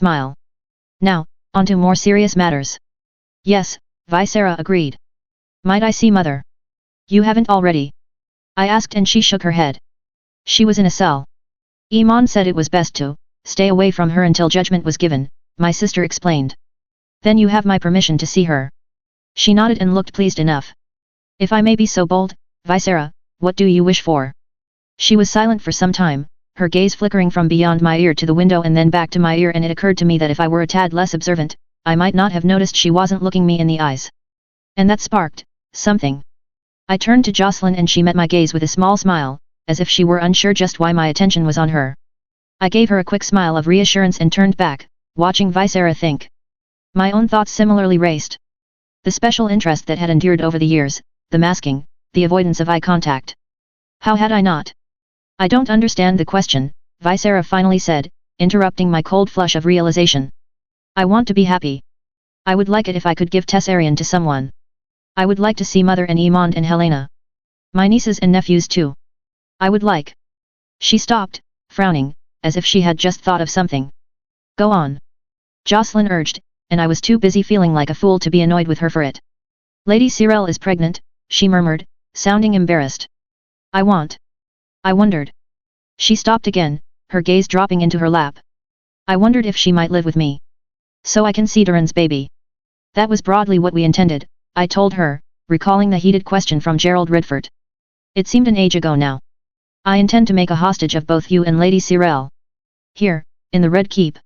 smile. Now, on to more serious matters. Yes, Visera agreed. Might I see mother? You haven't already? I asked and she shook her head. She was in a cell. Iman said it was best to stay away from her until judgment was given, my sister explained. Then you have my permission to see her. She nodded and looked pleased enough. If I may be so bold, Visera, what do you wish for? She was silent for some time, her gaze flickering from beyond my ear to the window and then back to my ear, and it occurred to me that if I were a tad less observant, I might not have noticed she wasn't looking me in the eyes. And that sparked something. I turned to Jocelyn and she met my gaze with a small smile, as if she were unsure just why my attention was on her. I gave her a quick smile of reassurance and turned back, watching Visera think. My own thoughts similarly raced. The special interest that had endured over the years, the masking, the avoidance of eye contact. How had I not? I don't understand the question, Visera finally said, interrupting my cold flush of realization. I want to be happy. I would like it if I could give Tessarian to someone. I would like to see Mother and Iman and Helena. My nieces and nephews too. I would like. She stopped, frowning, as if she had just thought of something. Go on. Jocelyn urged, and I was too busy feeling like a fool to be annoyed with her for it. Lady Cyril is pregnant, she murmured, sounding embarrassed. I wondered. She stopped again, her gaze dropping into her lap. I wondered if she might live with me. So I can see Duran's baby. That was broadly what we intended, I told her, recalling the heated question from Gerald Redford. It seemed an age ago now. I intend to make a hostage of both you and Lady Cyril. Here, in the Red Keep.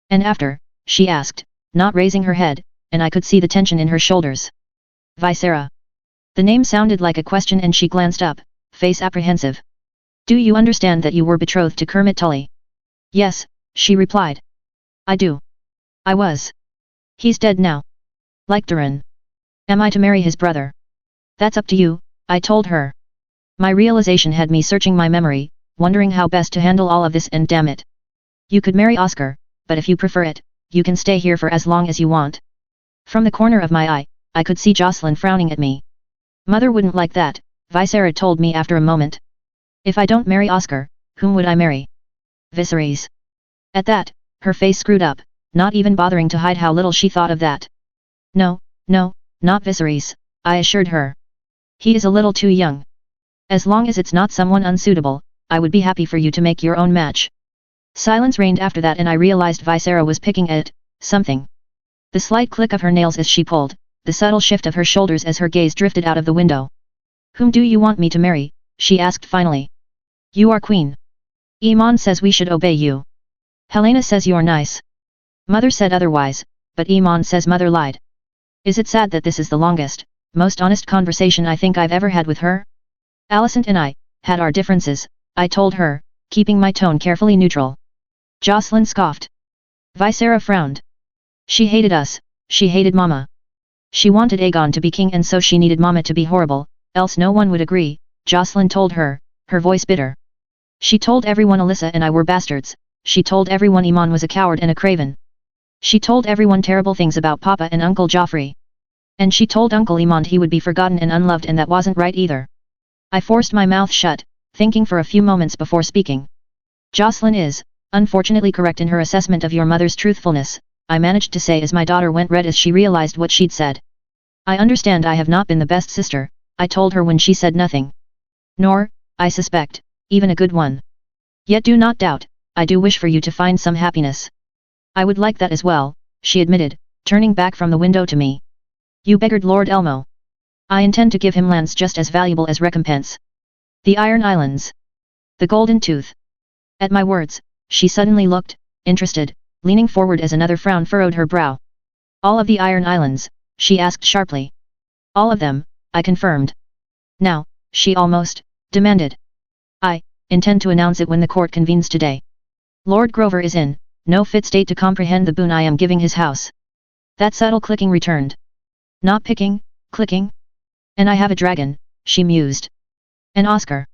And after, she asked, not raising her head, and I could see the tension in her shoulders. Visera. The name sounded like a question and she glanced up, face apprehensive. Do you understand that you were betrothed to Kermit Tully? Yes, she replied. I do. I was. He's dead now. Like Duran. Am I to marry his brother? That's up to you, I told her. My realization had me searching my memory, wondering how best to handle all of this, and damn it. You could marry Oscar, but if you prefer it, you can stay here for as long as you want. From the corner of my eye, I could see Jocelyn frowning at me. Mother wouldn't like that, Visera told me after a moment. If I don't marry Oscar, whom would I marry? Viserys. At that, her face screwed up, not even bothering to hide how little she thought of that. No, not Viserys, I assured her. He is a little too young. As long as it's not someone unsuitable, I would be happy for you to make your own match. Silence reigned after that, and I realized Visera was picking at something. The slight click of her nails as she pulled, the subtle shift of her shoulders as her gaze drifted out of the window. Whom do you want me to marry? She asked finally. You are queen. Iman says we should obey you. Helena says you're nice. Mother said otherwise, but Iman says mother lied. Is it sad that this is the longest, most honest conversation I think I've ever had with her? Alicent and I had our differences, I told her, keeping my tone carefully neutral. Jocelyn scoffed. Visera frowned. She hated us, she hated Mama. She wanted Aegon to be king, and so she needed Mama to be horrible, else no one would agree, Jocelyn told her, her voice bitter. She told everyone Alyssa and I were bastards, she told everyone Iman was a coward and a craven. She told everyone terrible things about Papa and Uncle Joffrey. And she told Uncle Iman he would be forgotten and unloved, and that wasn't right either. I forced my mouth shut, thinking for a few moments before speaking. Jocelyn is, unfortunately, correct in her assessment of your mother's truthfulness, I managed to say as my daughter went red as she realized what she'd said. I understand I have not been the best sister, I told her when she said nothing. Nor, I suspect, even a good one. Yet do not doubt, I do wish for you to find some happiness. I would like that as well, she admitted, turning back from the window to me. You beggared Lord Elmo. I intend to give him lands just as valuable as recompense. The Iron Islands. The Golden Tooth. At my words, she suddenly looked interested, leaning forward as another frown furrowed her brow. All of the Iron Islands, she asked sharply. All of them, I confirmed. Now, she almost demanded. I intend to announce it when the court convenes today. Lord Grover is in no fit state to comprehend the boon I am giving his house. That subtle clicking returned. Not picking, clicking. And I have a dragon, she mused. And Oscar.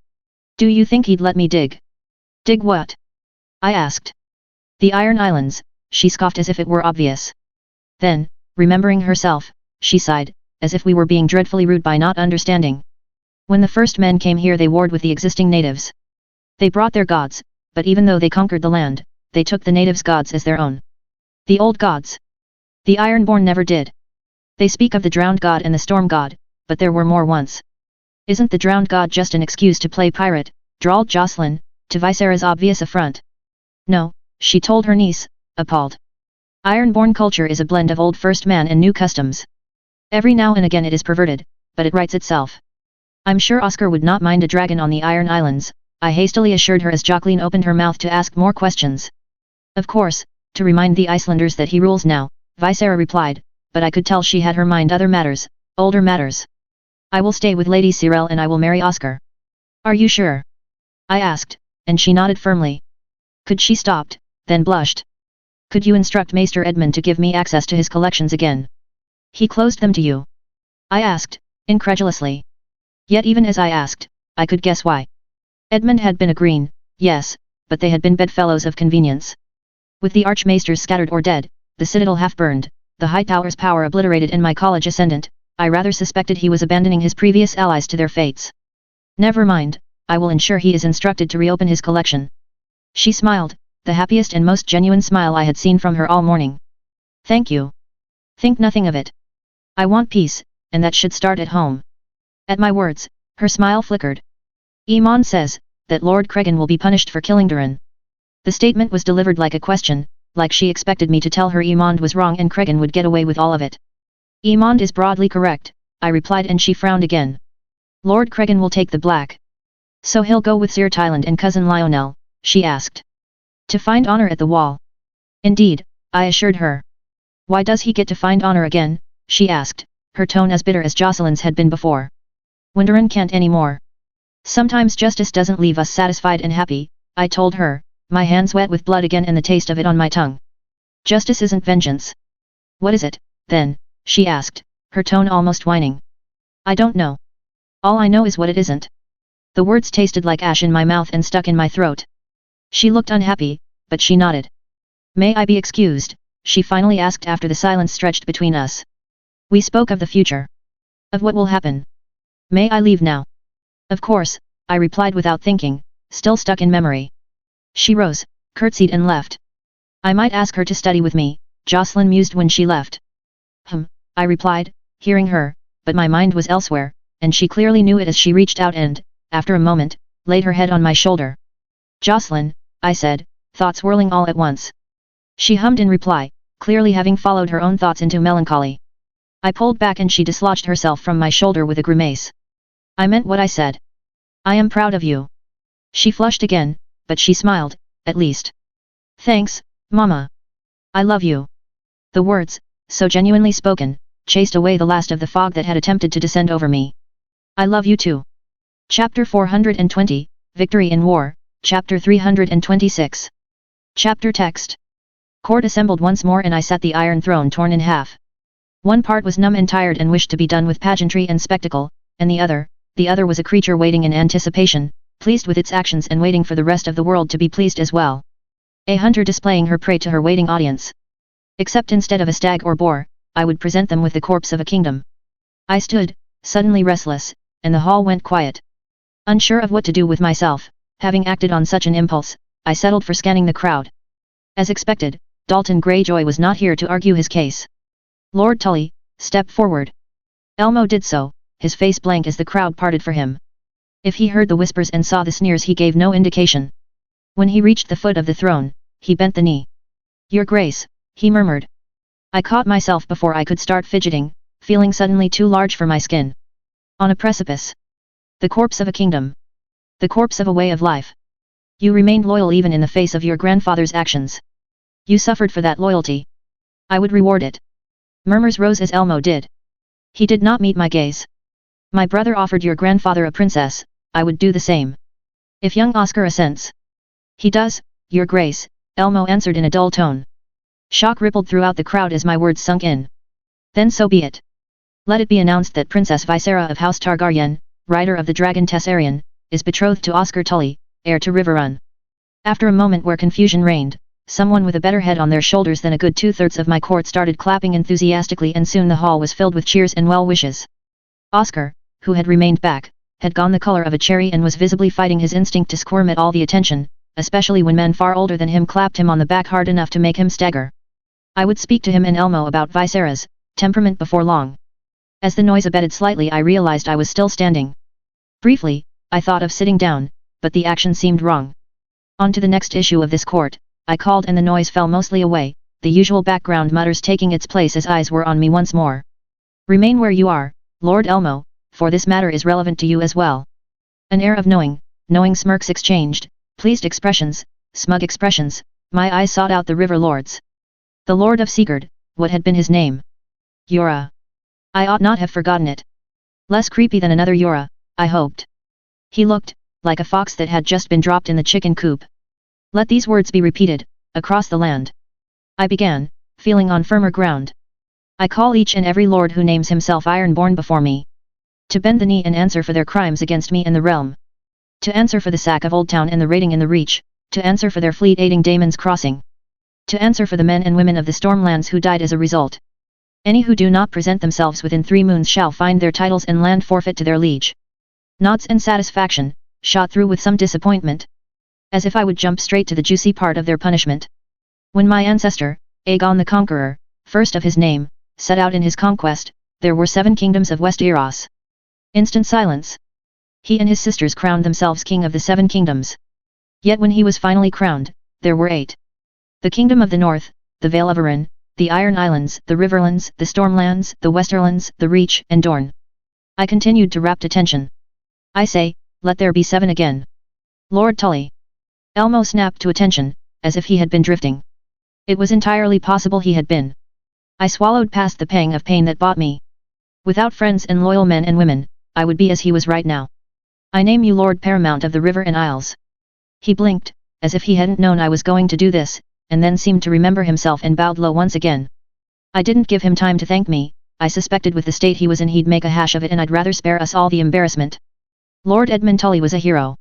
Do you think he'd let me dig? Dig what? I asked. The Iron Islands, she scoffed as if it were obvious. Then, remembering herself, she sighed, as if we were being dreadfully rude by not understanding. When the first men came here they warred with the existing natives. They brought their gods, but even though they conquered the land, they took the natives' gods as their own. The old gods. The Ironborn never did. They speak of the drowned god and the storm god, but there were more once. Isn't the drowned god just an excuse to play pirate, drawled Jocelyn, to Visera's obvious affront. No, she told her niece, appalled. Ironborn culture is a blend of old first man and new customs. Every now and again it is perverted, but it rights itself. I'm sure Oscar would not mind a dragon on the Iron Islands, I hastily assured her as Jacqueline opened her mouth to ask more questions. Of course, to remind the Icelanders that he rules now, Visera replied, but I could tell she had her mind other matters, older matters. I will stay with Lady Cyril and I will marry Oscar. Are you sure? I asked, and she nodded firmly. Could she stopped, then blushed. Could you instruct Maester Edmund to give me access to his collections again? He closed them to you. I asked, incredulously. Yet even as I asked, I could guess why. Edmund had been agreeing, yes, but they had been bedfellows of convenience. With the archmaesters scattered or dead, the citadel half burned, the high tower's power obliterated and my college ascendant, I rather suspected he was abandoning his previous allies to their fates. Never mind, I will ensure he is instructed to reopen his collection. She smiled, the happiest and most genuine smile I had seen from her all morning. Thank you. Think nothing of it. I want peace, and that should start at home. At my words, her smile flickered. Iman says, that Lord Cregan will be punished for killing Durin. The statement was delivered like a question, like she expected me to tell her Imond was wrong and Cregan would get away with all of it. Imond is broadly correct, I replied and she frowned again. Lord Cregan will take the black. So he'll go with Sir Tyland and cousin Lionel, she asked. To find honor at the wall. Indeed, I assured her. Why does he get to find honor again, she asked, her tone as bitter as Jocelyn's had been before. When Durin can't anymore. Sometimes justice doesn't leave us satisfied and happy, I told her, my hands wet with blood again and the taste of it on my tongue. Justice isn't vengeance. What is it, then, she asked, her tone almost whining. I don't know. All I know is what it isn't. The words tasted like ash in my mouth and stuck in my throat. She looked unhappy, but she nodded. May I be excused, she finally asked after the silence stretched between us. We spoke of the future. Of what will happen. May I leave now? Of course, I replied without thinking, still stuck in memory. She rose, curtsied and left. I might ask her to study with me, Jocelyn mused when she left. I replied, hearing her, but my mind was elsewhere, and she clearly knew it as she reached out and, after a moment, laid her head on my shoulder. Jocelyn, I said, thoughts whirling all at once. She hummed in reply, clearly having followed her own thoughts into melancholy. I pulled back and she dislodged herself from my shoulder with a grimace. I meant what I said. I am proud of you. She flushed again, but she smiled, at least. Thanks, Mama. I love you. The words, so genuinely spoken, chased away the last of the fog that had attempted to descend over me. I love you too. Chapter 420, Victory in War, Chapter 326. Chapter text. Court assembled once more and I sat the iron throne torn in half. One part was numb and tired and wished to be done with pageantry and spectacle, and the other was a creature waiting in anticipation, pleased with its actions and waiting for the rest of the world to be pleased as well. A hunter displaying her prey to her waiting audience. Except instead of a stag or boar, I would present them with the corpse of a kingdom. I stood, suddenly restless, and the hall went quiet. Unsure of what to do with myself, having acted on such an impulse, I settled for scanning the crowd. As expected, Dalton Greyjoy was not here to argue his case. Lord Tully, step forward. Elmo did so, his face blank as the crowd parted for him. If he heard the whispers and saw the sneers he gave no indication. When he reached the foot of the throne, he bent the knee. Your Grace, he murmured. I caught myself before I could start fidgeting, feeling suddenly too large for my skin. On a precipice. The corpse of a kingdom. The corpse of a way of life. You remained loyal even in the face of your grandfather's actions. You suffered for that loyalty. I would reward it. Murmurs rose as Elmo did. He did not meet my gaze. My brother offered your grandfather a princess, I would do the same. If young Oscar assents. He does, your Grace, Elmo answered in a dull tone. Shock rippled throughout the crowd as my words sunk in. Then so be it. Let it be announced that Princess Visera of House Targaryen, rider of the dragon Tessarion, is betrothed to Oscar Tully, heir to Riverrun. After a moment where confusion reigned, someone with a better head on their shoulders than a good 2/3 of my court started clapping enthusiastically and soon the hall was filled with cheers and well wishes. Oscar, who had remained back, had gone the color of a cherry and was visibly fighting his instinct to squirm at all the attention, especially when men far older than him clapped him on the back hard enough to make him stagger. I would speak to him and Elmo about Visera's temperament before long. As the noise abated slightly, I realized I was still standing. Briefly, I thought of sitting down, but the action seemed wrong. On to the next issue of this court, I called, and the noise fell mostly away, the usual background mutters taking its place as eyes were on me once more. Remain where you are, Lord Elmo, for this matter is relevant to you as well. An air of knowing smirks exchanged, pleased expressions, smug expressions. My eyes sought out the river lords. The Lord of Sigurd, what had been his name? Yura. I ought not have forgotten it. Less creepy than another Yura, I hoped. He looked like a fox that had just been dropped in the chicken coop. Let these words be repeated across the land. I began, feeling on firmer ground. I call each and every lord who names himself Ironborn before me, to bend the knee and answer for their crimes against me and the realm. To answer for the sack of Old Town and the raiding in the Reach, to answer for their fleet aiding Damon's Crossing. To answer for the men and women of the Stormlands who died as a result. Any who do not present themselves within 3 moons shall find their titles and land forfeit to their liege. Nods and satisfaction, shot through with some disappointment. As if I would jump straight to the juicy part of their punishment. When my ancestor, Aegon the Conqueror, first of his name, set out in his conquest, there were 7 kingdoms of West Eros. Instant silence. He and his sisters crowned themselves king of the 7 kingdoms. Yet when he was finally crowned, there were 8. The kingdom of the north, the Vale of Arryn, the Iron Islands, the Riverlands, the Stormlands, the Westerlands, the Reach, and Dorne. I continued to rapt attention. I say, let there be 7 again. Lord Tully. Elmo snapped to attention, as if he had been drifting. It was entirely possible he had been. I swallowed past the pang of pain that bought me. Without friends and loyal men and women, I would be as he was right now. I name you Lord Paramount of the River and Isles. He blinked, as if he hadn't known I was going to do this, and then seemed to remember himself and bowed low once again. I didn't give him time to thank me. I suspected with the state he was in he'd make a hash of it, and I'd rather spare us all the embarrassment. Lord Edmund Tully was a hero.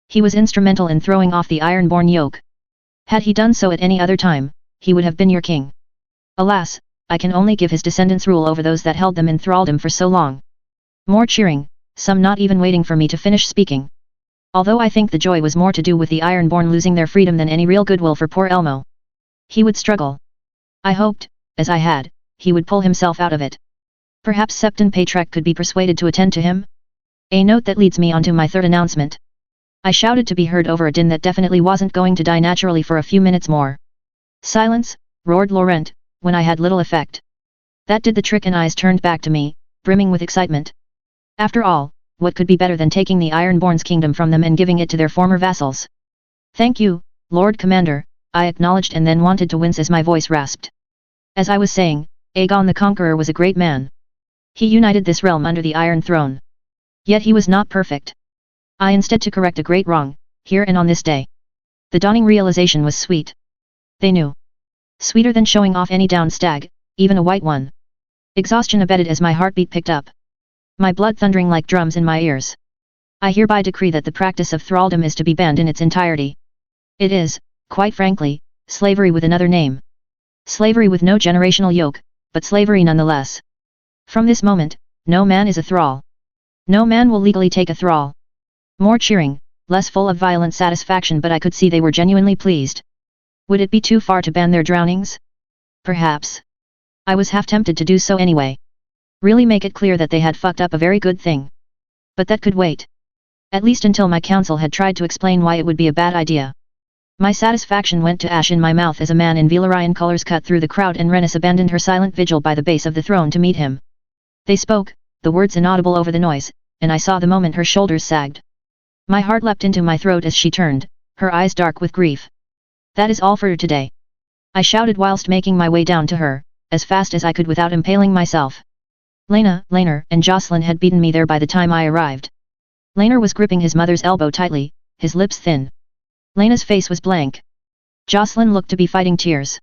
He was instrumental in throwing off the Ironborn yoke. Had he done so at any other time, he would have been your king. Alas, I can only give his descendants rule over those that held them in thraldom for so long. More cheering, some not even waiting for me to finish speaking. Although I think the joy was more to do with the Ironborn losing their freedom than any real goodwill for poor Elmo. He would struggle. I hoped, as I had, he would pull himself out of it. Perhaps Septon Patrek could be persuaded to attend to him? A note that leads me onto my third announcement. I shouted to be heard over a din that definitely wasn't going to die naturally for a few minutes more. Silence, roared Laurent, when I had little effect. That did the trick, and eyes turned back to me, brimming with excitement. After all, what could be better than taking the Ironborn's kingdom from them and giving it to their former vassals? Thank you, Lord Commander, I acknowledged, and then wanted to wince as my voice rasped. As I was saying, Aegon the Conqueror was a great man. He united this realm under the Iron Throne. Yet he was not perfect. I instead to correct a great wrong, here and on this day. The dawning realization was sweet. They knew. Sweeter than showing off any downed stag, even a white one. Exhaustion abated as my heartbeat picked up. My blood thundering like drums in my ears. I hereby decree that the practice of thraldom is to be banned in its entirety. It is, quite frankly, slavery with another name. Slavery with no generational yoke, but slavery nonetheless. From this moment, no man is a thrall. No man will legally take a thrall. More cheering, less full of violent satisfaction, but I could see they were genuinely pleased. Would it be too far to ban their drownings? Perhaps. I was half tempted to do so anyway. Really make it clear that they had fucked up a very good thing. But that could wait. At least until my counsel had tried to explain why it would be a bad idea. My satisfaction went to ash in my mouth as a man in Velaryon colors cut through the crowd, and Rhaenys abandoned her silent vigil by the base of the throne to meet him. They spoke, the words inaudible over the noise, and I saw the moment her shoulders sagged. My heart leapt into my throat as she turned, her eyes dark with grief. That is all for today. I shouted whilst making my way down to her, as fast as I could without impaling myself. Laenor, and Jocelyn had beaten me there by the time I arrived. Laenor was gripping his mother's elbow tightly, his lips thin. Laena's face was blank. Jocelyn looked to be fighting tears.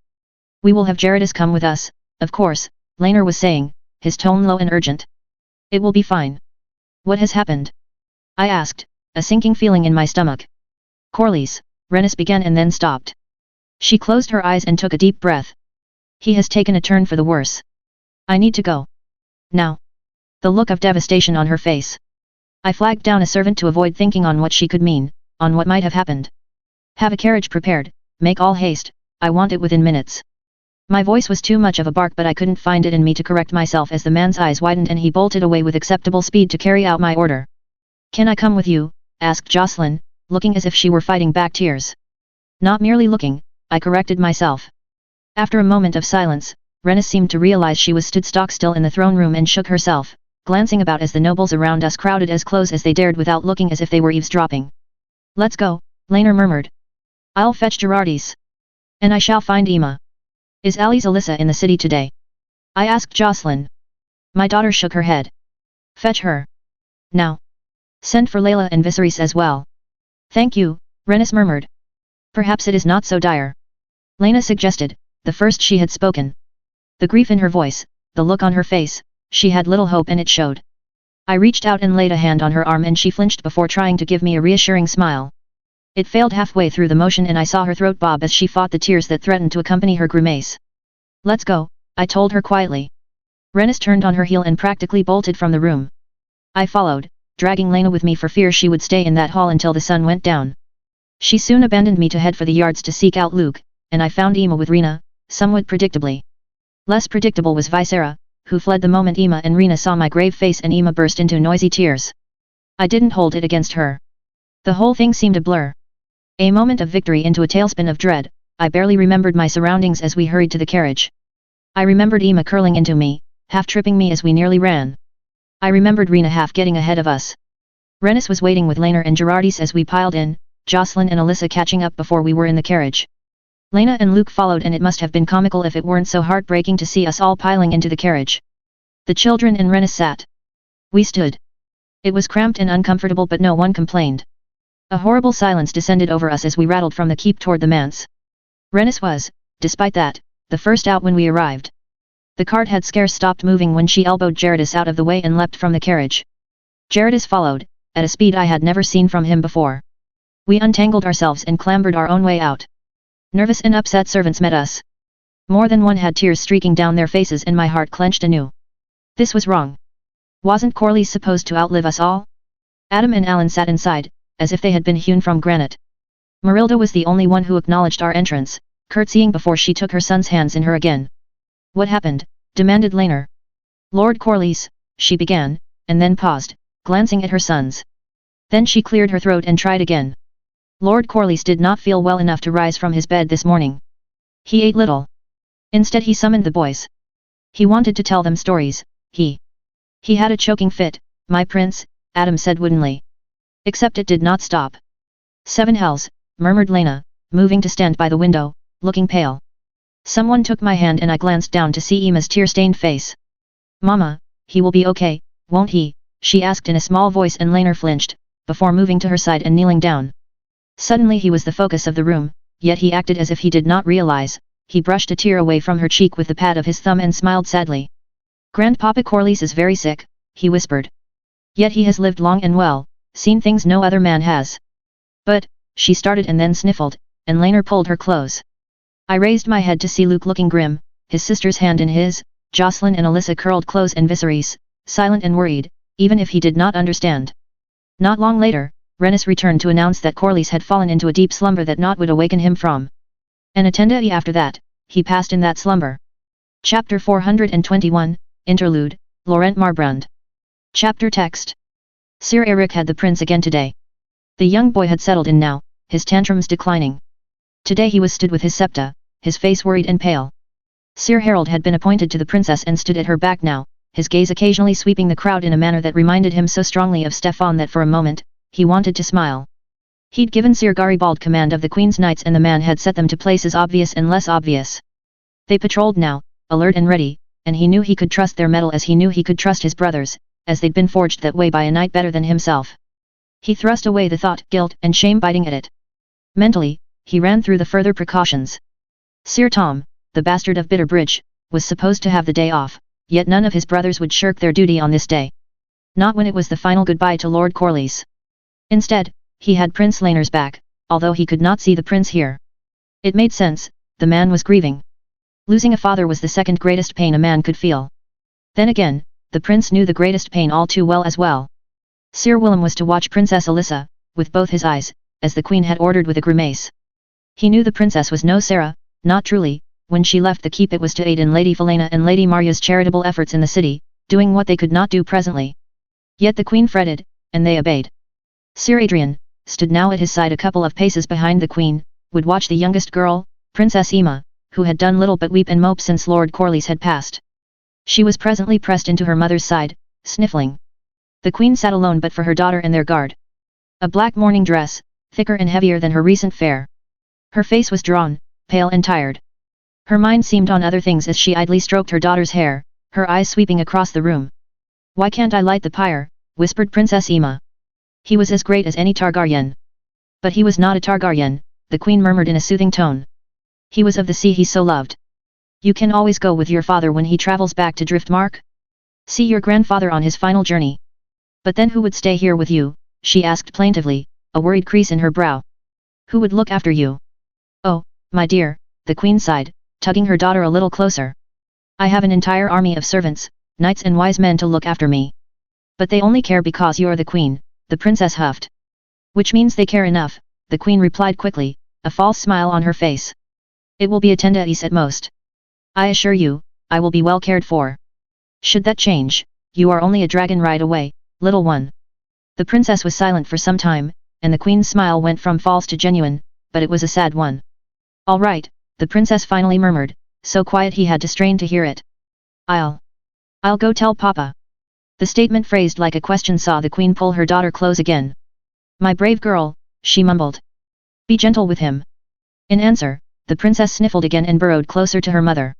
We will have Gerardus come with us, of course, Laenor was saying, his tone low and urgent. It will be fine. What has happened? I asked, a sinking feeling in my stomach. Corlys, Rhaenys began and then stopped. She closed her eyes and took a deep breath. He has taken a turn for the worse. I need to go. Now. The look of devastation on her face. I flagged down a servant to avoid thinking on what she could mean, on what might have happened. Have a carriage prepared, make all haste, I want it within minutes. My voice was too much of a bark, but I couldn't find it in me to correct myself as the man's eyes widened and he bolted away with acceptable speed to carry out my order. "Can I come with you?" asked Jocelyn, looking as if she were fighting back tears. "Not merely looking," I corrected myself. After a moment of silence, Rennis seemed to realize she was stood stock still in the throne room and shook herself, glancing about as the nobles around us crowded as close as they dared without looking as if they were eavesdropping. "Let's go," Laner murmured. "I'll fetch Girardis. And I shall find Emma. Is Ali's Alyssa in the city today?" I asked Jocelyn. My daughter shook her head. "Fetch her. Now. Send for Layla and Viserys as well." "Thank you," Rennis murmured. "Perhaps it is not so dire," Lena suggested, the first she had spoken. The grief in her voice, the look on her face, she had little hope and it showed. I reached out and laid a hand on her arm and she flinched before trying to give me a reassuring smile. It failed halfway through the motion and I saw her throat bob as she fought the tears that threatened to accompany her grimace. "Let's go," I told her quietly. Rennis turned on her heel and practically bolted from the room. I followed, dragging Lena with me for fear she would stay in that hall until the sun went down. She soon abandoned me to head for the yards to seek out Luke, and I found Emma with Rena, somewhat predictably. Less predictable was Visera, who fled the moment Emma and Rena saw my grave face and Emma burst into noisy tears. I didn't hold it against her. The whole thing seemed a blur. A moment of victory into a tailspin of dread. I barely remembered my surroundings as we hurried to the carriage. I remembered Emma curling into me, half tripping me as we nearly ran. I remembered Rena half getting ahead of us. Rennis was waiting with Laner and Girardis as we piled in, Jocelyn and Alyssa catching up before we were in the carriage. Lena and Luke followed and it must have been comical if it weren't so heartbreaking to see us all piling into the carriage. The children and Rennis sat. We stood. It was cramped and uncomfortable but no one complained. A horrible silence descended over us as we rattled from the keep toward the manse. Rennis was, despite that, the first out when we arrived. The cart had scarce stopped moving when she elbowed Gerardis out of the way and leapt from the carriage. Gerardis followed, at a speed I had never seen from him before. We untangled ourselves and clambered our own way out. Nervous and upset servants met us. More than one had tears streaking down their faces and my heart clenched anew. This was wrong. Wasn't Corlys supposed to outlive us all? Adam and Alan sat inside, as if they had been hewn from granite. Marilda was the only one who acknowledged our entrance, curtsying before she took her son's hands in her again. "What happened?" demanded Laner. "Lord Corlys," she began, and then paused, glancing at her sons. Then she cleared her throat and tried again. "Lord Corlys did not feel well enough to rise from his bed this morning. He ate little. Instead he summoned the boys. He wanted to tell them stories, he had a choking fit, my prince," Adam said woodenly. "Except it did not stop." "Seven hells," murmured Lena, moving to stand by the window, looking pale. Someone took my hand and I glanced down to see Emma's tear-stained face. "Mama, he will be okay, won't he?" she asked in a small voice and Laner flinched, before moving to her side and kneeling down. Suddenly he was the focus of the room, yet he acted as if he did not realize. He brushed a tear away from her cheek with the pad of his thumb and smiled sadly. "Grandpapa Corlys is very sick," he whispered. "Yet he has lived long and well, seen things no other man has." "But," she started and then sniffled, and Laner pulled her close. I raised my head to see Luke looking grim, his sister's hand in his, Jocelyn and Alyssa curled close and Viserys, silent and worried, even if he did not understand. Not long later, Rennis returned to announce that Corlys had fallen into a deep slumber that naught would awaken him from. An attendee after that, he passed in that slumber. Chapter 421, Interlude, Laurent Marbrand. Chapter text. Sir Eric had the prince again today. The young boy had settled in now, his tantrums declining. Today he was stood with his septa, his face worried and pale. Sir Harold had been appointed to the princess and stood at her back now, his gaze occasionally sweeping the crowd in a manner that reminded him so strongly of Stefan that for a moment, he wanted to smile. He'd given Sir Garibald command of the Queen's Knights and the man had set them to places obvious and less obvious. They patrolled now, alert and ready, and he knew he could trust their mettle as he knew he could trust his brothers, as they'd been forged that way by a knight better than himself. He thrust away the thought, guilt and shame biting at it. Mentally, he ran through the further precautions. Sir Tom, the bastard of Bitterbridge, was supposed to have the day off, yet none of his brothers would shirk their duty on this day. Not when it was the final goodbye to Lord Corlys. Instead, he had Prince Laner's back, although he could not see the prince here. It made sense, the man was grieving. Losing a father was the second greatest pain a man could feel. Then again, the prince knew the greatest pain all too well as well. Sir Willem was to watch Princess Alyssa, with both his eyes, as the Queen had ordered with a grimace. He knew the princess was no Sarah, not truly, when she left the keep it was to aid in Lady Felena and Lady Marya's charitable efforts in the city, doing what they could not do presently. Yet the queen fretted, and they obeyed. Sir Adrian stood now at his side a couple of paces behind the queen, would watch the youngest girl, Princess Emma, who had done little but weep and mope since Lord Corlys had passed. She was presently pressed into her mother's side, sniffling. The queen sat alone but for her daughter and their guard. A black mourning dress, thicker and heavier than her recent fare. Her face was drawn, pale and tired. Her mind seemed on other things as she idly stroked her daughter's hair, her eyes sweeping across the room. "Why can't I light the pyre?" whispered Princess Emma. "He was as great as any Targaryen." "But he was not a Targaryen," the queen murmured in a soothing tone. "He was of the sea he so loved. You can always go with your father when he travels back to Driftmark? See your grandfather on his final journey." "But then who would stay here with you?" she asked plaintively, a worried crease in her brow. "Who would look after you?" "Oh, my dear," the queen sighed, tugging her daughter a little closer. "I have an entire army of servants, knights and wise men to look after me." "But they only care because you're the queen," the princess huffed. "Which means they care enough," the queen replied quickly, a false smile on her face. "It will be a 10 days at most. I assure you, I will be well cared for. Should that change, you are only a dragon ride away, little one." The princess was silent for some time, and the queen's smile went from false to genuine, but it was a sad one. "All right," the princess finally murmured, so quiet he had to strain to hear it. I'll go tell Papa." The statement phrased like a question saw the queen pull her daughter close again. "My brave girl," she mumbled. "Be gentle with him." In answer, the princess sniffled again and burrowed closer to her mother.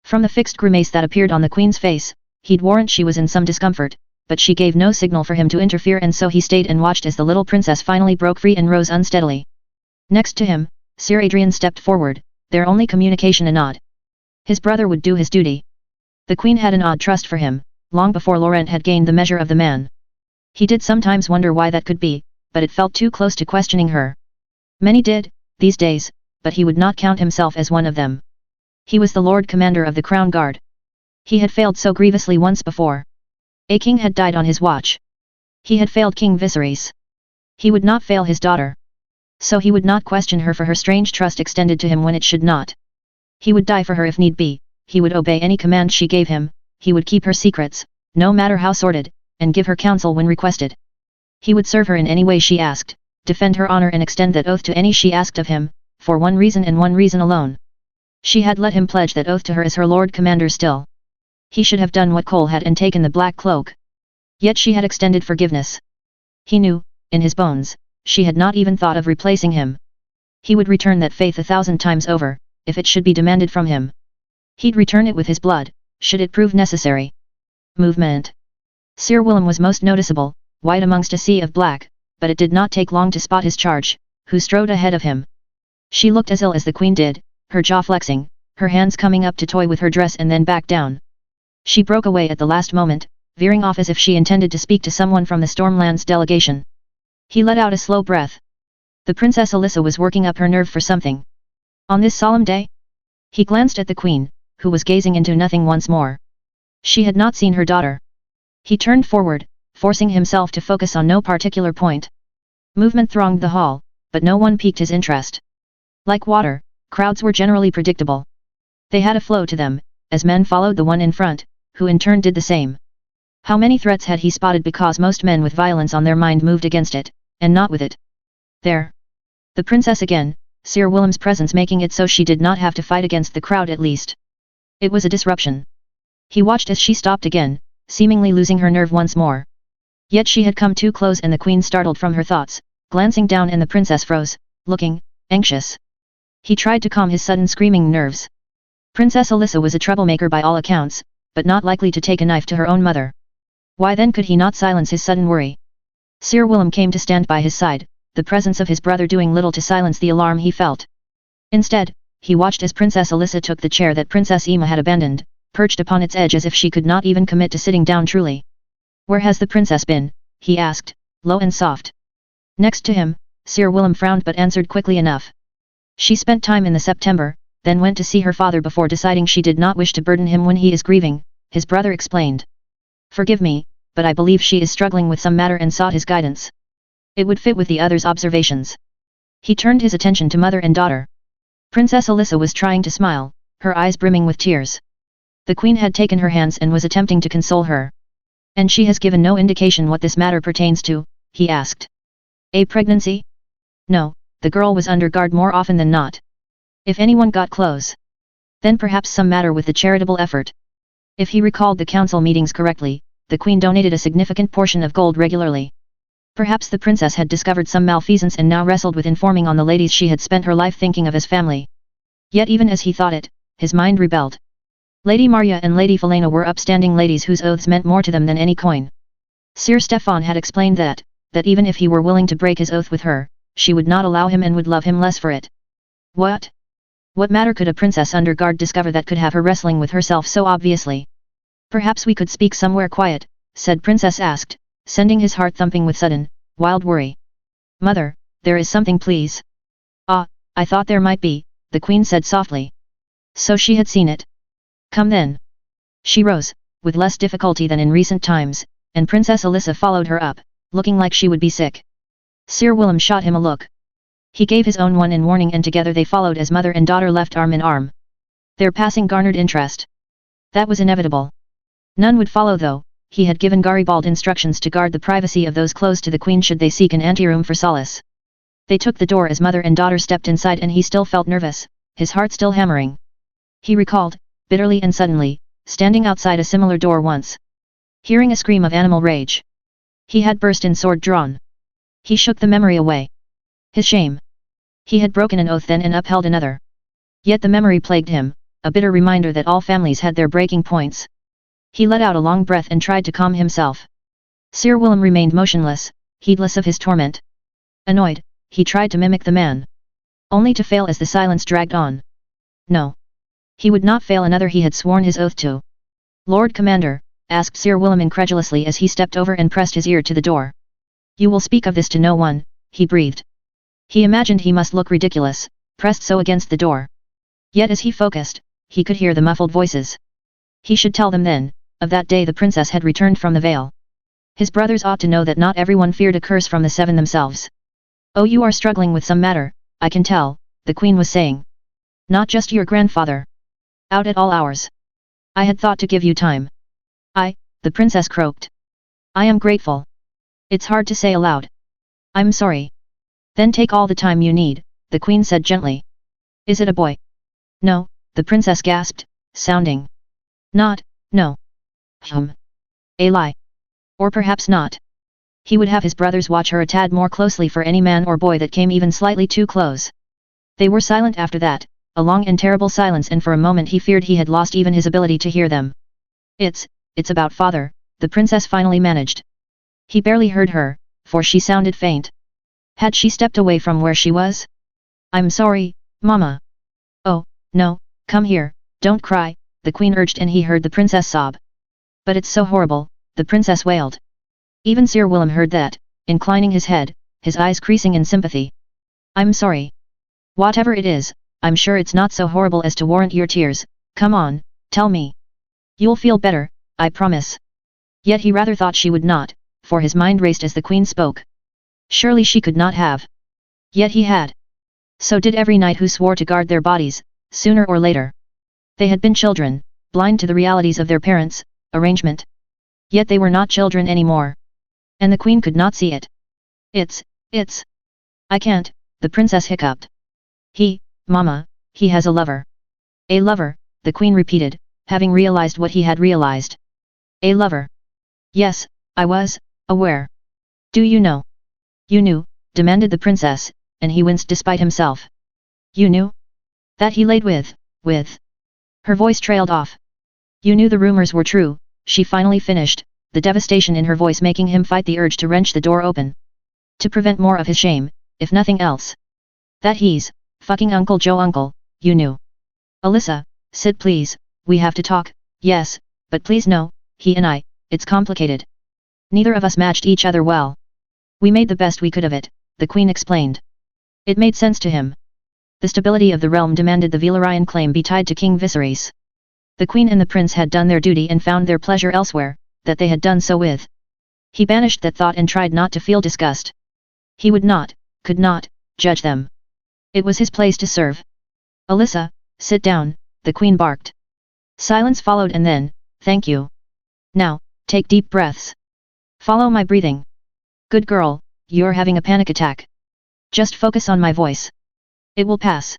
From the fixed grimace that appeared on the queen's face, he'd warrant she was in some discomfort, but she gave no signal for him to interfere and so he stayed and watched as the little princess finally broke free and rose unsteadily. Next to him, Sir Adrian stepped forward, their only communication a nod. His brother would do his duty. The queen had an odd trust for him, long before Laurent had gained the measure of the man. He did sometimes wonder why that could be, but it felt too close to questioning her. Many did, these days, but he would not count himself as one of them. He was the Lord Commander of the Crown Guard. He had failed so grievously once before. A king had died on his watch. He had failed King Viserys. He would not fail his daughter. So he would not question her for her strange trust extended to him when it should not. He would die for her if need be, he would obey any command she gave him, he would keep her secrets, no matter how sordid, and give her counsel when requested. He would serve her in any way she asked, defend her honor and extend that oath to any she asked of him, for one reason and one reason alone. She had let him pledge that oath to her as her Lord Commander still. He should have done what Cole had and taken the black cloak. Yet she had extended forgiveness. He knew, in his bones, she had not even thought of replacing him. He would return that faith 1,000 times over, if it should be demanded from him. He'd return it with his blood, should it prove necessary. Movement. Sir Willem was most noticeable, white amongst a sea of black, but it did not take long to spot his charge, who strode ahead of him. She looked as ill as the queen did, her jaw flexing, her hands coming up to toy with her dress and then back down. She broke away at the last moment, veering off as if she intended to speak to someone from the Stormlands delegation. He let out a slow breath. The Princess Alyssa was working up her nerve for something. On this solemn day? He glanced at the queen, who was gazing into nothing once more. She had not seen her daughter. He turned forward, forcing himself to focus on no particular point. Movement thronged the hall, but no one piqued his interest. Like water, crowds were generally predictable. They had a flow to them, as men followed the one in front, who in turn did the same. How many threats had he spotted because most men with violence on their mind moved against it, and not with it. There. The princess again, Sir Willem's presence making it so she did not have to fight against the crowd at least. It was a disruption. He watched as she stopped again, seemingly losing her nerve once more. Yet she had come too close and the queen startled from her thoughts, glancing down and the princess froze, looking anxious. He tried to calm his sudden screaming nerves. Princess Alyssa was a troublemaker by all accounts, but not likely to take a knife to her own mother. Why then could he not silence his sudden worry? Sir Willem came to stand by his side, the presence of his brother doing little to silence the alarm he felt. Instead, he watched as Princess Alyssa took the chair that Princess Emma had abandoned, perched upon its edge as if she could not even commit to sitting down truly. "Where has the princess been?" he asked, low and soft. Next to him, Sir Willem frowned but answered quickly enough. "She spent time in the September, then went to see her father before deciding she did not wish to burden him when he is grieving," his brother explained. "Forgive me, but I believe she is struggling with some matter and sought his guidance. It would fit with the others' observations." He turned his attention to mother and daughter. Princess Alyssa was trying to smile, her eyes brimming with tears. The queen had taken her hands and was attempting to console her. And she has given no indication what this matter pertains to, he asked. A pregnancy? No, the girl was under guard more often than not. If anyone got close, then perhaps some matter with the charitable effort. If he recalled the council meetings correctly, the queen donated a significant portion of gold regularly. Perhaps the princess had discovered some malfeasance and now wrestled with informing on the ladies she had spent her life thinking of as family. Yet even as he thought it, his mind rebelled. Lady Marya and Lady Felena were upstanding ladies whose oaths meant more to them than any coin. Sir Stefan had explained that even if he were willing to break his oath with her, she would not allow him and would love him less for it. What? What matter could a princess under guard discover that could have her wrestling with herself so obviously? Perhaps we could speak somewhere quiet, said Princess asked, sending his heart thumping with sudden, wild worry. Mother, there is something please. Ah, I thought there might be, the queen said softly. So she had seen it. Come then. She rose, with less difficulty than in recent times, and Princess Alyssa followed her up, looking like she would be sick. Sir Willem shot him a look. He gave his own one in warning and together they followed as mother and daughter left arm in arm. Their passing garnered interest. That was inevitable. None would follow though, he had given Garibald instructions to guard the privacy of those close to the queen should they seek an anteroom for solace. They took the door as mother and daughter stepped inside and he still felt nervous, his heart still hammering. He recalled, bitterly and suddenly, standing outside a similar door once. Hearing a scream of animal rage. He had burst in sword drawn. He shook the memory away. His shame. He had broken an oath then and upheld another. Yet the memory plagued him, a bitter reminder that all families had their breaking points. He let out a long breath and tried to calm himself. Sir Willem remained motionless, heedless of his torment. Annoyed, he tried to mimic the man. Only to fail as the silence dragged on. No. He would not fail another he had sworn his oath to. Lord Commander, asked Sir Willem incredulously as he stepped over and pressed his ear to the door. You will speak of this to no one, he breathed. He imagined he must look ridiculous, pressed so against the door. Yet as he focused, he could hear the muffled voices. He should tell them then, of that day the princess had returned from the Vale. His brothers ought to know that not everyone feared a curse from the seven themselves. Oh, you are struggling with some matter, I can tell, the queen was saying. Not just your grandfather. Out at all hours. I had thought to give you time. The princess croaked. I am grateful. It's hard to say aloud. I'm sorry. Then take all the time you need, the queen said gently. Is it a boy? No, the princess gasped, sounding. Not, no. A lie. Or perhaps not. He would have his brothers watch her a tad more closely for any man or boy that came even slightly too close. They were silent after that, a long and terrible silence, and for a moment he feared he had lost even his ability to hear them. It's about father, the princess finally managed. He barely heard her, for she sounded faint. Had she stepped away from where she was? I'm sorry, Mama. Oh, no, come here, don't cry, the queen urged, and he heard the princess sob. But it's so horrible, the princess wailed. Even Sir Willem heard that, inclining his head, his eyes creasing in sympathy. I'm sorry. Whatever it is, I'm sure it's not so horrible as to warrant your tears. Come on, tell me. You'll feel better, I promise. Yet he rather thought she would not, for his mind raced as the queen spoke. Surely she could not have. Yet he had. So did every knight who swore to guard their bodies, sooner or later. They had been children, blind to the realities of their parents' arrangement. Yet they were not children anymore. And the queen could not see it. It's. I can't, the princess hiccuped. Mama, he has a lover. A lover, the queen repeated, having realized what he had realized. A lover. Yes, I was aware. Do you know? You knew, demanded the princess, and he winced despite himself. You knew? That he laid with. Her voice trailed off. You knew the rumors were true, she finally finished, the devastation in her voice making him fight the urge to wrench the door open. To prevent more of his shame, if nothing else. That he's fucking Uncle Joe. Uncle, you knew. Alyssa, sit please, we have to talk. Yes, but please no, he and I, it's complicated. Neither of us matched each other well. We made the best we could of it, the queen explained. It made sense to him. The stability of the realm demanded the Velarian claim be tied to King Viserys. The queen and the prince had done their duty and found their pleasure elsewhere, that they had done so with. He banished that thought and tried not to feel disgust. He would not, could not, judge them. It was his place to serve. Alyssa, sit down, the queen barked. Silence followed and then, thank you. Now, take deep breaths. Follow my breathing. Good girl, you're having a panic attack. Just focus on my voice. It will pass.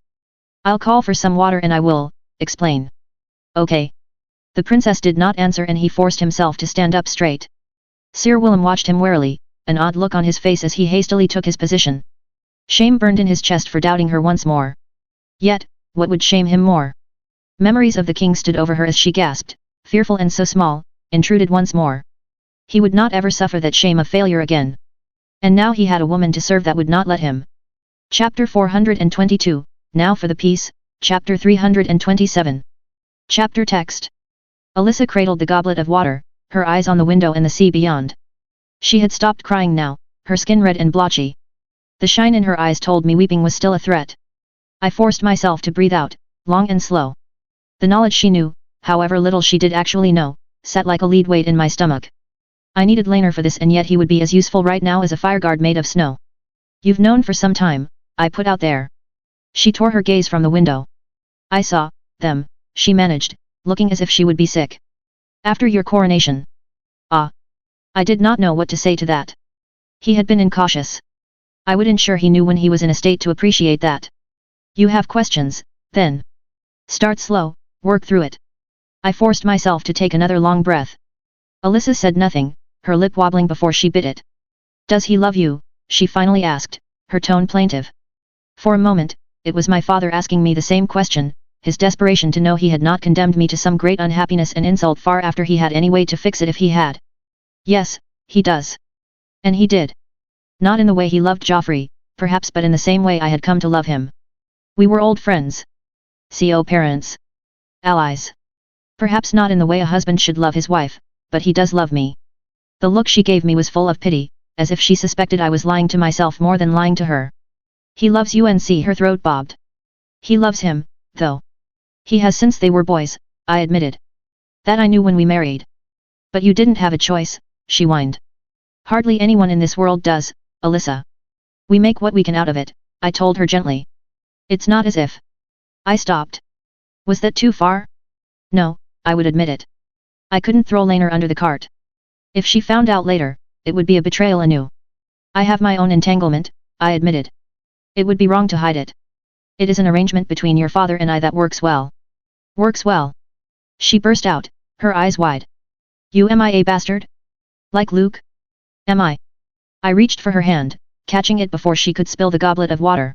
I'll call for some water and I will explain. Okay. The princess did not answer and he forced himself to stand up straight. Sir Willem watched him warily, an odd look on his face as he hastily took his position. Shame burned in his chest for doubting her once more. Yet, what would shame him more? Memories of the king stood over her as she gasped, fearful and so small, intruded once more. He would not ever suffer that shame of failure again. And now he had a woman to serve that would not let him. Chapter 422, now for the piece, Chapter 327. Chapter text. Alyssa cradled the goblet of water, her eyes on the window and the sea beyond. She had stopped crying now, her skin red and blotchy. The shine in her eyes told me weeping was still a threat. I forced myself to breathe out, long and slow. The knowledge she knew, however little she did actually know, sat like a lead weight in my stomach. I needed Laner for this and yet he would be as useful right now as a fireguard made of snow. You've known for some time, I put out there. She tore her gaze from the window. I saw them, she managed, looking as if she would be sick. After your coronation. Ah. I did not know what to say to that. He had been incautious. I would ensure he knew when he was in a state to appreciate that. You have questions, then. Start slow, work through it. I forced myself to take another long breath. Alyssa said nothing, her lip wobbling before she bit it. Does he love you? She finally asked, her tone plaintive. For a moment, it was my father asking me the same question, his desperation to know he had not condemned me to some great unhappiness and insult far after he had any way to fix it if he had. Yes, he does. And he did. Not in the way he loved Joffrey, perhaps, but in the same way I had come to love him. We were old friends. Co-parents. Allies. Perhaps not in the way a husband should love his wife, but he does love me. The look she gave me was full of pity, as if she suspected I was lying to myself more than lying to her. He loves you, and see, her throat bobbed. He loves him, though. He has since they were boys, I admitted. That I knew when we married. But you didn't have a choice, she whined. Hardly anyone in this world does, Alyssa. We make what we can out of it, I told her gently. It's not as if. I stopped. Was that too far? No, I would admit it. I couldn't throw Laner under the cart. If she found out later, it would be a betrayal anew. I have my own entanglement, I admitted. It would be wrong to hide it. It is an arrangement between your father and I that works well. Works well? She burst out, her eyes wide. You am I a bastard? Like Luke? Am I? I reached for her hand, catching it before she could spill the goblet of water.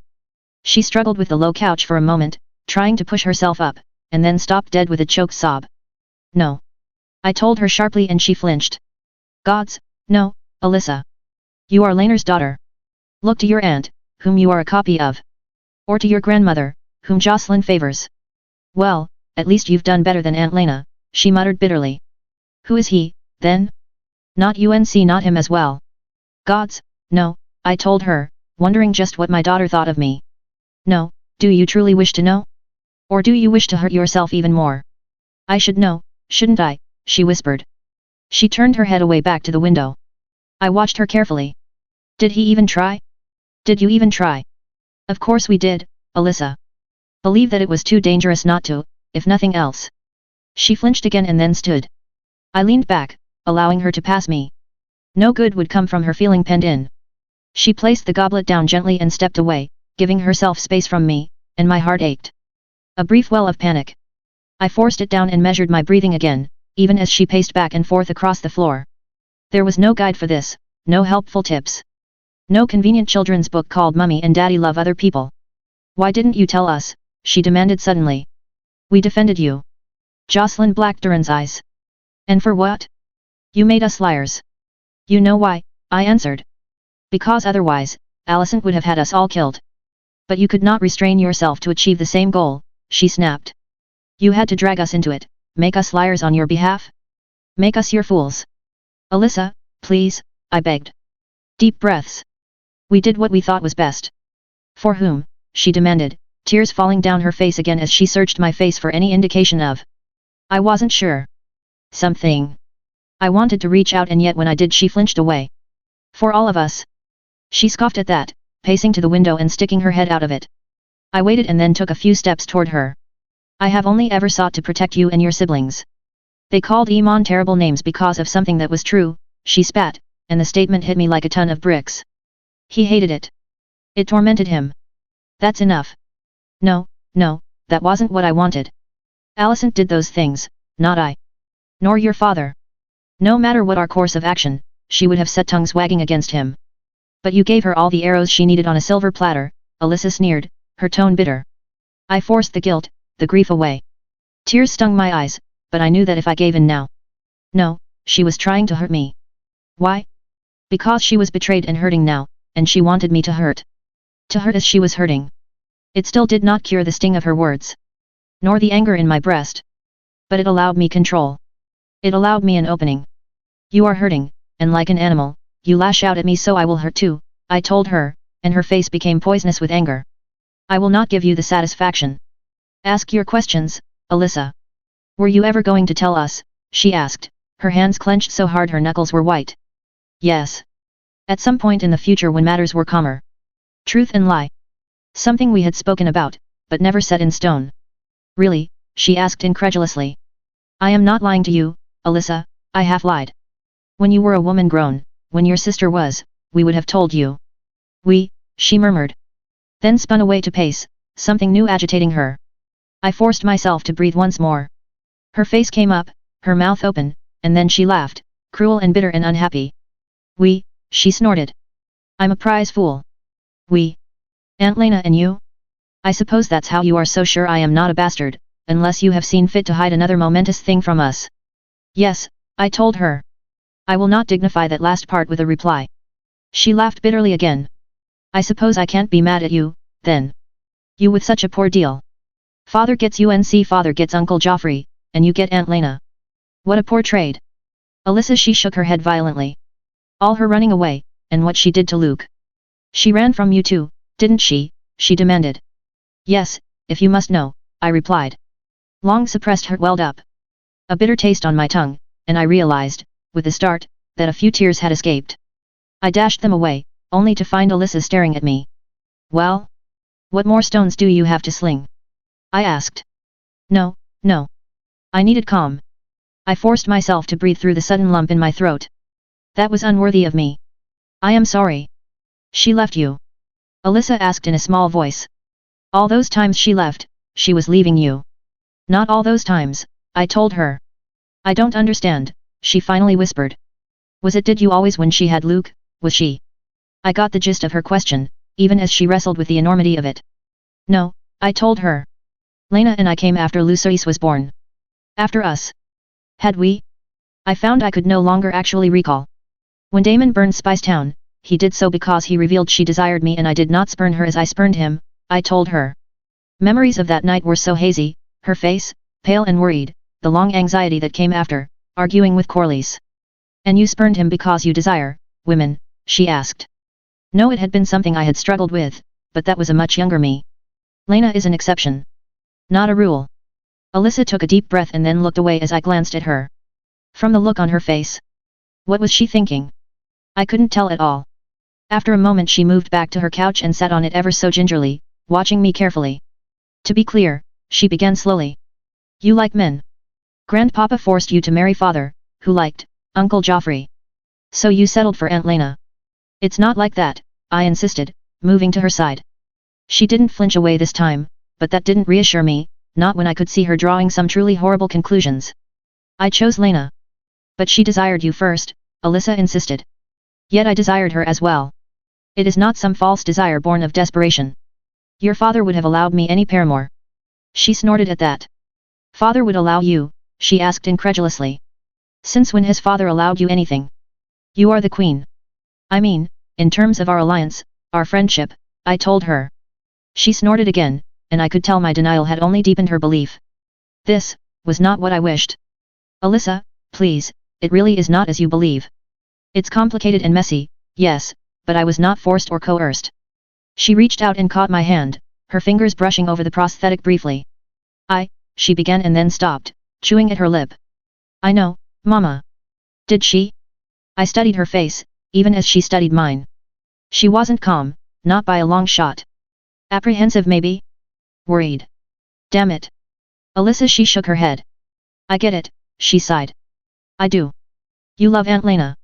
She struggled with the low couch for a moment, trying to push herself up, and then stopped dead with a choked sob. No. I told her sharply and she flinched. Gods, no, Alyssa. You are Laner's daughter. Look to your aunt, whom you are a copy of. Or to your grandmother, whom Jocelyn favors. Well, at least you've done better than Aunt Lena, she muttered bitterly. Who is he, then? Not UNC, not him as well. Gods, no, I told her, wondering just what my daughter thought of me. No, do you truly wish to know? Or do you wish to hurt yourself even more? I should know, shouldn't I, she whispered. She turned her head away back to the window. I watched her carefully. Did he even try? Did you even try? Of course we did, Alyssa. Believe that it was too dangerous not to, if nothing else. She flinched again and then stood. I leaned back, allowing her to pass me. No good would come from her feeling penned in. She placed the goblet down gently and stepped away, giving herself space from me, and my heart ached. A brief well of panic. I forced it down and measured my breathing again, even as she paced back and forth across the floor. There was no guide for this, no helpful tips. No convenient children's book called Mummy and Daddy Love Other People. Why didn't you tell us? She demanded suddenly. We defended you. Jocelyn blacked Duran's eyes. And for what? You made us liars. You know why, I answered. Because otherwise, Alicent would have had us all killed. But you could not restrain yourself to achieve the same goal, she snapped. You had to drag us into it, make us liars on your behalf? Make us your fools. Alyssa, please, I begged. Deep breaths. We did what we thought was best. For whom? She demanded, tears falling down her face again as she searched my face for any indication of. I wasn't sure. Something. I wanted to reach out and yet when I did she flinched away. For all of us. She scoffed at that, pacing to the window and sticking her head out of it. I waited and then took a few steps toward her. I have only ever sought to protect you and your siblings. They called Iman terrible names because of something that was true, she spat, and the statement hit me like a ton of bricks. He hated it. It tormented him. That's enough. No, no, that wasn't what I wanted. Alicent did those things, not I. Nor your father. No matter what our course of action, she would have set tongues wagging against him. But you gave her all the arrows she needed on a silver platter, Alyssa sneered, her tone bitter. I forced the guilt, the grief away. Tears stung my eyes, but I knew that if I gave in now. No, she was trying to hurt me. Why? Because she was betrayed and hurting now, and she wanted me to hurt. To hurt as she was hurting. It still did not cure the sting of her words. Nor the anger in my breast. But it allowed me control. It allowed me an opening. You are hurting, and like an animal, you lash out at me, so I will hurt too, I told her, and her face became poisonous with anger. I will not give you the satisfaction. Ask your questions, Alyssa. Were you ever going to tell us? She asked, her hands clenched so hard her knuckles were white. Yes. At some point in the future when matters were calmer. Truth and lie. Something we had spoken about, but never set in stone. Really? She asked incredulously. I am not lying to you, Alyssa, I half lied. When you were a woman grown, when your sister was, we would have told you. We, she murmured. Then spun away to pace, something new agitating her. I forced myself to breathe once more. Her face came up, her mouth open, and then she laughed, cruel and bitter and unhappy. We, she snorted. I'm a prize fool. We. Aunt Lena and you? I suppose that's how you are so sure I am not a bastard, unless you have seen fit to hide another momentous thing from us. Yes, I told her. I will not dignify that last part with a reply. She laughed bitterly again. I suppose I can't be mad at you, then. You with such a poor deal. Father gets UNC, father gets Uncle Joffrey, and you get Aunt Lena. What a poor trade. Alyssa, she shook her head violently. All her running away, and what she did to Luke. She ran from you too, didn't she? She demanded. Yes, if you must know, I replied. Long suppressed hurt welled up. A bitter taste on my tongue, and I realized, with a start, that a few tears had escaped. I dashed them away, only to find Alyssa staring at me. Well? What more stones do you have to sling? I asked. No, no. I needed calm. I forced myself to breathe through the sudden lump in my throat. That was unworthy of me. I am sorry. She left you? Alyssa asked in a small voice. All those times she left, she was leaving you. Not all those times, I told her. I don't understand, she finally whispered. Was it did you always when she had Luke, was she? I got the gist of her question, even as she wrestled with the enormity of it. No, I told her. Lena and I came after Lucerys was born. After us. Had we? I found I could no longer actually recall. When Daemon burned Spicetown, he did so because he revealed she desired me and I did not spurn her as I spurned him, I told her. Memories of that night were so hazy, her face, pale and worried, the long anxiety that came after, arguing with Corlys. And you spurned him because you desire women, she asked. No, it had been something I had struggled with, but that was a much younger me. Lena is an exception. Not a rule. Alyssa took a deep breath and then looked away as I glanced at her. From the look on her face. What was she thinking? I couldn't tell at all. After a moment she moved back to her couch and sat on it ever so gingerly, watching me carefully. To be clear, she began slowly. You like men. Grandpapa forced you to marry father, who liked Uncle Joffrey. So you settled for Aunt Lena. It's not like that, I insisted, moving to her side. She didn't flinch away this time, but that didn't reassure me, not when I could see her drawing some truly horrible conclusions. I chose Lena. But she desired you first, Alyssa insisted. Yet I desired her as well. It is not some false desire born of desperation. Your father would have allowed me any paramour. She snorted at that. Father would allow you, she asked incredulously. Since when has father allowed you anything? You are the queen. I mean, in terms of our alliance, our friendship, I told her. She snorted again, and I could tell my denial had only deepened her belief. This was not what I wished. Alyssa, please, it really is not as you believe. It's complicated and messy, yes, but I was not forced or coerced. She reached out and caught my hand, her fingers brushing over the prosthetic briefly. She began and then stopped, chewing at her lip. I know, Mama. Did she? I studied her face, even as she studied mine. She wasn't calm, not by a long shot. Apprehensive maybe? Worried. Damn it. Alyssa, she shook her head. I get it, she sighed. I do. You love Aunt Lena.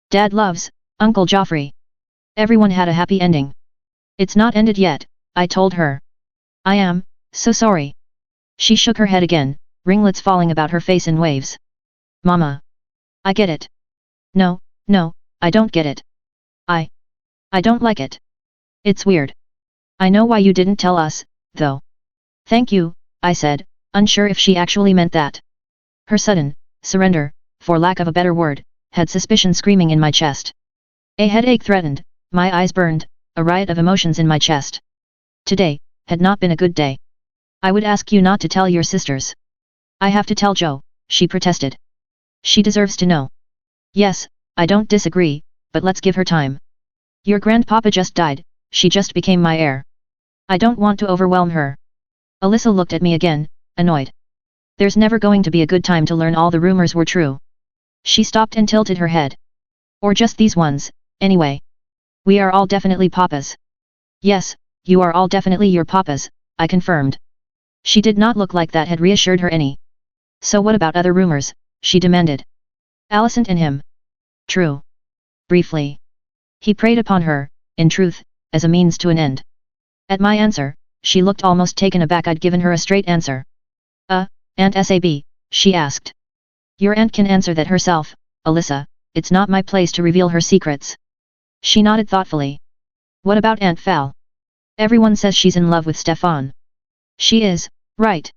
Dad loves Uncle Joffrey. Everyone had a happy ending. It's not ended yet, I told her. I am so sorry. She shook her head again, ringlets falling about her face in waves. Mama. I get it. No, I don't get it. I don't like it. It's weird. I know why you didn't tell us, though. Thank you, I said, unsure if she actually meant that. Her sudden surrender, for lack of a better word, had suspicion screaming in my chest. A headache threatened, my eyes burned, a riot of emotions in my chest. Today had not been a good day. I would ask you not to tell your sisters. I have to tell Jo, she protested. She deserves to know. Yes, I don't disagree, but let's give her time. Your grandpapa just died, she just became my heir. I don't want to overwhelm her. Alyssa looked at me again, annoyed. There's never going to be a good time to learn all the rumors were true. She stopped and tilted her head. Or just these ones, anyway. We are all definitely papas. Yes, you are all definitely your papas, I confirmed. She did not look like that had reassured her any. So what about other rumors, she demanded. Alicent and him. True. Briefly. He preyed upon her, in truth, as a means to an end. At my answer, she looked almost taken aback. I'd given her a straight answer. Aunt Sab, she asked. Your aunt can answer that herself, Alyssa, it's not my place to reveal her secrets. She nodded thoughtfully. What about Aunt Fal? Everyone says she's in love with Stefan. She is, right?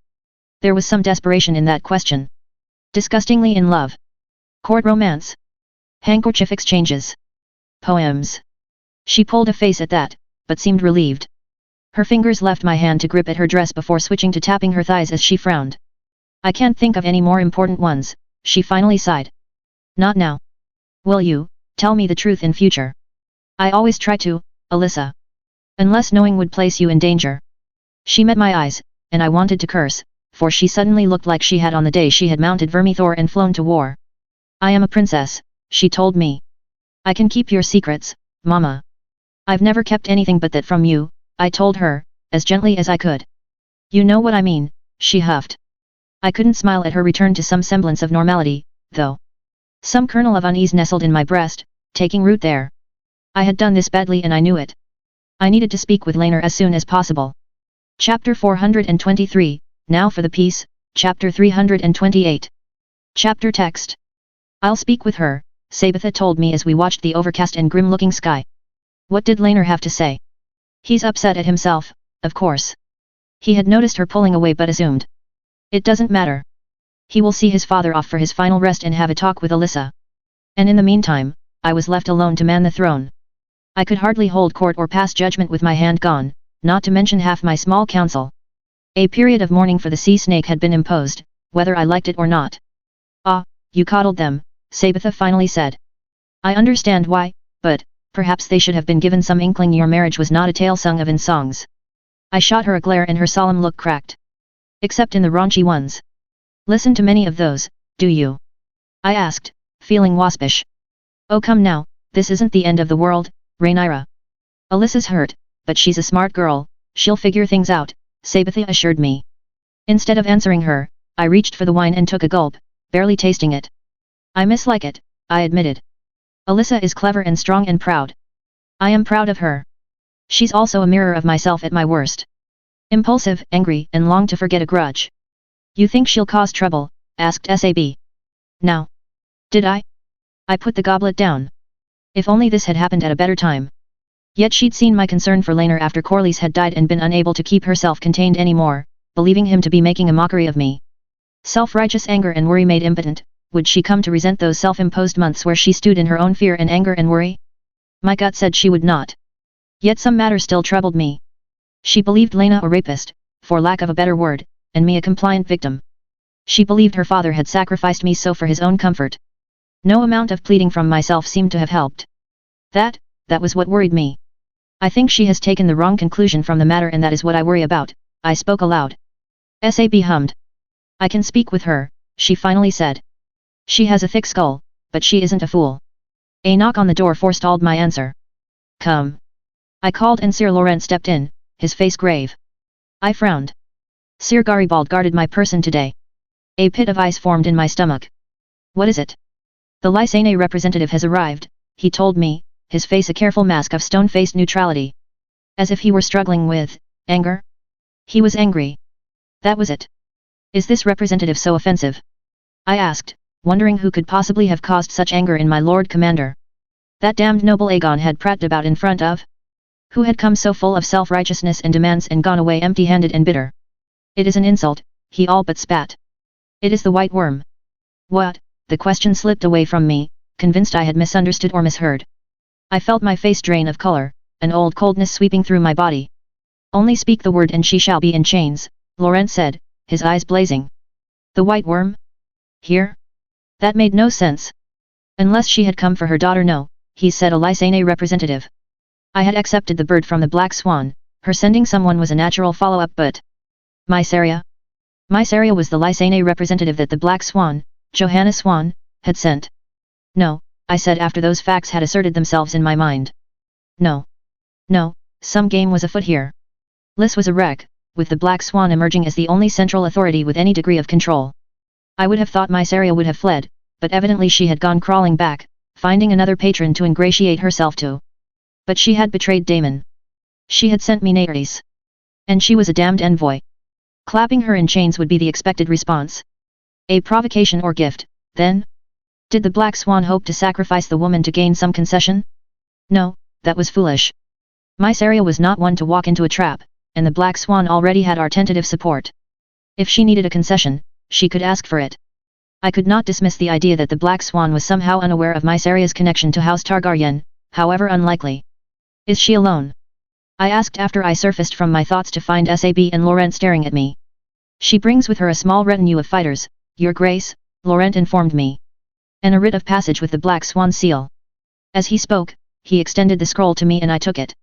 There was some desperation in that question. Disgustingly in love. Court romance. Handkerchief exchanges. Poems. She pulled a face at that, but seemed relieved. Her fingers left my hand to grip at her dress before switching to tapping her thighs as she frowned. I can't think of any more important ones, she finally sighed. Not now. Will you tell me the truth in future? I always try to, Alyssa. Unless knowing would place you in danger. She met my eyes, and I wanted to curse, for she suddenly looked like she had on the day she had mounted Vermithor and flown to war. I am a princess, she told me. I can keep your secrets, Mama. I've never kept anything but that from you, I told her, as gently as I could. You know what I mean, she huffed. I couldn't smile at her return to some semblance of normality, though. Some kernel of unease nestled in my breast, taking root there. I had done this badly and I knew it. I needed to speak with Laner as soon as possible. Chapter 423, now for the piece, Chapter 328. Chapter text. I'll speak with her, Sabitha told me as we watched the overcast and grim-looking sky. What did Laner have to say? He's upset at himself, of course. He had noticed her pulling away but assumed. It doesn't matter. He will see his father off for his final rest and have a talk with Alyssa. And in the meantime, I was left alone to man the throne. I could hardly hold court or pass judgment with my hand gone, not to mention half my small council. A period of mourning for the sea snake had been imposed, whether I liked it or not. Ah, you coddled them, Sabitha finally said. I understand why, but perhaps they should have been given some inkling your marriage was not a tale sung of in songs. I shot her a glare and her solemn look cracked. Except in the raunchy ones. Listen to many of those, do you? I asked, feeling waspish. Oh come now, this isn't the end of the world, Rhaenyra. Alyssa's hurt, but she's a smart girl, she'll figure things out, Sabitha assured me. Instead of answering her, I reached for the wine and took a gulp, barely tasting it. I mislike it, I admitted. Alyssa is clever and strong and proud. I am proud of her. She's also a mirror of myself at my worst. Impulsive, angry, and long to forget a grudge. You think she'll cause trouble? Asked Sab. Now. Did I? I put the goblet down. If only this had happened at a better time. Yet she'd seen my concern for Laner after Corlys had died and been unable to keep herself contained anymore, believing him to be making a mockery of me. Self-righteous anger and worry made impotent, would she come to resent those self-imposed months where she stewed in her own fear and anger and worry? My gut said she would not. Yet some matter still troubled me. She believed Lena a rapist, for lack of a better word, and me a compliant victim. She believed her father had sacrificed me so for his own comfort. No amount of pleading from myself seemed to have helped. That was what worried me. I think she has taken the wrong conclusion from the matter and that is what I worry about, I spoke aloud. Sab hummed. I can speak with her, she finally said. She has a thick skull, but she isn't a fool. A knock on the door forestalled my answer. Come. I called and Sir Laurent stepped in, his face grave. I frowned. Sir Garibald guarded my person today. A pit of ice formed in my stomach. What is it? The Lysane representative has arrived, he told me, his face a careful mask of stone-faced neutrality. As if he were struggling with anger. He was angry. That was it. Is this representative so offensive? I asked, wondering who could possibly have caused such anger in my Lord Commander. That damned noble Aegon had pratted about in front of? Who had come so full of self-righteousness and demands and gone away empty-handed and bitter? It is an insult, he all but spat. It is the White Worm. What? The question slipped away from me, convinced I had misunderstood or misheard. I felt my face drain of color, an old coldness sweeping through my body. Only speak the word and she shall be in chains, Laurent said, his eyes blazing. The White Worm? Here? That made no sense. Unless she had come for her daughter. No, he said, a Lysane representative. I had accepted the bird from the Black Swan, her sending someone was a natural follow-up, but... Mysaria? Mysaria was the Lysane representative that the Black Swan, Johanna Swan, had sent. No, I said after those facts had asserted themselves in my mind. No. No, some game was afoot here. Lys was a wreck, with the Black Swan emerging as the only central authority with any degree of control. I would have thought Mysaria would have fled, but evidently she had gone crawling back, finding another patron to ingratiate herself to. But she had betrayed Daemon. She had sent me Naerys. And she was a damned envoy. Clapping her in chains would be the expected response. A provocation or gift, then? Did the Black Swan hope to sacrifice the woman to gain some concession? No, that was foolish. Mysaria was not one to walk into a trap, and the Black Swan already had our tentative support. If she needed a concession, she could ask for it. I could not dismiss the idea that the Black Swan was somehow unaware of Mysaria's connection to House Targaryen, however unlikely. Is she alone? I asked after I surfaced from my thoughts to find Sab and Laurent staring at me. She brings with her a small retinue of fighters, Your Grace, Laurent informed me. And a writ of passage with the Black Swan seal. As he spoke, he extended the scroll to me and I took it.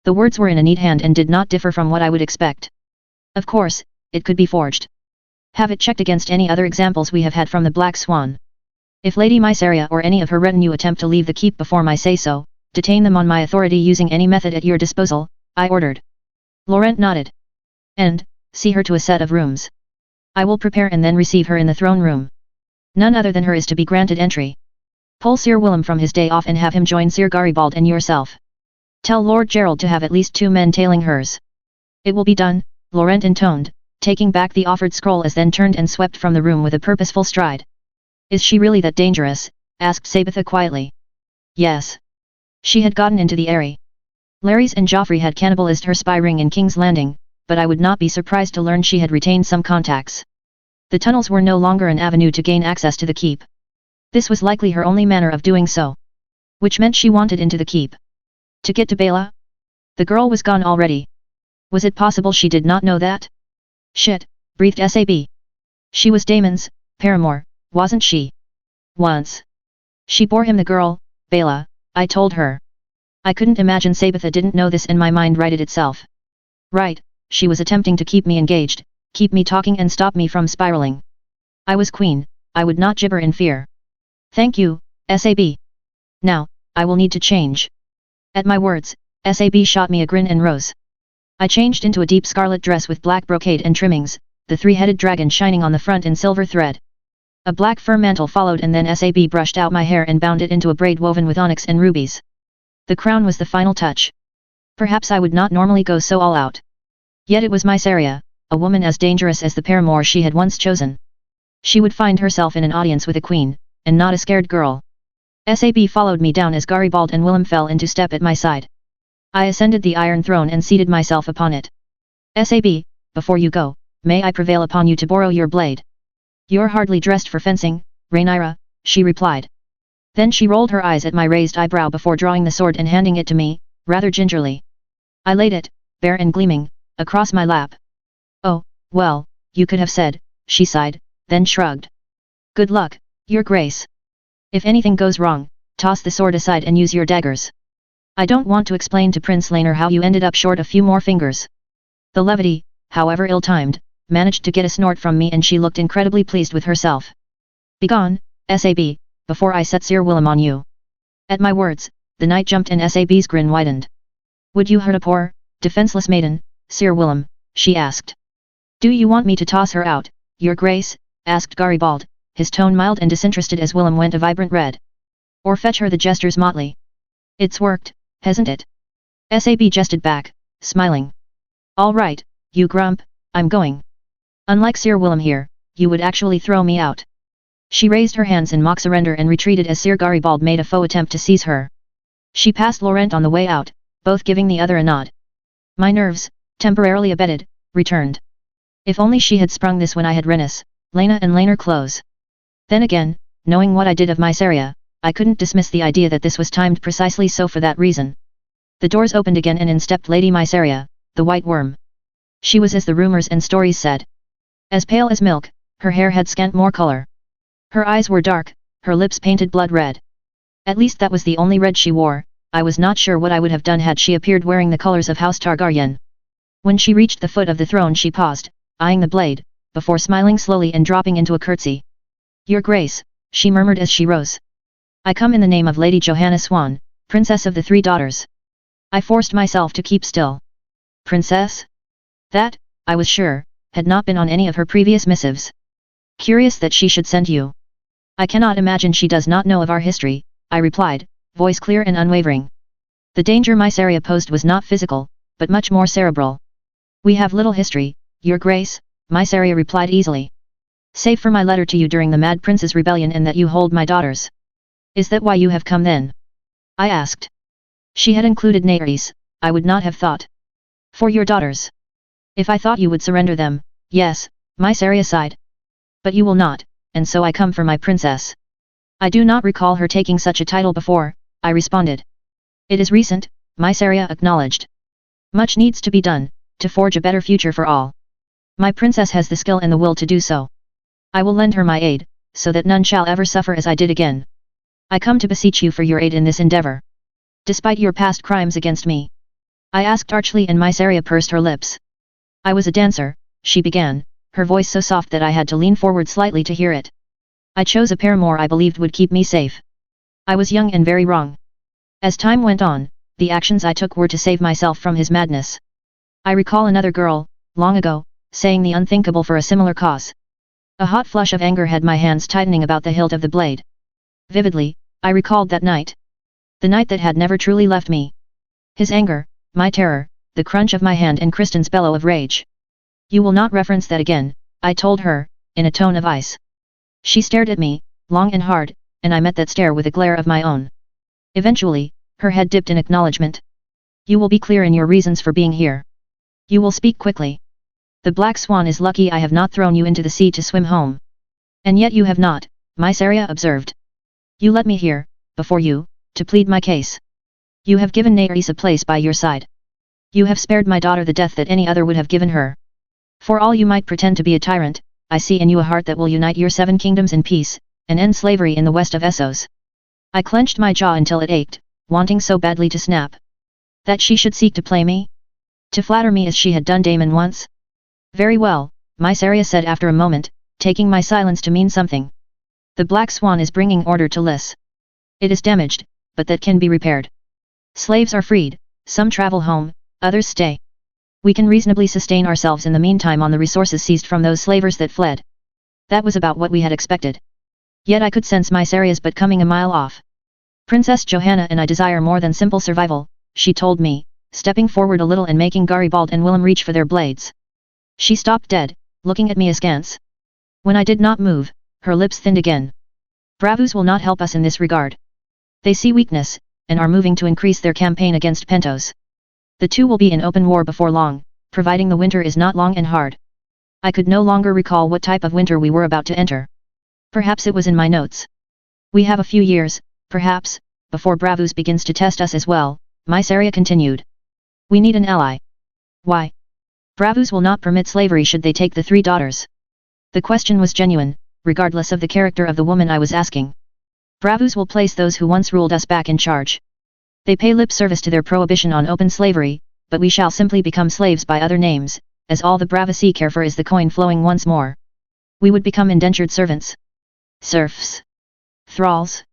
The words were in a neat hand and did not differ from what I would expect. Of course, it could be forged. Have it checked against any other examples we have had from the Black Swan. If Lady Mysaria or any of her retinue attempt to leave the keep before my say-so, detain them on my authority using any method at your disposal, I ordered. Laurent nodded. And, see her to a set of rooms. I will prepare and then receive her in the throne room. None other than her is to be granted entry. Pull Sir Willem from his day off and have him join Sir Garibald and yourself. Tell Lord Gerald to have at least 2 men tailing hers. It will be done, Laurent intoned, taking back the offered scroll as then turned and swept from the room with a purposeful stride. Is she really that dangerous? Asked Sabitha quietly. Yes. She had gotten into the Eyrie. Larys and Joffrey had cannibalized her spy ring in King's Landing, but I would not be surprised to learn she had retained some contacts. The tunnels were no longer an avenue to gain access to the keep. This was likely her only manner of doing so. Which meant she wanted into the keep. To get to Bela? The girl was gone already. Was it possible she did not know that? Shit, breathed Sab. She was Daemon's paramour, wasn't she? Once. She bore him the girl, Bela, I told her. I couldn't imagine Sabitha didn't know this and my mind righted itself. Right, she was attempting to keep me engaged, keep me talking and stop me from spiraling. I was queen, I would not gibber in fear. Thank you, Sab. Now, I will need to change. At my words, Sab shot me a grin and rose. I changed into a deep scarlet dress with black brocade and trimmings, the 3-headed dragon shining on the front in silver thread. A black fur mantle followed and then Sab brushed out my hair and bound it into a braid woven with onyx and rubies. The crown was the final touch. Perhaps I would not normally go so all out. Yet it was Mysaria, a woman as dangerous as the paramour she had once chosen. She would find herself in an audience with a queen, and not a scared girl. Sab followed me down as Garibald and Willem fell into step at my side. I ascended the iron throne and seated myself upon it. Sab, before you go, may I prevail upon you to borrow your blade? You're hardly dressed for fencing, Rhaenyra, she replied. Then she rolled her eyes at my raised eyebrow before drawing the sword and handing it to me, rather gingerly. I laid it, bare and gleaming, across my lap. Oh, well, you could have said, she sighed, then shrugged. Good luck, Your Grace. If anything goes wrong, toss the sword aside and use your daggers. I don't want to explain to Prince Laenor how you ended up short a few more fingers. The levity, however ill-timed, managed to get a snort from me and she looked incredibly pleased with herself. Begone, Sab, before I set Sir Willem on you. At my words, the knight jumped and Sab's grin widened. Would you hurt a poor, defenseless maiden, Sir Willem? She asked. Do you want me to toss her out, Your Grace? Asked Garibald, his tone mild and disinterested as Willem went a vibrant red. Or fetch her? The gestures motley. It's worked, hasn't it? Sab jested back, smiling. All right, you grump, I'm going. Unlike Sir Willem here, you would actually throw me out. She raised her hands in mock surrender and retreated as Sir Garibald made a faux attempt to seize her. She passed Laurent on the way out, both giving the other a nod. My nerves, temporarily abated, returned. If only she had sprung this when I had Renus, Lena and Laner clothes. Then again, knowing what I did of Mysaria, I couldn't dismiss the idea that this was timed precisely so for that reason. The doors opened again and in stepped Lady Mysaria, the White Worm. She was as the rumors and stories said. As pale as milk, her hair had scant more color. Her eyes were dark, her lips painted blood red. At least that was the only red she wore. I was not sure what I would have done had she appeared wearing the colors of House Targaryen. When she reached the foot of the throne she paused, eyeing the blade, before smiling slowly and dropping into a curtsy. Your Grace, she murmured as she rose. I come in the name of Lady Johanna Swan, Princess of the Three Daughters. I forced myself to keep still. Princess? That, I was sure, had not been on any of her previous missives. Curious that she should send you. I cannot imagine she does not know of our history, I replied, voice clear and unwavering. The danger Mysaria posed was not physical, but much more cerebral. We have little history, Your Grace, Mysaria replied easily. Save for my letter to you during the Mad Prince's rebellion and that you hold my daughters. Is that why you have come then? I asked. She had included Nares, I would not have thought. For your daughters. If I thought you would surrender them, yes, Mysaria sighed. But you will not, and so I come for my princess. I do not recall her taking such a title before, I responded. It is recent, Mysaria acknowledged. Much needs to be done, to forge a better future for all. My princess has the skill and the will to do so. I will lend her my aid, so that none shall ever suffer as I did again. I come to beseech you for your aid in this endeavor. Despite your past crimes against me. I asked archly and Mysaria pursed her lips. I was a dancer, she began, her voice so soft that I had to lean forward slightly to hear it. I chose a paramour I believed would keep me safe. I was young and very wrong. As time went on, the actions I took were to save myself from his madness. I recall another girl, long ago, saying the unthinkable for a similar cause. A hot flush of anger had my hands tightening about the hilt of the blade. Vividly, I recalled that night. The night that had never truly left me. His anger, my terror, the crunch of my hand and Kristen's bellow of rage. You will not reference that again, I told her, in a tone of ice. She stared at me, long and hard, and I met that stare with a glare of my own. Eventually, her head dipped in acknowledgement. You will be clear in your reasons for being here. You will speak quickly. The Black Swan is lucky I have not thrown you into the sea to swim home. And yet you have not, Mysaria observed. You let me here, before you, to plead my case. You have given Nares a place by your side. You have spared my daughter the death that any other would have given her. For all you might pretend to be a tyrant, I see in you a heart that will unite your 7 kingdoms in peace, and end slavery in the west of Essos. I clenched my jaw until it ached, wanting so badly to snap. That she should seek to play me? To flatter me as she had done Damon once? Very well, Mysaria said after a moment, taking my silence to mean something. The Black Swan is bringing order to Lys. It is damaged, but that can be repaired. Slaves are freed, some travel home, others stay. We can reasonably sustain ourselves in the meantime on the resources seized from those slavers that fled. That was about what we had expected. Yet I could sense Mysaria's but coming a mile off. Princess Johanna and I desire more than simple survival, she told me, stepping forward a little and making Garibald and Willem reach for their blades. She stopped dead, looking at me askance. When I did not move, her lips thinned again. Bravos will not help us in this regard. They see weakness, and are moving to increase their campaign against Pentos. The two will be in open war before long, providing the winter is not long and hard. I could no longer recall what type of winter we were about to enter. Perhaps it was in my notes. We have a few years, perhaps, before Bravos begins to test us as well, Mysaria continued. We need an ally. Why? Bravos will not permit slavery should they take the 3 daughters. The question was genuine, regardless of the character of the woman I was asking. Bravos will place those who once ruled us back in charge. They pay lip service to their prohibition on open slavery, but we shall simply become slaves by other names, as all the Bravasi care for is the coin flowing once more. We would become indentured servants. Serfs. Thralls.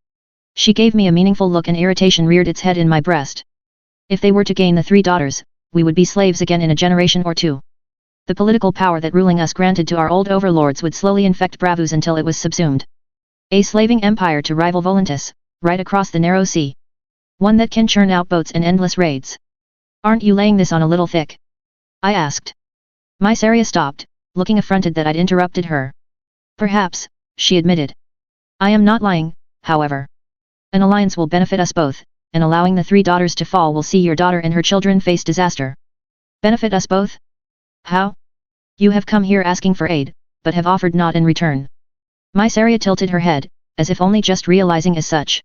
She gave me a meaningful look and irritation reared its head in my breast. If they were to gain the 3 daughters, we would be slaves again in a generation or two. The political power that ruling us granted to our old overlords would slowly infect Bravus until it was subsumed. A slaving empire to rival Volantis, right across the narrow sea. One that can churn out boats and endless raids. Aren't you laying this on a little thick? I asked. Mysaria stopped, looking affronted that I'd interrupted her. Perhaps, she admitted. I am not lying, however. An alliance will benefit us both, and allowing the 3 daughters to fall will see your daughter and her children face disaster. Benefit us both? How? You have come here asking for aid, but have offered naught in return. Mysaria tilted her head, as if only just realizing as such.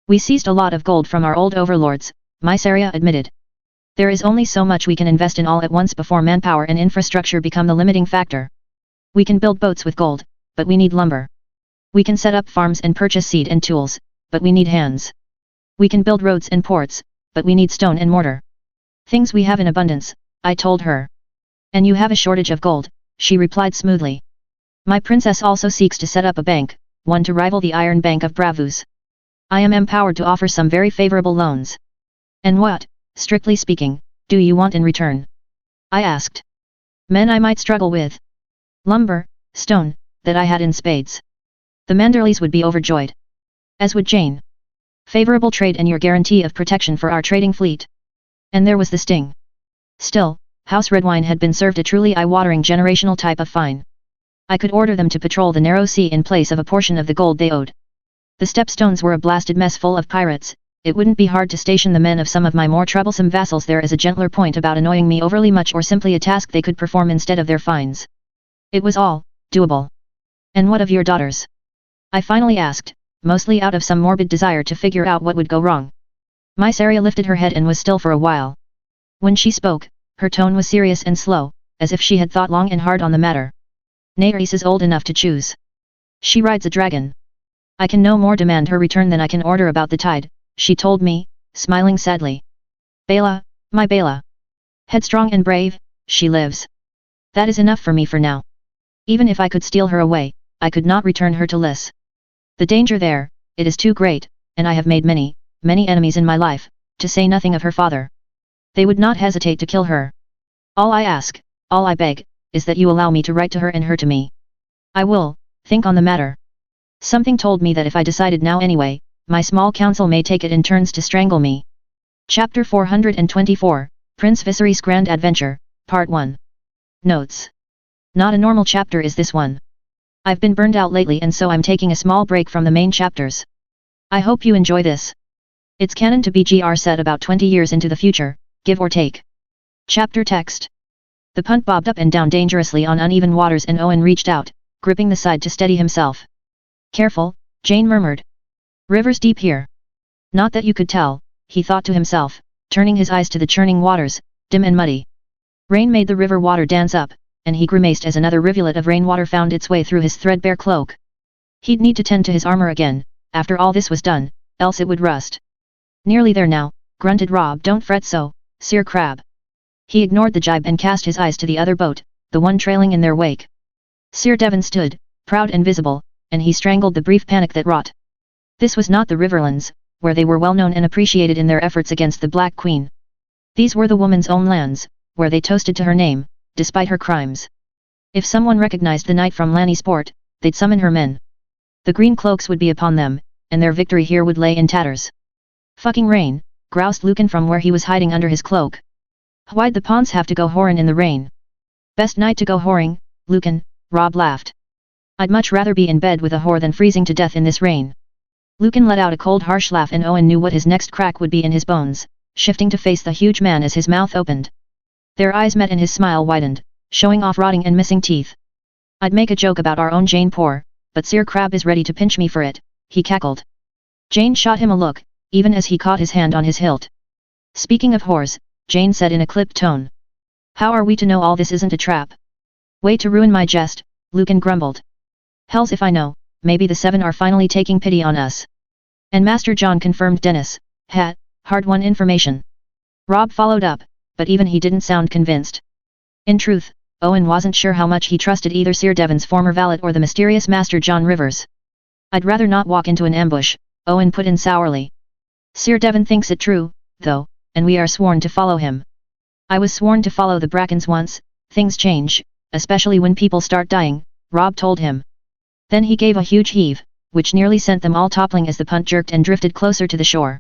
We seized a lot of gold from our old overlords, Mysaria admitted. There is only so much we can invest in all at once before manpower and infrastructure become the limiting factor. We can build boats with gold, but we need lumber. We can set up farms and purchase seed and tools, but we need hands. We can build roads and ports, but we need stone and mortar. Things we have in abundance, I told her. And you have a shortage of gold, she replied smoothly. My princess also seeks to set up a bank, one to rival the Iron Bank of Bravus. I am empowered to offer some very favorable loans. And what, strictly speaking, do you want in return? I asked. Men I might struggle with. Lumber, stone, that I had in spades. The Manderleys would be overjoyed. As would Jane. Favorable trade and your guarantee of protection for our trading fleet. And there was the sting. Still, House Redwine had been served a truly eye-watering generational type of fine. I could order them to patrol the narrow sea in place of a portion of the gold they owed. The stepstones were a blasted mess full of pirates. It wouldn't be hard to station the men of some of my more troublesome vassals there as a gentler point about annoying me overly much or simply a task they could perform instead of their fines. It was all doable. And what of your daughters? I finally asked, mostly out of some morbid desire to figure out what would go wrong. Mysaria lifted her head and was still for a while. When she spoke, her tone was serious and slow, as if she had thought long and hard on the matter. Nerys is old enough to choose. She rides a dragon. I can no more demand her return than I can order about the tide, she told me, smiling sadly. Bela, my Bela. Headstrong and brave, she lives. That is enough for me for now. Even if I could steal her away, I could not return her to Lys. The danger there, it is too great, and I have made many, many enemies in my life, to say nothing of her father. They would not hesitate to kill her. All I ask, all I beg, is that you allow me to write to her and her to me. I will, think on the matter. Something told me that if I decided now anyway, my small council may take it in turns to strangle me. Chapter 424, Prince Viserys' Grand Adventure, Part 1. Notes. Not a normal chapter is this one. I've been burned out lately and so I'm taking a small break from the main chapters. I hope you enjoy this. It's canon to be set about 20 years into the future, give or take. Chapter text. The punt bobbed up and down dangerously on uneven waters and Owen reached out, gripping the side to steady himself. Careful, Jane murmured. River's deep here. Not that you could tell, he thought to himself, turning his eyes to the churning waters, dim and muddy. Rain made the river water dance up, and he grimaced as another rivulet of rainwater found its way through his threadbare cloak. He'd need to tend to his armor again, after all this was done, else it would rust. Nearly there now, grunted Rob. Don't fret so, Sir Crab. He ignored the jibe and cast his eyes to the other boat, the one trailing in their wake. Sir Devon stood, proud and visible, and he strangled the brief panic that wrought. This was not the Riverlands, where they were well known and appreciated in their efforts against the Black Queen. These were the woman's own lands, where they toasted to her name, despite her crimes. If someone recognized the knight from Lannisport, they'd summon her men. The green cloaks would be upon them, and their victory here would lay in tatters. Fucking rain, groused Lucan from where he was hiding under his cloak. Why'd the pawns have to go whoring in the rain? Best night to go whoring, Lucan, Rob laughed. I'd much rather be in bed with a whore than freezing to death in this rain. Lucan let out a cold harsh laugh and Owen knew what his next crack would be in his bones, shifting to face the huge man as his mouth opened. Their eyes met and his smile widened, showing off rotting and missing teeth. I'd make a joke about our own Jane Poor, but Sir Crab is ready to pinch me for it, he cackled. Jane shot him a look, even as he caught his hand on his hilt. Speaking of whores, Jane said in a clipped tone. How are we to know all this isn't a trap? Way to ruin my jest, Lucan grumbled. Hells if I know, maybe the seven are finally taking pity on us. And Master John confirmed Dennis, hard-won information. Rob followed up, but even he didn't sound convinced. In truth, Owen wasn't sure how much he trusted either Sir Devon's former valet or the mysterious Master John Rivers. I'd rather not walk into an ambush, Owen put in sourly. Sir Devon thinks it true, though, and we are sworn to follow him. I was sworn to follow the Brackens once, things change, especially when people start dying, Rob told him. Then he gave a huge heave, which nearly sent them all toppling as the punt jerked and drifted closer to the shore.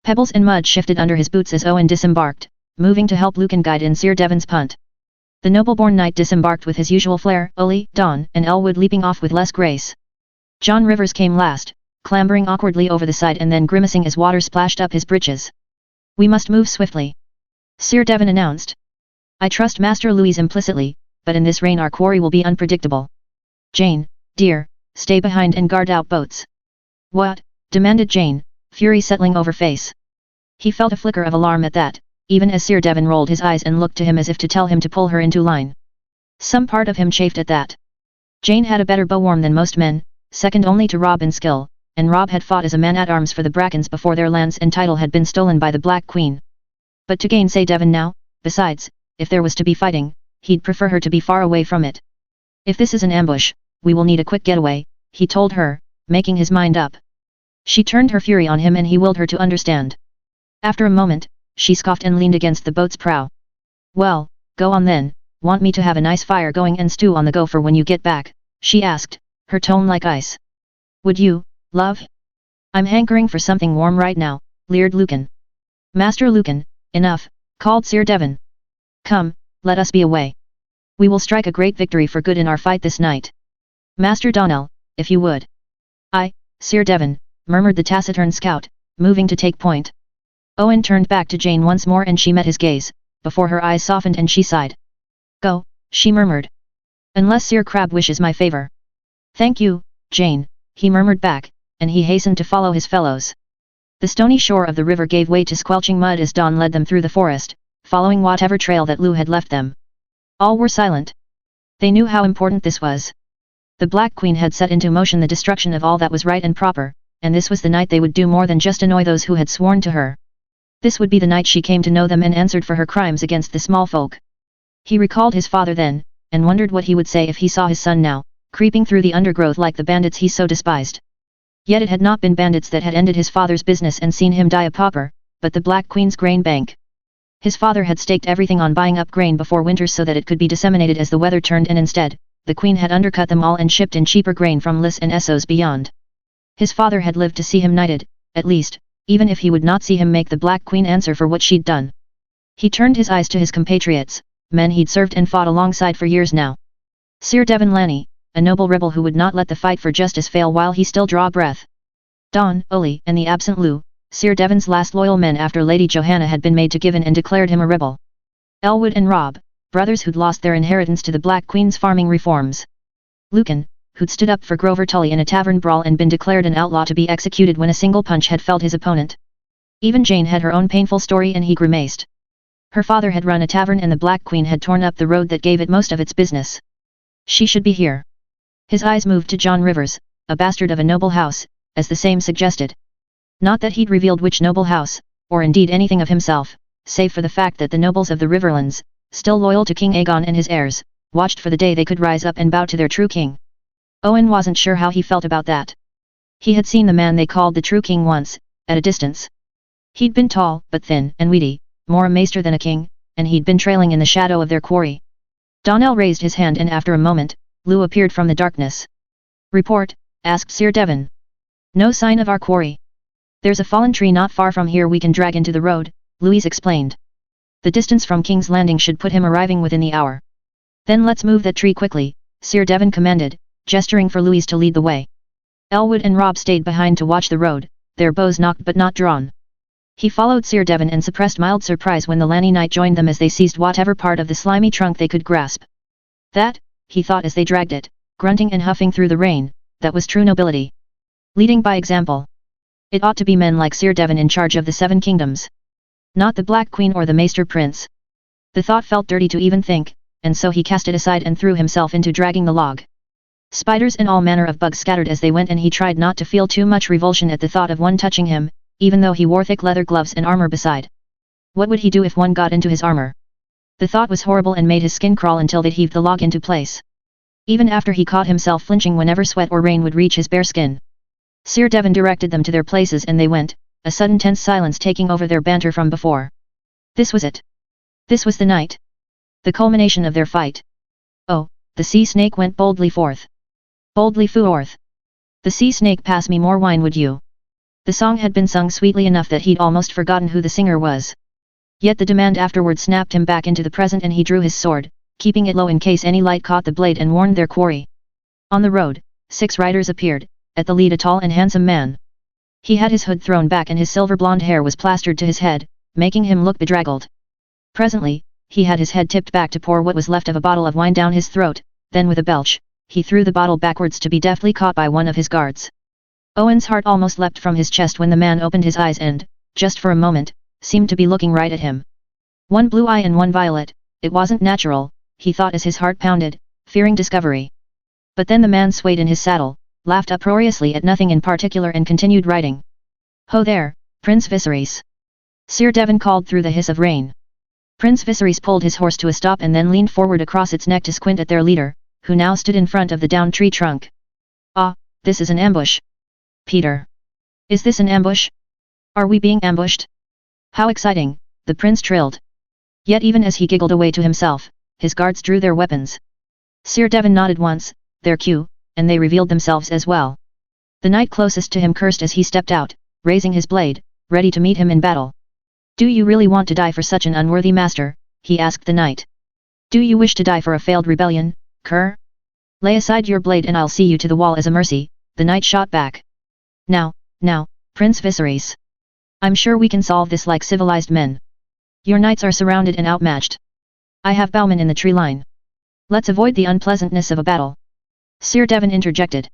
Pebbles and mud shifted under his boots as Owen disembarked, moving to help Lucan guide in Sir Devon's punt. The noble-born knight disembarked with his usual flair, Ollie, Don, and Elwood leaping off with less grace. John Rivers came last, clambering awkwardly over the side and then grimacing as water splashed up his breeches. "We must move swiftly," Sir Devon announced. "I trust Master Louis implicitly, but in this rain our quarry will be unpredictable. Jane, dear, stay behind and guard out boats." "What?" demanded Jane, fury settling over face. He felt a flicker of alarm at that, even as Sir Devon rolled his eyes and looked to him as if to tell him to pull her into line. Some part of him chafed at that. Jane had a better bow-arm than most men, second only to Rob in skill, and Rob had fought as a man-at-arms for the Brackens before their lands and title had been stolen by the Black Queen. But to gainsay Devon now, besides, if there was to be fighting, he'd prefer her to be far away from it. "If this is an ambush, we will need a quick getaway," he told her, making his mind up. She turned her fury on him and he willed her to understand. After a moment, she scoffed and leaned against the boat's prow. "Well, go on then, want me to have a nice fire going and stew on the go for when you get back?" she asked, her tone like ice. "Would you, love?" "I'm hankering for something warm right now," leered Lucan. "Master Lucan, enough," called Sir Devon. "Come, let us be away. We will strike a great victory for good in our fight this night. Master Donnell, if you would." "Aye, Sir Devon," murmured the taciturn scout, moving to take point. Owen turned back to Jane once more and she met his gaze, before her eyes softened and she sighed. "Go," she murmured. "Unless Sir Crab wishes my favor." "Thank you, Jane," he murmured back, and he hastened to follow his fellows. The stony shore of the river gave way to squelching mud as dawn led them through the forest, following whatever trail that Lou had left them. All were silent. They knew how important this was. The Black Queen had set into motion the destruction of all that was right and proper, and this was the night they would do more than just annoy those who had sworn to her. This would be the night she came to know them and answered for her crimes against the small folk. He recalled his father then, and wondered what he would say if he saw his son now, creeping through the undergrowth like the bandits he so despised. Yet it had not been bandits that had ended his father's business and seen him die a pauper, but the Black Queen's grain bank. His father had staked everything on buying up grain before winter so that it could be disseminated as the weather turned, and instead, the Queen had undercut them all and shipped in cheaper grain from Lys and Essos beyond. His father had lived to see him knighted, at least, even if he would not see him make the Black Queen answer for what she'd done. He turned his eyes to his compatriots, men he'd served and fought alongside for years now. Sir Devon Lanny, a noble rebel who would not let the fight for justice fail while he still drew breath. Don, Ollie, and the absent Lou, Sir Devon's last loyal men after Lady Johanna had been made to give in and declared him a rebel. Elwood and Rob, brothers who'd lost their inheritance to the Black Queen's farming reforms. Lucan, who'd stood up for Grover Tully in a tavern brawl and been declared an outlaw to be executed when a single punch had felled his opponent. Even Jane had her own painful story and he grimaced. Her father had run a tavern and the Black Queen had torn up the road that gave it most of its business. She should be here. His eyes moved to John Rivers, a bastard of a noble house, as the same suggested. Not that he'd revealed which noble house, or indeed anything of himself, save for the fact that the nobles of the Riverlands, still loyal to King Aegon and his heirs, watched for the day they could rise up and bow to their true king. Owen wasn't sure how he felt about that. He had seen the man they called the true king once, at a distance. He'd been tall, but thin and weedy, more a maester than a king, and he'd been trailing in the shadow of their quarry. Donnell raised his hand and after a moment, Lou appeared from the darkness. "Report," asked Sir Devon. "No sign of our quarry. There's a fallen tree not far from here we can drag into the road," Louise explained. "The distance from King's Landing should put him arriving within the hour." "Then let's move that tree quickly," Sir Devon commanded, gesturing for Louise to lead the way. Elwood and Rob stayed behind to watch the road, their bows knocked but not drawn. He followed Sir Devon and suppressed mild surprise when the Lanny Knight joined them as they seized whatever part of the slimy trunk they could grasp. That, he thought as they dragged it, grunting and huffing through the rain, that was true nobility. Leading by example. It ought to be men like Sir Devon in charge of the 7 kingdoms. Not the Black Queen or the Maester Prince. The thought felt dirty to even think, and so he cast it aside and threw himself into dragging the log. Spiders and all manner of bugs scattered as they went and he tried not to feel too much revulsion at the thought of one touching him, even though he wore thick leather gloves and armor beside. What would he do if one got into his armor? The thought was horrible and made his skin crawl until they'd heaved the log into place. Even after he caught himself flinching whenever sweat or rain would reach his bare skin. Sir Devon directed them to their places and they went, a sudden tense silence taking over their banter from before. This was it. This was the night. The culmination of their fight. Oh, the sea snake went boldly forth. Boldly forth. The sea snake, pass me more wine would you. The song had been sung sweetly enough that he'd almost forgotten who the singer was. Yet the demand afterward snapped him back into the present, and he drew his sword, keeping it low in case any light caught the blade and warned their quarry. On the road, 6 riders appeared, at the lead a tall and handsome man. He had his hood thrown back and his silver blonde hair was plastered to his head, making him look bedraggled. Presently, he had his head tipped back to pour what was left of a bottle of wine down his throat, then with a belch, he threw the bottle backwards to be deftly caught by one of his guards. Owen's heart almost leapt from his chest when the man opened his eyes and, just for a moment, seemed to be looking right at him. One blue eye and one violet, it wasn't natural, he thought as his heart pounded, fearing discovery. But then the man swayed in his saddle, laughed uproariously at nothing in particular and continued riding. Ho there, Prince Viserys! Sir Devon called through the hiss of rain. Prince Viserys pulled his horse to a stop and then leaned forward across its neck to squint at their leader, who now stood in front of the downed tree trunk. Ah, this is an ambush. Peter. Is this an ambush? Are we being ambushed? How exciting, the prince trilled. Yet even as he giggled away to himself, his guards drew their weapons. Sir Devon nodded once, their cue, and they revealed themselves as well. The knight closest to him cursed as he stepped out, raising his blade, ready to meet him in battle. Do you really want to die for such an unworthy master? He asked the knight. Do you wish to die for a failed rebellion, cur? Lay aside your blade and I'll see you to the wall as a mercy, the knight shot back. Now, Prince Viserys. I'm sure we can solve this like civilized men. Your knights are surrounded and outmatched. I have bowmen in the tree line. Let's avoid the unpleasantness of a battle. Sir Devon interjected.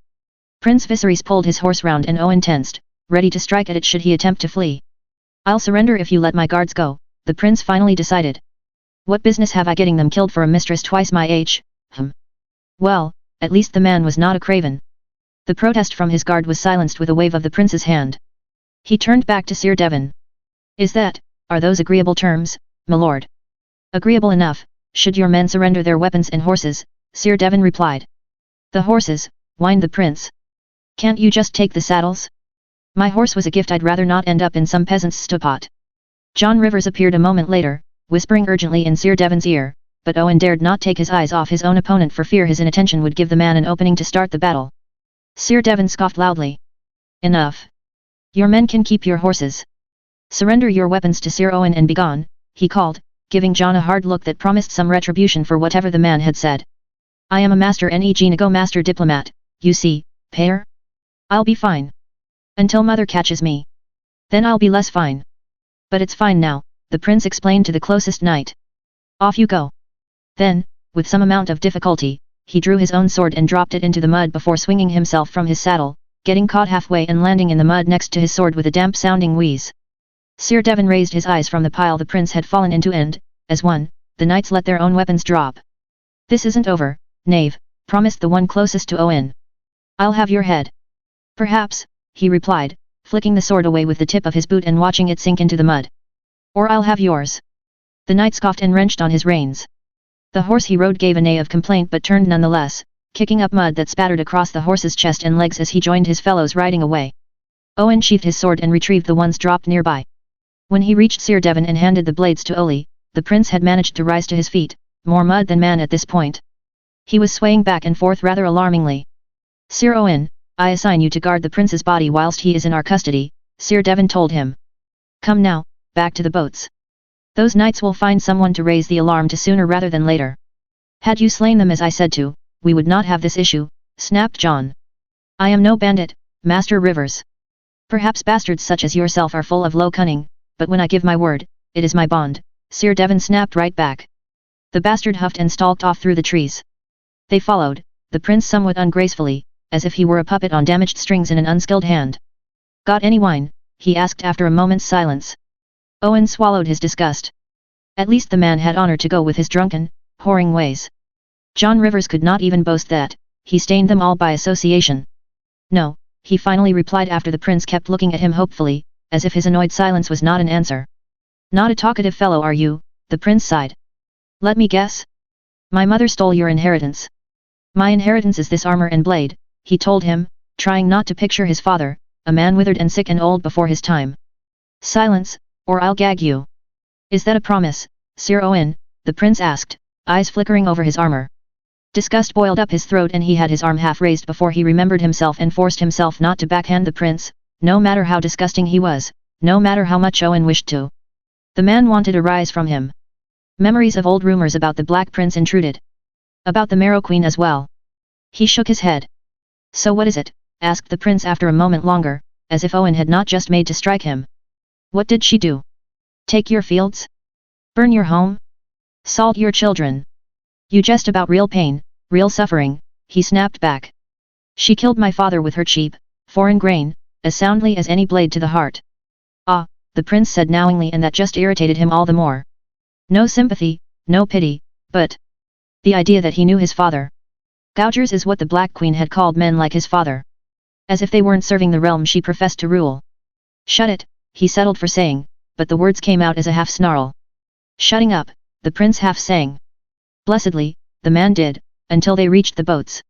Prince Viserys pulled his horse round and Owen tensed, ready to strike at it should he attempt to flee. I'll surrender if you let my guards go, the prince finally decided. What business have I getting them killed for a mistress twice my age? Well, at least the man was not a craven. The protest from his guard was silenced with a wave of the prince's hand. He turned back to Sir Devon. Are those agreeable terms, my lord? Agreeable enough, should your men surrender their weapons and horses, Sir Devon replied. The horses, whined the prince. Can't you just take the saddles? My horse was a gift, I'd rather not end up in some peasant's stewpot. John Rivers appeared a moment later, whispering urgently in Sir Devon's ear, but Owen dared not take his eyes off his own opponent for fear his inattention would give the man an opening to start the battle. Sir Devon scoffed loudly. Enough. Your men can keep your horses. Surrender your weapons to Sir Owen and begone, he called, giving John a hard look that promised some retribution for whatever the man had said. I am a master nego master diplomat, you see, pair? I'll be fine. Until mother catches me. Then I'll be less fine. But it's fine now, the prince explained to the closest knight. Off you go. Then, with some amount of difficulty, he drew his own sword and dropped it into the mud before swinging himself from his saddle, getting caught halfway and landing in the mud next to his sword with a damp-sounding wheeze. Sir Devon raised his eyes from the pile the prince had fallen into and, as one, the knights let their own weapons drop. This isn't over, knave, promised the one closest to Owen. I'll have your head. Perhaps, he replied, flicking the sword away with the tip of his boot and watching it sink into the mud. Or I'll have yours. The knight scoffed and wrenched on his reins. The horse he rode gave a neigh of complaint but turned nonetheless, kicking up mud that spattered across the horse's chest and legs as he joined his fellows riding away. Owen sheathed his sword and retrieved the ones dropped nearby. When he reached Sir Devon and handed the blades to Oli, the prince had managed to rise to his feet, more mud than man at this point. He was swaying back and forth rather alarmingly. Sir Owen, I assign you to guard the prince's body whilst he is in our custody, Sir Devon told him. Come now, back to the boats. Those knights will find someone to raise the alarm to sooner rather than later. Had you slain them as I said to, we would not have this issue, snapped John. I am no bandit, Master Rivers. Perhaps bastards such as yourself are full of low cunning, but when I give my word, it is my bond, Sir Devon snapped right back. The bastard huffed and stalked off through the trees. They followed, the prince somewhat ungracefully, as if he were a puppet on damaged strings in an unskilled hand. Got any wine? He asked after a moment's silence. Owen swallowed his disgust. At least the man had honor to go with his drunken, whoring ways. John Rivers could not even boast that, he stained them all by association. No, he finally replied after the prince kept looking at him hopefully, as if his annoyed silence was not an answer. Not a talkative fellow are you, the prince sighed. Let me guess. My mother stole your inheritance. My inheritance is this armor and blade, he told him, trying not to picture his father, a man withered and sick and old before his time. Silence, or I'll gag you. Is that a promise, Sir Owen? The prince asked, eyes flickering over his armor. Disgust boiled up his throat and he had his arm half raised before he remembered himself and forced himself not to backhand the prince, no matter how disgusting he was, no matter how much Owen wished to. The man wanted a rise from him. Memories of old rumors about the Black Prince intruded. About the Marrow Queen as well. He shook his head. So what is it? Asked the prince after a moment longer, as if Owen had not just made to strike him. What did she do? Take your fields? Burn your home? Salt your children? You jest about real pain, real suffering, he snapped back. She killed my father with her cheap, foreign grain, as soundly as any blade to the heart. Ah, the prince said knowingly, and that just irritated him all the more. No sympathy, no pity, but the idea that he knew his father. Gougers is what the Black Queen had called men like his father. As if they weren't serving the realm she professed to rule. Shut it, he settled for saying, but the words came out as a half snarl. Shutting up, the prince half sang. Blessedly, the man did, until they reached the boats.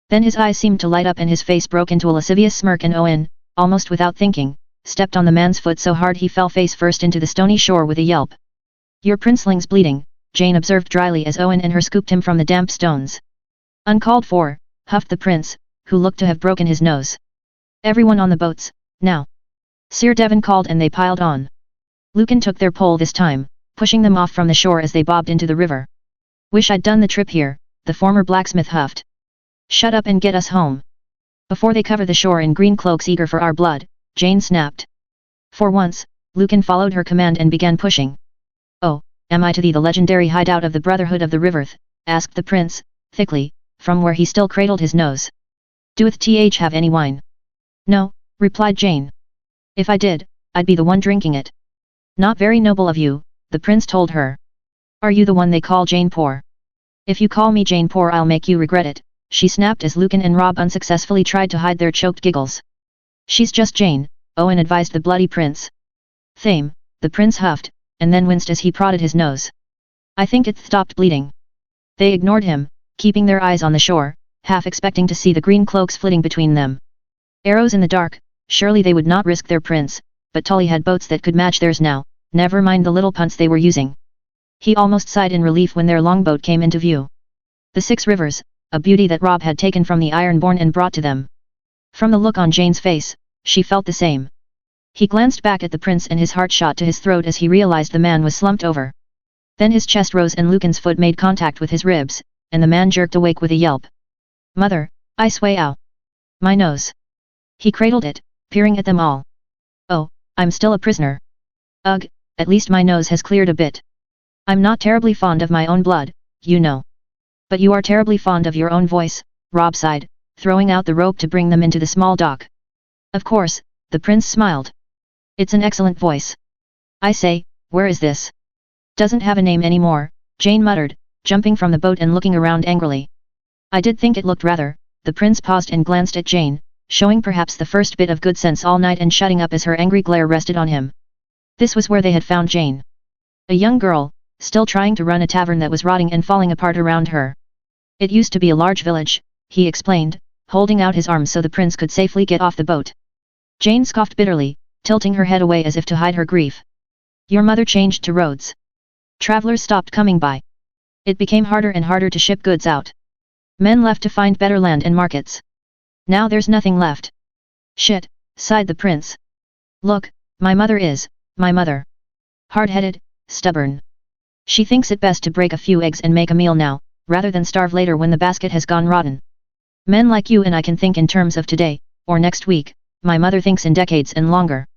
Then his eyes seemed to light up and his face broke into a lascivious smirk, and Owen, almost without thinking, stepped on the man's foot so hard he fell face first into the stony shore with a yelp. Your princeling's bleeding, Jane observed dryly as Owen and her scooped him from the damp stones. Uncalled for, huffed the prince, who looked to have broken his nose. Everyone on the boats, now. Sir Devon called and they piled on. Lucan took their pole this time, pushing them off from the shore as they bobbed into the river. Wish I'd done the trip here, the former blacksmith huffed. Shut up and get us home. Before they cover the shore in green cloaks eager for our blood, Jane snapped. For once, Lucan followed her command and began pushing. Oh, am I to thee the legendary hideout of the Brotherhood of the Riverth? Asked the prince, thickly, from where he still cradled his nose. Doeth th have any wine? No, replied Jane. If I did, I'd be the one drinking it. Not very noble of you, the prince told her. Are you the one they call Jane Poor? If you call me Jane Poor I'll make you regret it, she snapped as Lucan and Rob unsuccessfully tried to hide their choked giggles. She's just Jane, Owen advised the bloody prince. Thame, the prince huffed, and then winced as he prodded his nose. I think it stopped bleeding. They ignored him, keeping their eyes on the shore, half expecting to see the green cloaks flitting between them. Arrows in the dark, surely they would not risk their prince, but Tully had boats that could match theirs now, never mind the little punts they were using. He almost sighed in relief when their longboat came into view. The 6 Rivers, a beauty that Rob had taken from the Ironborn and brought to them. From the look on Jane's face, she felt the same. He glanced back at the prince and his heart shot to his throat as he realized the man was slumped over. Then his chest rose and Lucan's foot made contact with his ribs, and the man jerked awake with a yelp. Mother, I sway ow. My nose. He cradled it, peering at them all. Oh, I'm still a prisoner. Ugh, at least my nose has cleared a bit. I'm not terribly fond of my own blood, you know. But you are terribly fond of your own voice, Rob sighed, throwing out the rope to bring them into the small dock. Of course, the prince smiled. It's an excellent voice. I say, where is this? Doesn't have a name anymore, Jane muttered, jumping from the boat and looking around angrily. I did think it looked rather. The prince paused and glanced at Jane, showing perhaps the first bit of good sense all night and shutting up as her angry glare rested on him. This was where they had found Jane. A young girl, still trying to run a tavern that was rotting and falling apart around her. It used to be a large village, he explained, holding out his arms so the prince could safely get off the boat. Jane scoffed bitterly, tilting her head away as if to hide her grief. Your mother changed to roads. Travelers stopped coming by. It became harder and harder to ship goods out. Men left to find better land and markets. Now there's nothing left. Shit, sighed the prince. Look, my mother is, my mother. Hard-headed, stubborn. She thinks it best to break a few eggs and make a meal now, rather than starve later when the basket has gone rotten. Men like you and I can think in terms of today, or next week, my mother thinks in decades and longer.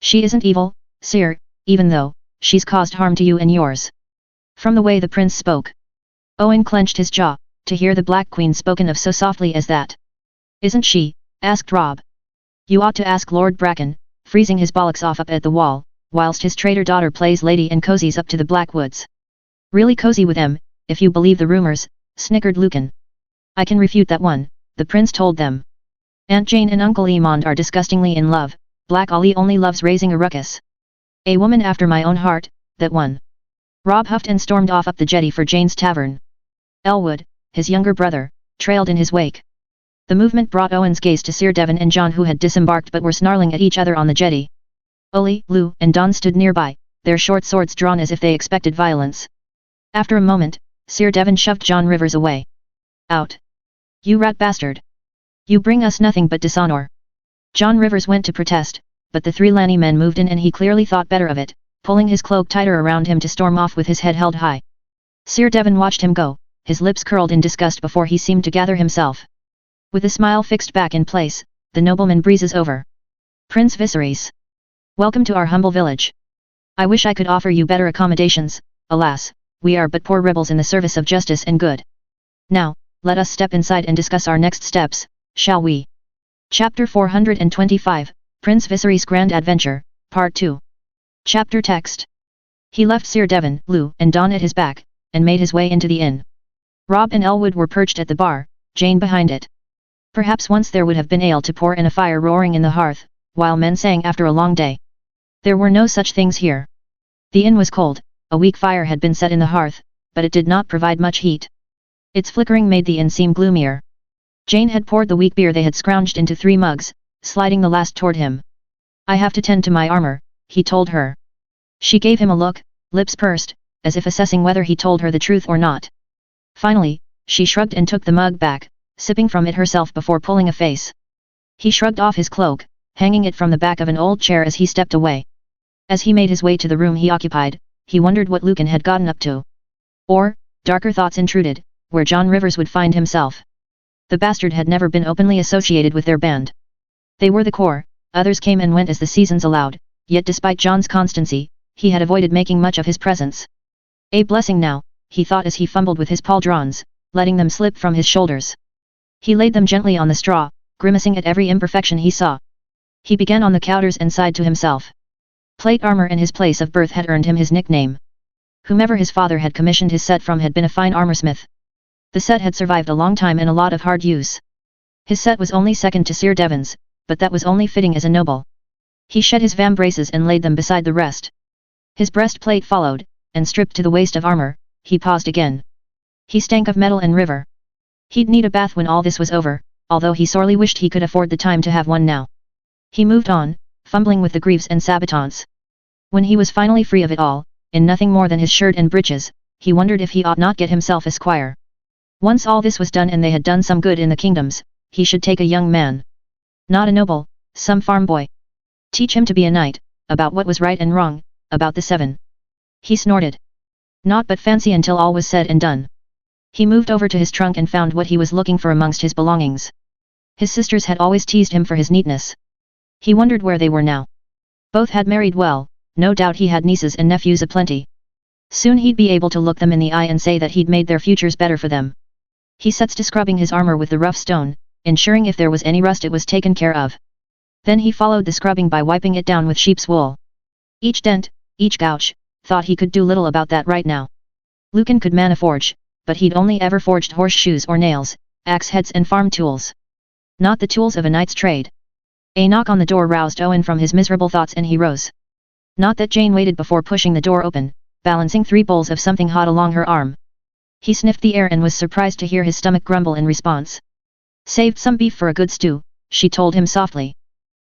She isn't evil, sir, even though, she's caused harm to you and yours. From the way the prince spoke. Owen clenched his jaw, to hear the Black Queen spoken of so softly as that. Isn't she? Asked Rob. You ought to ask Lord Bracken, freezing his bollocks off up at the wall, whilst his traitor daughter plays lady and cozies up to the Blackwoods. Really cozy with them, if you believe the rumors, snickered Lucan. I can refute that one, the prince told them. Aunt Jane and Uncle Emond are disgustingly in love, Black Ollie only loves raising a ruckus. A woman after my own heart, that one. Rob huffed and stormed off up the jetty for Jane's tavern. Elwood, his younger brother, trailed in his wake. The movement brought Owen's gaze to Sir Devon and John, who had disembarked but were snarling at each other on the jetty. Ollie, Lou, and Don stood nearby, their short swords drawn as if they expected violence. After a moment, Sir Devon shoved John Rivers away. Out! You rat bastard! You bring us nothing but dishonor. John Rivers went to protest, but the 3 Lanny men moved in and he clearly thought better of it, pulling his cloak tighter around him to storm off with his head held high. Sir Devon watched him go, his lips curled in disgust before he seemed to gather himself. With a smile fixed back in place, the nobleman breezes over. Prince Viserys. Welcome to our humble village. I wish I could offer you better accommodations, alas, we are but poor rebels in the service of justice and good. Now, let us step inside and discuss our next steps, shall we? Chapter 425, Prince Viserys' Grand Adventure, Part 2. Chapter text. He left Sir Devon, Lou, and Don at his back, and made his way into the inn. Rob and Elwood were perched at the bar, Jane behind it. Perhaps once there would have been ale to pour and a fire roaring in the hearth, while men sang after a long day. There were no such things here. The inn was cold, a weak fire had been set in the hearth, but it did not provide much heat. Its flickering made the inn seem gloomier. Jane had poured the weak beer they had scrounged into 3 mugs, sliding the last toward him. I have to tend to my armor, he told her. She gave him a look, lips pursed, as if assessing whether he told her the truth or not. Finally, she shrugged and took the mug back, sipping from it herself before pulling a face. He shrugged off his cloak, hanging it from the back of an old chair as he stepped away. As he made his way to the room he occupied, he wondered what Lucan had gotten up to. Or, darker thoughts intruded, where John Rivers would find himself. The bastard had never been openly associated with their band. They were the core, others came and went as the seasons allowed, yet despite John's constancy, he had avoided making much of his presence. A blessing now, he thought as he fumbled with his pauldrons, letting them slip from his shoulders. He laid them gently on the straw, grimacing at every imperfection he saw. He began on the counters and sighed to himself. Plate armor and his place of birth had earned him his nickname. Whomever his father had commissioned his set from had been a fine armorsmith. The set had survived a long time and a lot of hard use. His set was only second to Sir Devon's, but that was only fitting as a noble. He shed his vambraces and laid them beside the rest. His breastplate followed, and stripped to the waist of armor, he paused again. He stank of metal and river. He'd need a bath when all this was over, although he sorely wished he could afford the time to have one now. He moved on, fumbling with the greaves and sabatons. When he was finally free of it all, in nothing more than his shirt and breeches, he wondered if he ought not get himself a squire. Once all this was done and they had done some good in the kingdoms, he should take a young man. Not a noble, some farm boy. Teach him to be a knight, about what was right and wrong, about the 7. He snorted. Not but fancy until all was said and done. He moved over to his trunk and found what he was looking for amongst his belongings. His sisters had always teased him for his neatness. He wondered where they were now. Both had married well, no doubt he had nieces and nephews aplenty. Soon he'd be able to look them in the eye and say that he'd made their futures better for them. He sets to scrubbing his armor with the rough stone, ensuring if there was any rust it was taken care of. Then he followed the scrubbing by wiping it down with sheep's wool. Each dent, each gouge, thought he could do little about that right now. Lucan could man a forge, but he'd only ever forged horseshoes or nails, axe heads and farm tools. Not the tools of a knight's trade. A knock on the door roused Owen from his miserable thoughts and he rose. Not that Jane waited before pushing the door open, balancing 3 bowls of something hot along her arm. He sniffed the air and was surprised to hear his stomach grumble in response. Saved some beef for a good stew, she told him softly.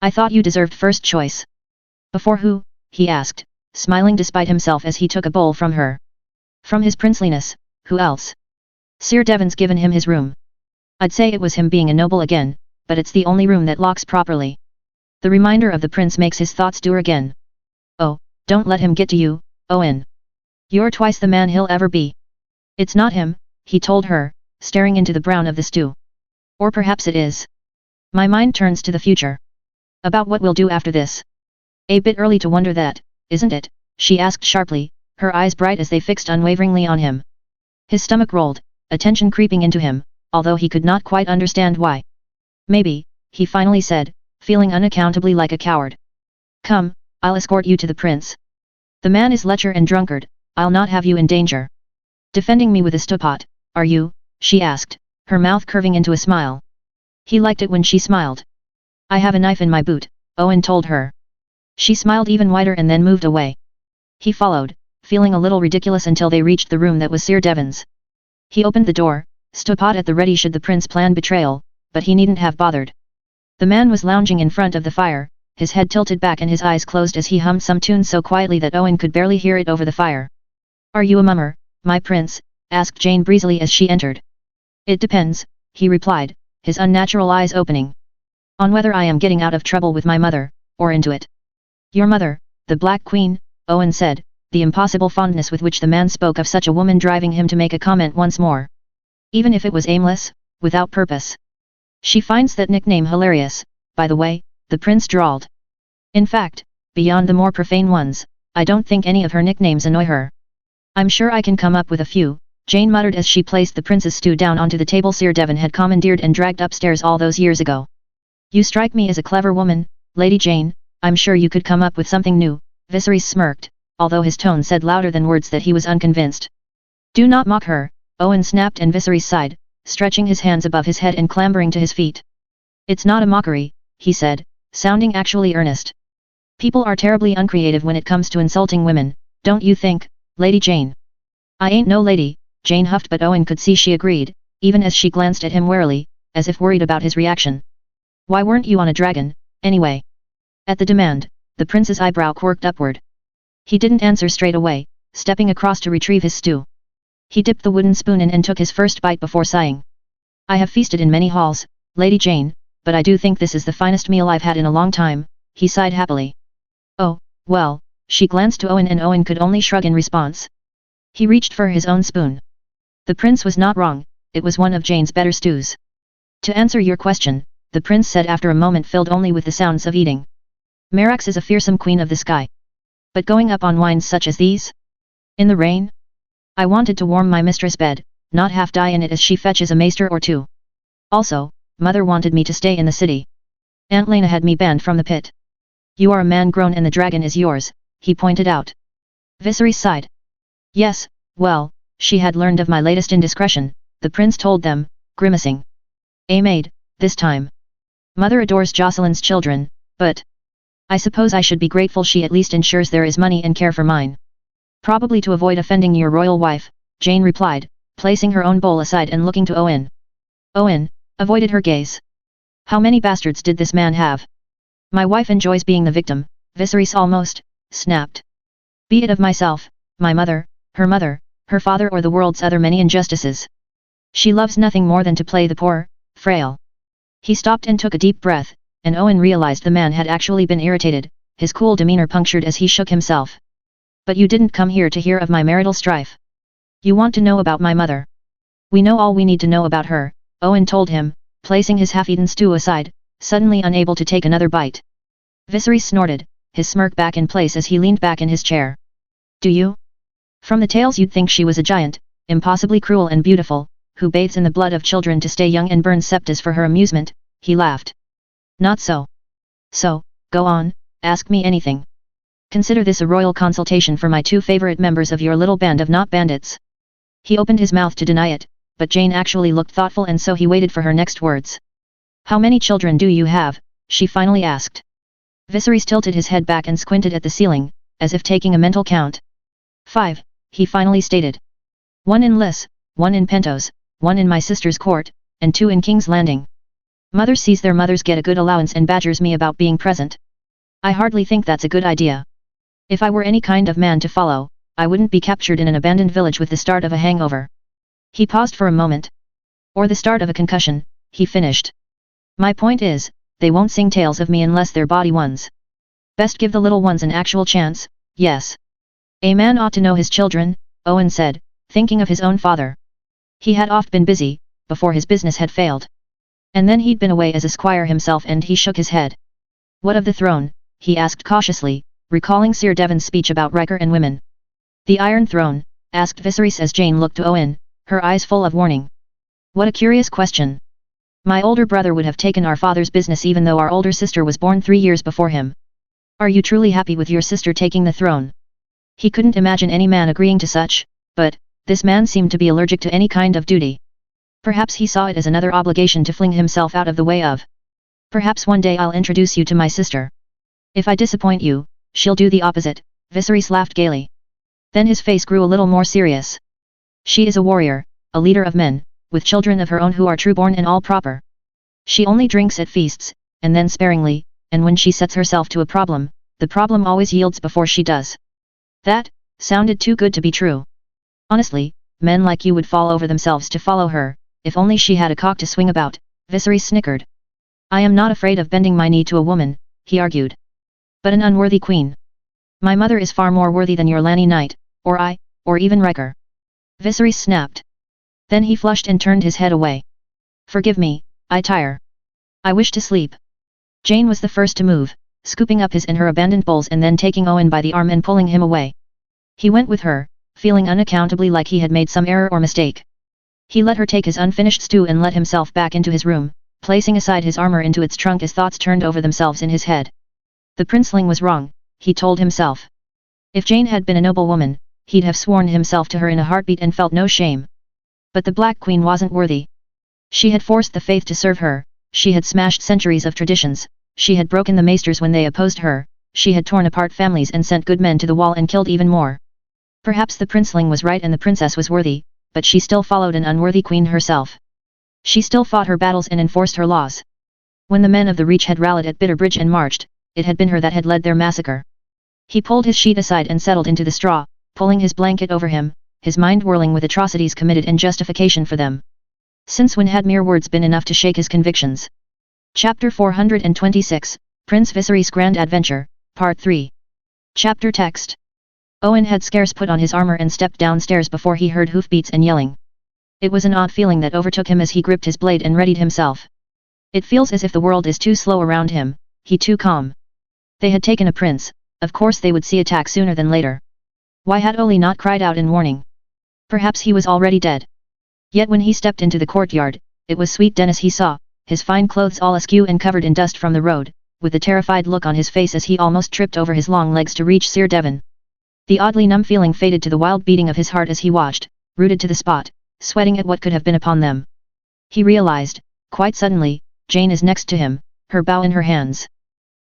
I thought you deserved first choice. Before who? He asked, smiling despite himself as he took a bowl from her. From his princeliness, who else? Sir Devon's given him his room. I'd say it was him being a noble again, but it's the only room that locks properly. The reminder of the prince makes his thoughts dour again. Oh, don't let him get to you, Owen. You're twice the man he'll ever be. It's not him, he told her, staring into the brown of the stew. Or perhaps it is. My mind turns to the future. About what we'll do after this. A bit early to wonder that, isn't it? She asked sharply, her eyes bright as they fixed unwaveringly on him. His stomach rolled, attention creeping into him, although he could not quite understand why. Maybe, he finally said, feeling unaccountably like a coward. Come, I'll escort you to the prince. The man is lecher and drunkard, I'll not have you in danger. Defending me with a stewpot, are you? She asked, her mouth curving into a smile. He liked it when she smiled. I have a knife in my boot, Owen told her. She smiled even wider and then moved away. He followed, feeling a little ridiculous until they reached the room that was Sir Devon's. He opened the door, stewpot at the ready should the prince plan betrayal, but he needn't have bothered. The man was lounging in front of the fire, his head tilted back and his eyes closed as he hummed some tune so quietly that Owen could barely hear it over the fire. Are you a mummer, my prince? asked Jane breezily as she entered. It depends, he replied, his unnatural eyes opening. On whether I am getting out of trouble with my mother, or into it. Your mother, the Black Queen, Owen said, the impossible fondness with which the man spoke of such a woman driving him to make a comment once more. Even if it was aimless, without purpose. She finds that nickname hilarious, by the way, the prince drawled. In fact, beyond the more profane ones, I don't think any of her nicknames annoy her. I'm sure I can come up with a few, Jane muttered as she placed the prince's stew down onto the table Sir Devon had commandeered and dragged upstairs all those years ago. You strike me as a clever woman, Lady Jane, I'm sure you could come up with something new, Viserys smirked, although his tone said louder than words that he was unconvinced. Do not mock her, Owen snapped, and Viserys sighed, stretching his hands above his head and clambering to his feet. It's not a mockery, he said, sounding actually earnest. People are terribly uncreative when it comes to insulting women, don't you think, Lady Jane? I ain't no lady, Jane huffed, but Owen could see she agreed, even as she glanced at him warily, as if worried about his reaction. Why weren't you on a dragon, anyway? At the demand, the prince's eyebrow quirked upward. He didn't answer straight away, stepping across to retrieve his stew. He dipped the wooden spoon in and took his first bite before sighing. I have feasted in many halls, Lady Jane, but I do think this is the finest meal I've had in a long time, he sighed happily. Oh, well, she glanced to Owen and Owen could only shrug in response. He reached for his own spoon. The prince was not wrong, it was one of Jane's better stews. To answer your question, the prince said after a moment filled only with the sounds of eating. Merax is a fearsome queen of the sky. But going up on wines such as these? In the rain? I wanted to warm my mistress' bed, not half die in it as she fetches a maester or two. Also, mother wanted me to stay in the city. Aunt Lena had me banned from the pit. You are a man grown and the dragon is yours, he pointed out. Viserys sighed. Yes, well, she had learned of my latest indiscretion, the prince told them, grimacing. A maid, this time. Mother adores Jocelyn's children, but I suppose I should be grateful she at least ensures there is money and care for mine. Probably to avoid offending your royal wife, Jane replied, placing her own bowl aside and looking to Owen. Owen avoided her gaze. How many bastards did this man have? My wife enjoys being the victim, Viserys almost snapped. Be it of myself, my mother, her father or the world's other many injustices. She loves nothing more than to play the poor, frail. He stopped and took a deep breath, and Owen realized the man had actually been irritated, his cool demeanor punctured as he shook himself. But you didn't come here to hear of my marital strife. You want to know about my mother. We know all we need to know about her, Owen told him, placing his half-eaten stew aside, suddenly unable to take another bite. Viserys snorted, his smirk back in place as he leaned back in his chair. Do you? From the tales you'd think she was a giant, impossibly cruel and beautiful, who bathes in the blood of children to stay young and burns septas for her amusement, he laughed. Not so. So, go on, ask me anything. Consider this a royal consultation for my two favorite members of your little band of not bandits. He opened his mouth to deny it, but Jane actually looked thoughtful and so he waited for her next words. How many children do you have? She finally asked. Viserys tilted his head back and squinted at the ceiling, as if taking a mental count. 5, he finally stated. 1 in Lys, 1 in Pentos, 1 in my sister's court, and 2 in King's Landing. Mother sees their mothers get a good allowance and badgers me about being present. I hardly think that's a good idea. If I were any kind of man to follow, I wouldn't be captured in an abandoned village with the start of a hangover. He paused for a moment. Or the start of a concussion, he finished. My point is, they won't sing tales of me unless they're bawdy ones. Best give the little ones an actual chance, yes. A man ought to know his children, Owen said, thinking of his own father. He had oft been busy, before his business had failed. And then he'd been away as a squire himself and he shook his head. What of the throne, he asked cautiously, recalling Sir Devon's speech about Riker and women. The Iron Throne, asked Viserys as Jane looked to Owen, her eyes full of warning. What a curious question. My older brother would have taken our father's business even though our older sister was born 3 years before him. Are you truly happy with your sister taking the throne? He couldn't imagine any man agreeing to such, but this man seemed to be allergic to any kind of duty. Perhaps he saw it as another obligation to fling himself out of the way of. Perhaps one day I'll introduce you to my sister. If I disappoint you, she'll do the opposite, Viserys laughed gaily. Then his face grew a little more serious. She is a warrior, a leader of men, with children of her own who are true-born and all proper. She only drinks at feasts, and then sparingly, and when she sets herself to a problem, the problem always yields before she does. That sounded too good to be true. Honestly, men like you would fall over themselves to follow her, if only she had a cock to swing about, Viserys snickered. I am not afraid of bending my knee to a woman, he argued. But an unworthy queen. My mother is far more worthy than your Lanny Knight, or I, or even Riker. Viserys snapped. Then he flushed and turned his head away. Forgive me, I tire. I wish to sleep. Jane was the first to move, scooping up his and her abandoned bowls and then taking Owen by the arm and pulling him away. He went with her, feeling unaccountably like he had made some error or mistake. He let her take his unfinished stew and let himself back into his room, placing aside his armor into its trunk as thoughts turned over themselves in his head. The princeling was wrong, he told himself. If Jane had been a noble woman, he'd have sworn himself to her in a heartbeat and felt no shame. But the Black Queen wasn't worthy. She had forced the faith to serve her, she had smashed centuries of traditions, she had broken the maesters when they opposed her, she had torn apart families and sent good men to the wall and killed even more. Perhaps the princeling was right and the princess was worthy, but she still followed an unworthy queen herself. She still fought her battles and enforced her laws. When the men of the Reach had rallied at Bitterbridge and marched, it had been her that had led their massacre. He pulled his sheet aside and settled into the straw, pulling his blanket over him, his mind whirling with atrocities committed and justification for them. Since when had mere words been enough to shake his convictions? Chapter 426, Prince Viserys' Grand Adventure, Part 3. Chapter Text. Owen had scarce put on his armor and stepped downstairs before he heard hoofbeats and yelling. It was an odd feeling that overtook him as he gripped his blade and readied himself. It feels as if the world is too slow around him, he too calm. They had taken a prince, of course they would see attack sooner than later. Why had Oli not cried out in warning? Perhaps he was already dead. Yet when he stepped into the courtyard, it was sweet Dennis he saw, his fine clothes all askew and covered in dust from the road, with a terrified look on his face as he almost tripped over his long legs to reach Sir Devon. The oddly numb feeling faded to the wild beating of his heart as he watched, rooted to the spot, sweating at what could have been upon them. He realized, quite suddenly, Jane is next to him, her bow in her hands.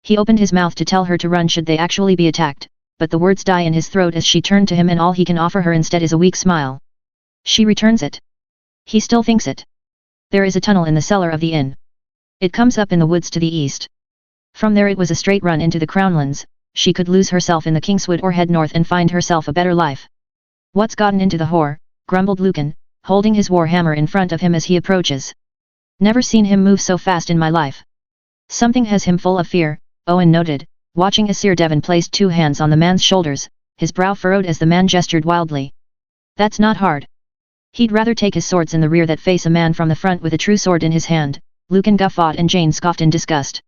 He opened his mouth to tell her to run should they actually be attacked, but the words die in his throat as she turned to him and all he can offer her instead is a weak smile. She returns it. He still thinks it. There is a tunnel in the cellar of the inn. It comes up in the woods to the east. From there it was a straight run into the Crownlands, she could lose herself in the Kingswood or head north and find herself a better life. What's gotten into the whore, grumbled Lucan, holding his war hammer in front of him as he approaches. Never seen him move so fast in my life. Something has him full of fear, Owen noted, watching as Sir Devon placed two hands on the man's shoulders, his brow furrowed as the man gestured wildly. That's not hard. He'd rather take his swords in the rear that face a man from the front with a true sword in his hand, Lucan guffawed and Jane scoffed in disgust.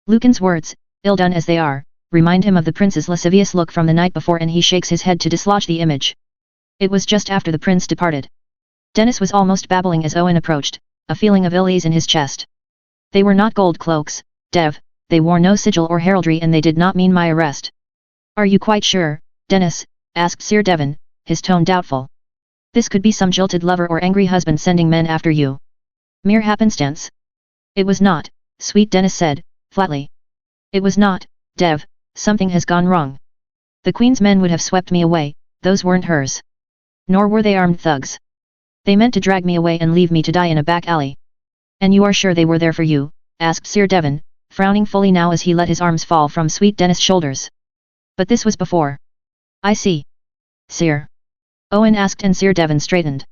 Lucan's words, ill done as they are, remind him of the prince's lascivious look from the night before and he shakes his head to dislodge the image. It was just after the prince departed. Dennis was almost babbling as Owen approached, a feeling of ill ease in his chest. They were not gold cloaks, Dev, they wore no sigil or heraldry and they did not mean my arrest. Are you quite sure, Dennis? Asked Sir Devon, his tone doubtful. This could be some jilted lover or angry husband sending men after you. Mere happenstance? It was not, sweet Dennis said, flatly. It was not, Dev, something has gone wrong. The Queen's men would have swept me away, those weren't hers. Nor were they armed thugs. They meant to drag me away and leave me to die in a back alley. And you are sure they were there for you? Asked Sir Devon, frowning fully now as he let his arms fall from sweet Dennis' shoulders. But this was before. I see. Sir. Owen asked and Sir Devon straightened.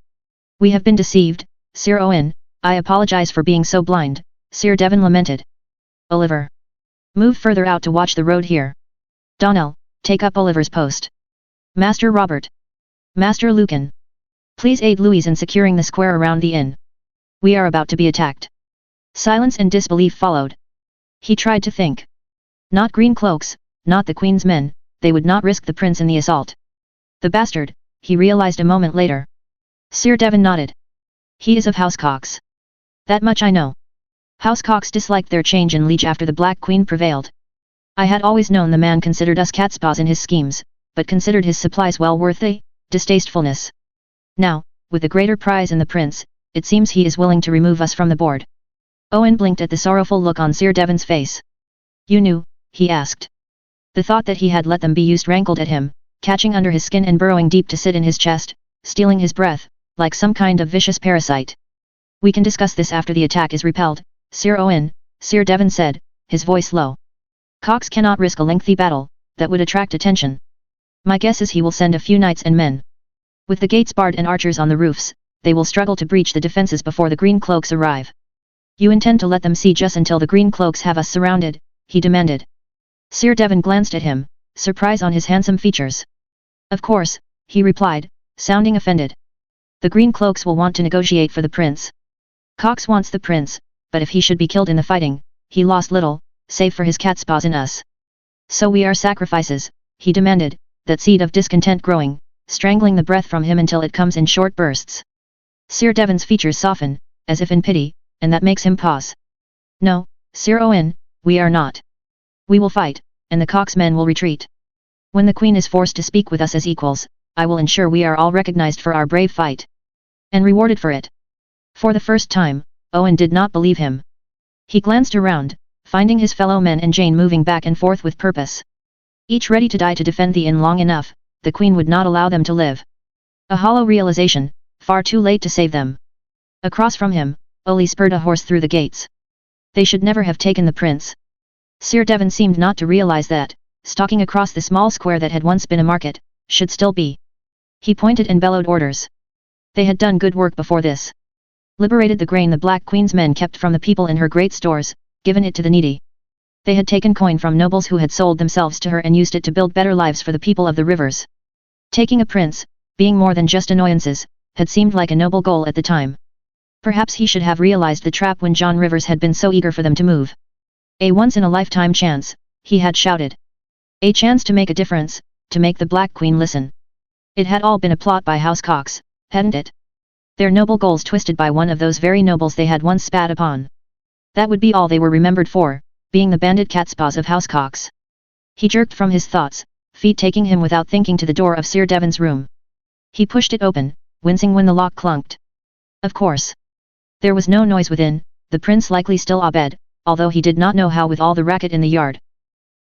We have been deceived, Sir Owen, I apologize for being so blind, Sir Devon lamented. Oliver. Move further out to watch the road here. Donnell, take up Oliver's post. Master Robert. Master Lucan. Please aid Louise in securing the square around the inn. We are about to be attacked. Silence and disbelief followed. He tried to think. Not green cloaks, not the Queen's men, they would not risk the prince in the assault. The bastard, he realized a moment later. Sir Devon nodded. He is of House Cox. That much I know. House Cox disliked their change in liege after the Black Queen prevailed. I had always known the man considered us catspaws in his schemes, but considered his supplies well worth the distastefulness. Now, with a greater prize in the prince, it seems he is willing to remove us from the board. Owen blinked at the sorrowful look on Sir Devon's face. You knew, he asked. The thought that he had let them be used rankled at him, catching under his skin and burrowing deep to sit in his chest, stealing his breath, like some kind of vicious parasite. We can discuss this after the attack is repelled, Sir Owen, Sir Devon said, his voice low. Cox cannot risk a lengthy battle, that would attract attention. My guess is he will send a few knights and men. With the gates barred and archers on the roofs, they will struggle to breach the defenses before the green cloaks arrive. You intend to let them siege us until the green cloaks have us surrounded, he demanded. Sir Devon glanced at him, surprise on his handsome features. Of course, he replied, sounding offended. The green cloaks will want to negotiate for the prince. Cox wants the prince, but if he should be killed in the fighting, he lost little, save for his catspaws in us. So we are sacrifices, he demanded, that seed of discontent growing, strangling the breath from him until it comes in short bursts. Sir Devon's features soften, as if in pity, and that makes him pause. No, Sir Owen, we are not. We will fight, and the Cox men will retreat. When the Queen is forced to speak with us as equals, I will ensure we are all recognized for our brave fight. And rewarded for it. For the first time, Owen did not believe him. He glanced around, finding his fellow men and Jane moving back and forth with purpose. Each ready to die to defend the inn long enough, the Queen would not allow them to live. A hollow realization, far too late to save them. Across from him, Oli spurred a horse through the gates. They should never have taken the prince. Sir Devon seemed not to realize that, stalking across the small square that had once been a market, should still be. He pointed and bellowed orders. They had done good work before this. Liberated the grain the Black Queen's men kept from the people in her great stores, given it to the needy. They had taken coin from nobles who had sold themselves to her and used it to build better lives for the people of the rivers. Taking a prince, being more than just annoyances, had seemed like a noble goal at the time. Perhaps he should have realized the trap when John Rivers had been so eager for them to move. A once-in-a-lifetime chance, he had shouted. A chance to make a difference, to make the Black Queen listen. It had all been a plot by House Cox, hadn't it? Their noble goals twisted by one of those very nobles they had once spat upon. That would be all they were remembered for, being the bandit catspaws of House Cox. He jerked from his thoughts, feet taking him without thinking to the door of Sir Devon's room. He pushed it open, wincing when the lock clunked. Of course. There was no noise within, the prince likely still abed, although he did not know how with all the racket in the yard.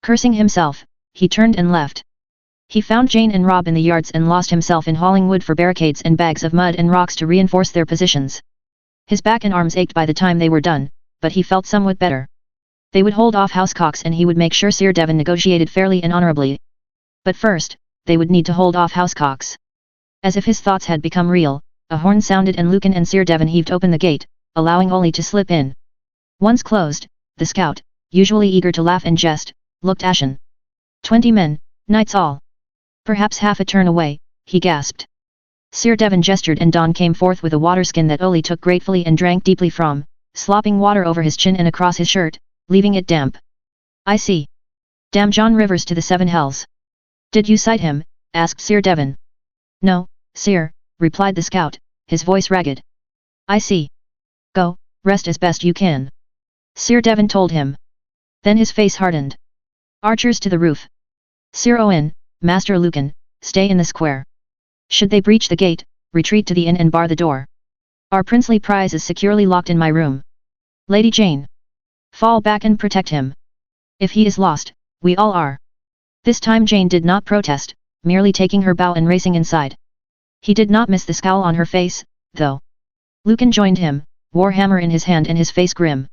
Cursing himself, he turned and left. He found Jane and Rob in the yards and lost himself in hauling wood for barricades and bags of mud and rocks to reinforce their positions. His back and arms ached by the time they were done, but he felt somewhat better. They would hold off House Cox and he would make sure Sir Devon negotiated fairly and honorably. But first, they would need to hold off House Cox. As if his thoughts had become real, a horn sounded and Lucan and Sir Devon heaved open the gate, allowing Oli to slip in. Once closed, the scout, usually eager to laugh and jest, looked ashen. 20 men, knights all. Perhaps half a turn away, he gasped. Sir Devon gestured and Don came forth with a waterskin that Oli took gratefully and drank deeply from, slopping water over his chin and across his shirt, leaving it damp. I see. Damn John Rivers to the seven hells. Did you sight him? Asked Sir Devon. No, sir, replied the scout, his voice ragged. I see. Go, rest as best you can. Sir Devon told him. Then his face hardened. Archers to the roof. Sir Owen, Master Lucan, stay in the square. Should they breach the gate, retreat to the inn and bar the door. Our princely prize is securely locked in my room. Lady Jane. Fall back and protect him. If he is lost, we all are. This time Jane did not protest, merely taking her bow and racing inside. He did not miss the scowl on her face, though. Lucan joined him, warhammer in his hand and his face grim.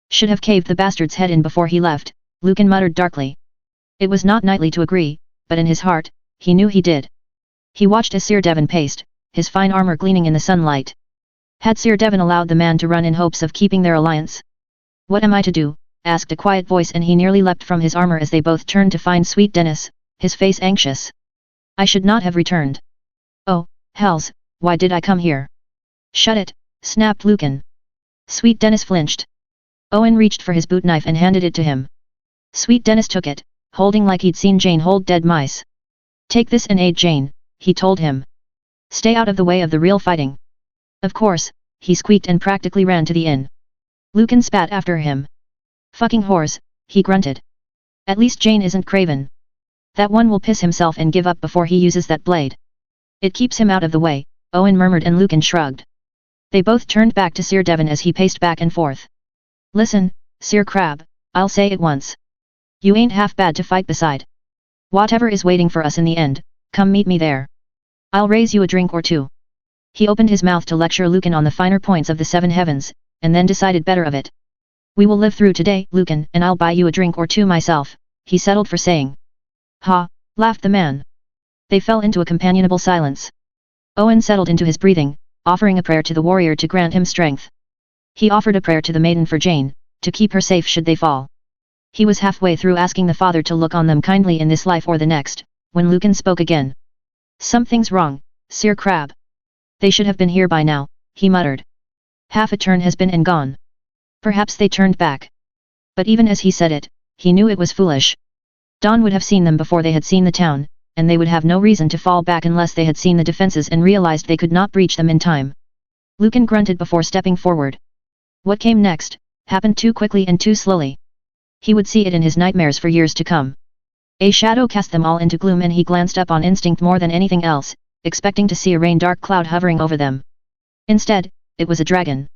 Should have caved the bastard's head in before he left, Lucan muttered darkly. It was not knightly to agree, but in his heart, he knew he did. He watched as Sir Devon paced, his fine armor gleaming in the sunlight. Had Sir Devon allowed the man to run in hopes of keeping their alliance? What am I to do? Asked a quiet voice and he nearly leapt from his armor as they both turned to find sweet Dennis, his face anxious. I should not have returned. Oh, hells, why did I come here? Shut it, snapped Lucan. Sweet Dennis flinched. Owen reached for his boot knife and handed it to him. Sweet Dennis took it, holding like he'd seen Jane hold dead mice. Take this and aid Jane, he told him. Stay out of the way of the real fighting. Of course, he squeaked and practically ran to the inn. Lucan spat after him. Fucking whores, he grunted. At least Jane isn't craven. That one will piss himself and give up before he uses that blade. It keeps him out of the way, Owen murmured and Lucan shrugged. They both turned back to Sir Devon as he paced back and forth. Listen, Sir Crab, I'll say it once. You ain't half bad to fight beside. Whatever is waiting for us in the end, come meet me there. I'll raise you a drink or two. He opened his mouth to lecture Lucan on the finer points of the seven heavens, and then decided better of it. We will live through today, Lucan, and I'll buy you a drink or two myself, he settled for saying. Ha, laughed the man. They fell into a companionable silence. Owen settled into his breathing, offering a prayer to the warrior to grant him strength. He offered a prayer to the maiden for Jane, to keep her safe should they fall. He was halfway through asking the father to look on them kindly in this life or the next, when Lucan spoke again. Something's wrong, Sir Crab. They should have been here by now, he muttered. Half a turn has been and gone. Perhaps they turned back. But even as he said it, he knew it was foolish. Dawn would have seen them before they had seen the town, and they would have no reason to fall back unless they had seen the defenses and realized they could not breach them in time. Lucan grunted before stepping forward. What came next, happened too quickly and too slowly. He would see it in his nightmares for years to come. A shadow cast them all into gloom and he glanced up on instinct more than anything else, expecting to see a rain-dark cloud hovering over them. Instead, it was a dragon.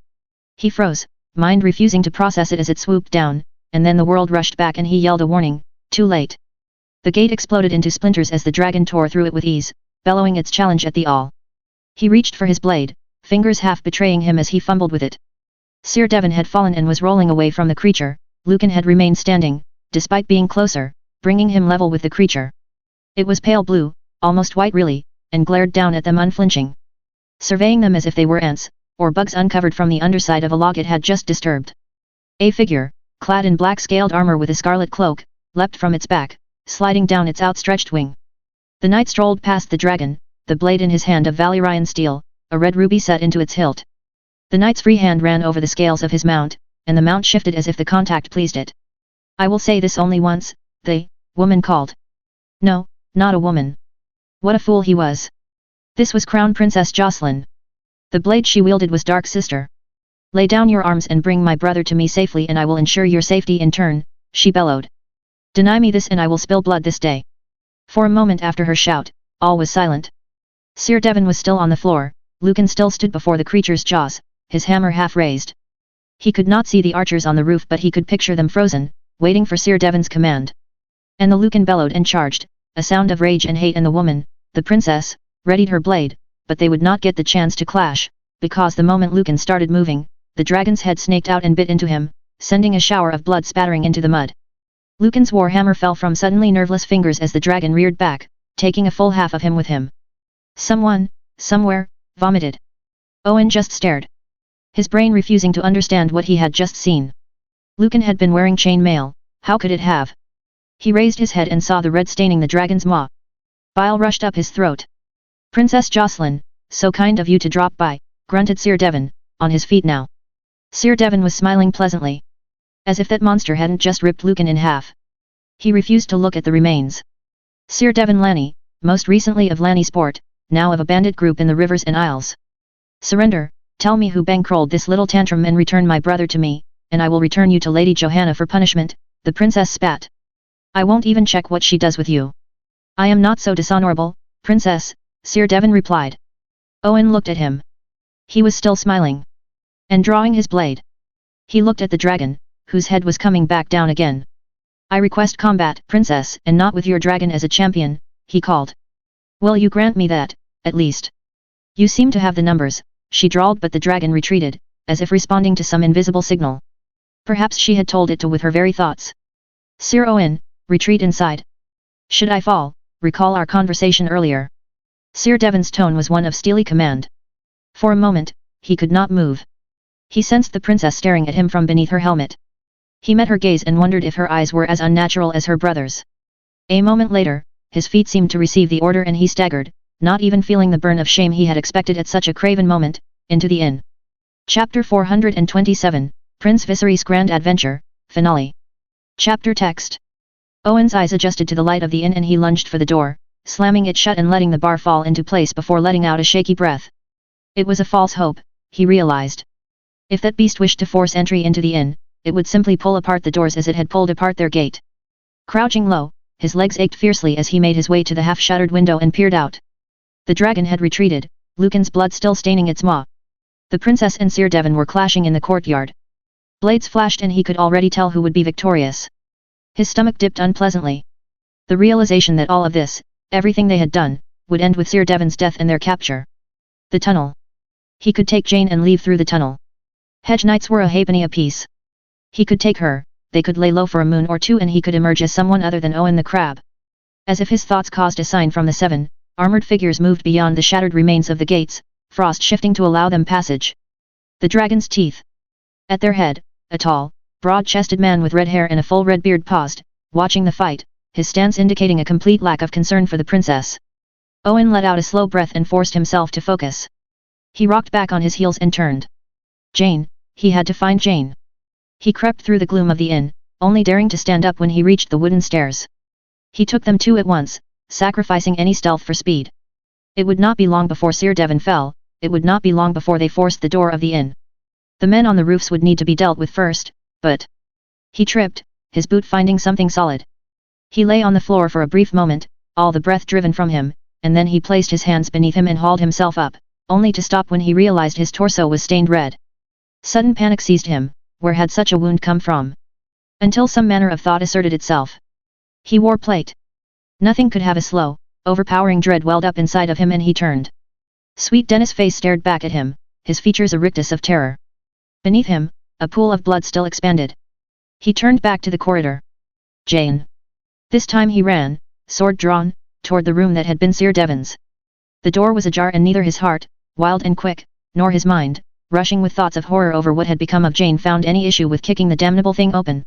He froze, mind refusing to process it as it swooped down, and then the world rushed back and he yelled a warning, too late. The gate exploded into splinters as the dragon tore through it with ease, bellowing its challenge at the all. He reached for his blade, fingers half betraying him as he fumbled with it. Sir Devon had fallen and was rolling away from the creature. Lucan had remained standing, despite being closer, bringing him level with the creature. It was pale blue, almost white really, and glared down at them unflinching. Surveying them as if they were ants, or bugs uncovered from the underside of a log it had just disturbed. A figure, clad in black scaled armor with a scarlet cloak, leapt from its back, sliding down its outstretched wing. The knight strolled past the dragon, the blade in his hand of Valyrian steel, a red ruby set into its hilt. The knight's free hand ran over the scales of his mount, and the mount shifted as if the contact pleased it. I will say this only once, the woman called. No, not a woman. What a fool he was. This was Crown Princess Jocelyn. The blade she wielded was Dark Sister. Lay down your arms and bring my brother to me safely and I will ensure your safety in turn, she bellowed. Deny me this and I will spill blood this day. For a moment after her shout, all was silent. Sir Devon was still on the floor, Lucan still stood before the creature's jaws, his hammer half raised. He could not see the archers on the roof but he could picture them frozen, waiting for Sir Devon's command. And the Lucan bellowed and charged, a sound of rage and hate, and the woman, the princess, readied her blade, but they would not get the chance to clash, because the moment Lucan started moving, the dragon's head snaked out and bit into him, sending a shower of blood spattering into the mud. Lucan's warhammer fell from suddenly nerveless fingers as the dragon reared back, taking a full half of him with him. Someone, somewhere, vomited. Owen just stared. His brain refusing to understand what he had just seen. Lucan had been wearing chain mail, how could it have? He raised his head and saw the red staining the dragon's maw. Bile rushed up his throat. Princess Jocelyn, so kind of you to drop by, grunted Sir Devon, on his feet now. Sir Devon was smiling pleasantly. As if that monster hadn't just ripped Lucan in half. He refused to look at the remains. Sir Devon Lanny, most recently of Lanny Sport, now of a bandit group in the rivers and isles. Surrender, tell me who bankrolled this little tantrum and return my brother to me, and I will return you to Lady Johanna for punishment, the princess spat. I won't even check what she does with you. I am not so dishonorable, princess, Sir Devon replied. Owen looked at him. He was still smiling. And drawing his blade. He looked at the dragon, whose head was coming back down again. I request combat, princess, and not with your dragon as a champion, he called. Will you grant me that, at least? You seem to have the numbers, she drawled, but the dragon retreated, as if responding to some invisible signal. Perhaps she had told it to with her very thoughts. Sir Owen, retreat inside. Should I fall, recall our conversation earlier. Sir Devon's tone was one of steely command. For a moment, he could not move. He sensed the princess staring at him from beneath her helmet. He met her gaze and wondered if her eyes were as unnatural as her brother's. A moment later, his feet seemed to receive the order and he staggered, not even feeling the burn of shame he had expected at such a craven moment, into the inn. Chapter 427, Prince Viserys' Grand Adventure, Finale. Chapter text. Owen's eyes adjusted to the light of the inn and he lunged for the door, slamming it shut and letting the bar fall into place before letting out a shaky breath. It was a false hope, he realized. If that beast wished to force entry into the inn, it would simply pull apart the doors as it had pulled apart their gate. Crouching low, his legs ached fiercely as he made his way to the half-shuttered window and peered out. The dragon had retreated, Lucan's blood still staining its maw. The princess and Sir Devon were clashing in the courtyard. Blades flashed and he could already tell who would be victorious. His stomach dipped unpleasantly. The realization that all of this, everything they had done, would end with Sir Devon's death and their capture. The tunnel. He could take Jane and leave through the tunnel. Hedge knights were a halfpenny apiece. He could take her, they could lay low for a moon or two and he could emerge as someone other than Owen the Crab. As if his thoughts caused a sign from the seven, armored figures moved beyond the shattered remains of the gates, frost shifting to allow them passage. The dragon's teeth. At their head, a tall, broad-chested man with red hair and a full red beard paused, watching the fight, his stance indicating a complete lack of concern for the princess. Owen let out a slow breath and forced himself to focus. He rocked back on his heels and turned. Jane, he had to find Jane. He crept through the gloom of the inn, only daring to stand up when he reached the wooden stairs. He took them two at once, sacrificing any stealth for speed. It would not be long before Sir Devon fell, it would not be long before they forced the door of the inn. The men on the roofs would need to be dealt with first, but... He tripped, his boot finding something solid. He lay on the floor for a brief moment, all the breath driven from him, and then he placed his hands beneath him and hauled himself up, only to stop when he realized his torso was stained red. Sudden panic seized him, where had such a wound come from? Until some manner of thought asserted itself. He wore plate. Nothing could have a slow, overpowering dread welled up inside of him and he turned. Sweet Dennis' face stared back at him, his features a rictus of terror. Beneath him, a pool of blood still expanded. He turned back to the corridor. Jane. This time he ran, sword drawn, toward the room that had been Sir Devon's. The door was ajar and neither his heart, wild and quick, nor his mind, rushing with thoughts of horror over what had become of Jane, found any issue with kicking the damnable thing open.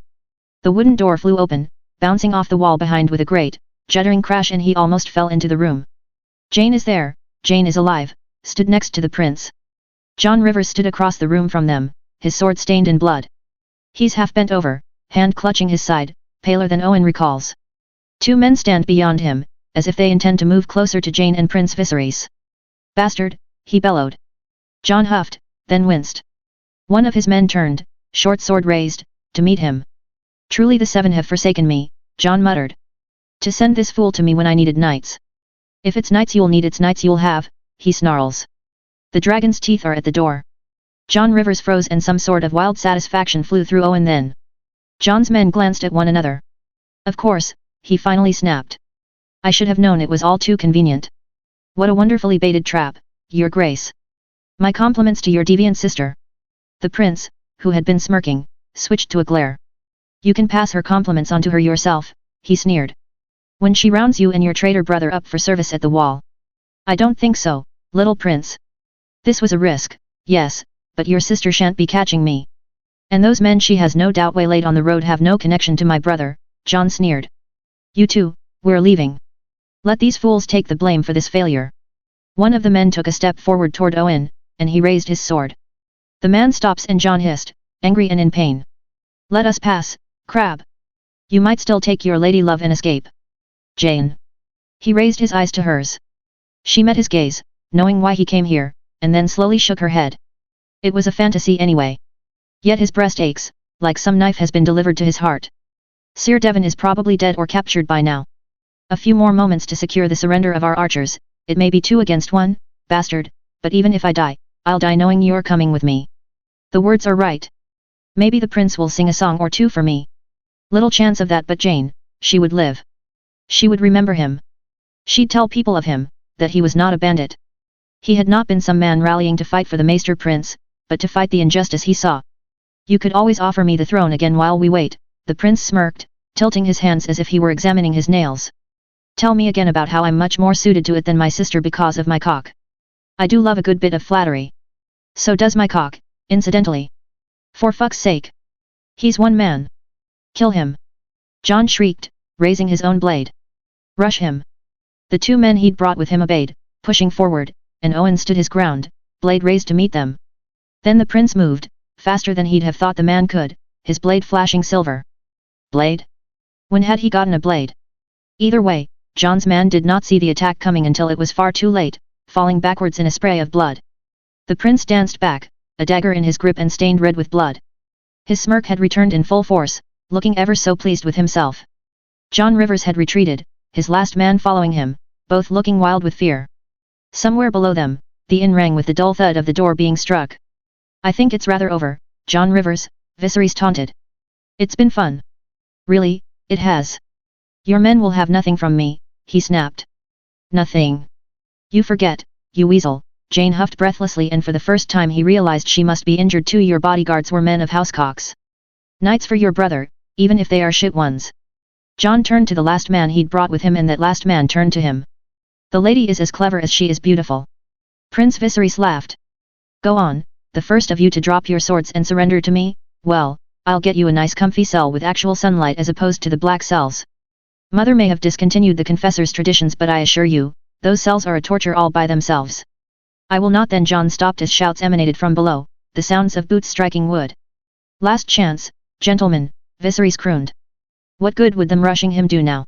The wooden door flew open, bouncing off the wall behind with a great, juddering crash, and he almost fell into the room. Jane is there, Jane is alive, stood next to the prince. John Rivers stood across the room from them, his sword stained in blood. He's half bent over, hand clutching his side, paler than Owen recalls. Two men stand beyond him, as if they intend to move closer to Jane and Prince Viserys. Bastard, he bellowed. John huffed, then winced. One of his men turned, short sword raised, to meet him. Truly the seven have forsaken me, John muttered. To send this fool to me when I needed knights. If it's knights you'll need, it's knights you'll have, he snarls. The dragon's teeth are at the door. John Rivers froze and some sort of wild satisfaction flew through Owen then. John's men glanced at one another. Of course, he finally snapped. I should have known, it was all too convenient. What a wonderfully baited trap, your grace. My compliments to your deviant sister. The prince, who had been smirking, switched to a glare. You can pass her compliments on to her yourself, he sneered. When she rounds you and your traitor brother up for service at the wall. I don't think so, little prince. This was a risk, yes, but your sister shan't be catching me. And those men she has no doubt waylaid on the road have no connection to my brother, John sneered. You two, we're leaving. Let these fools take the blame for this failure. One of the men took a step forward toward Owen, and he raised his sword. The man stops and John hissed, angry and in pain. Let us pass, crab. You might still take your lady love and escape. Jane. He raised his eyes to hers. She met his gaze, knowing why he came here, and then slowly shook her head. It was a fantasy anyway. Yet his breast aches, like some knife has been delivered to his heart. Sir Devon is probably dead or captured by now. A few more moments to secure the surrender of our archers, it may be 2 against 1, bastard, but even if I die, I'll die knowing you're coming with me. The words are right. Maybe the prince will sing a song or two for me. Little chance of that, but Jane, she would live. She would remember him. She'd tell people of him, that he was not a bandit. He had not been some man rallying to fight for the Maester Prince, but to fight the injustice he saw. You could always offer me the throne again while we wait, the prince smirked, tilting his hands as if he were examining his nails. Tell me again about how I'm much more suited to it than my sister because of my cock. I do love a good bit of flattery. So does my cock, incidentally. For fuck's sake. He's one man. Kill him. John shrieked, raising his own blade. Rush him. The 2 men he'd brought with him obeyed, pushing forward, and Owen stood his ground, blade raised to meet them. Then the prince moved, faster than he'd have thought the man could, his blade flashing silver. Blade? When had he gotten a blade? Either way, John's man did not see the attack coming until it was far too late, falling backwards in a spray of blood. The prince danced back, a dagger in his grip and stained red with blood. His smirk had returned in full force, looking ever so pleased with himself. John Rivers had retreated, his last man following him, both looking wild with fear. Somewhere below them, the inn rang with the dull thud of the door being struck. I think it's rather over, John Rivers, Viserys taunted. It's been fun. Really, it has. Your men will have nothing from me, he snapped. Nothing. You forget, you weasel, Jane huffed breathlessly, and for the first time he realized she must be injured too. Your bodyguards were men of housecocks. Knights for your brother, even if they are shit ones. John turned to the last man he'd brought with him, and that last man turned to him. The lady is as clever as she is beautiful. Prince Viserys laughed. Go on, the first of you to drop your swords and surrender to me, well, I'll get you a nice comfy cell with actual sunlight as opposed to the black cells. Mother may have discontinued the confessor's traditions, but I assure you, those cells are a torture all by themselves. I will not. Then Jon stopped as shouts emanated from below, the sounds of boots striking wood. Last chance, gentlemen, Viserys crooned. What good would them rushing him do now?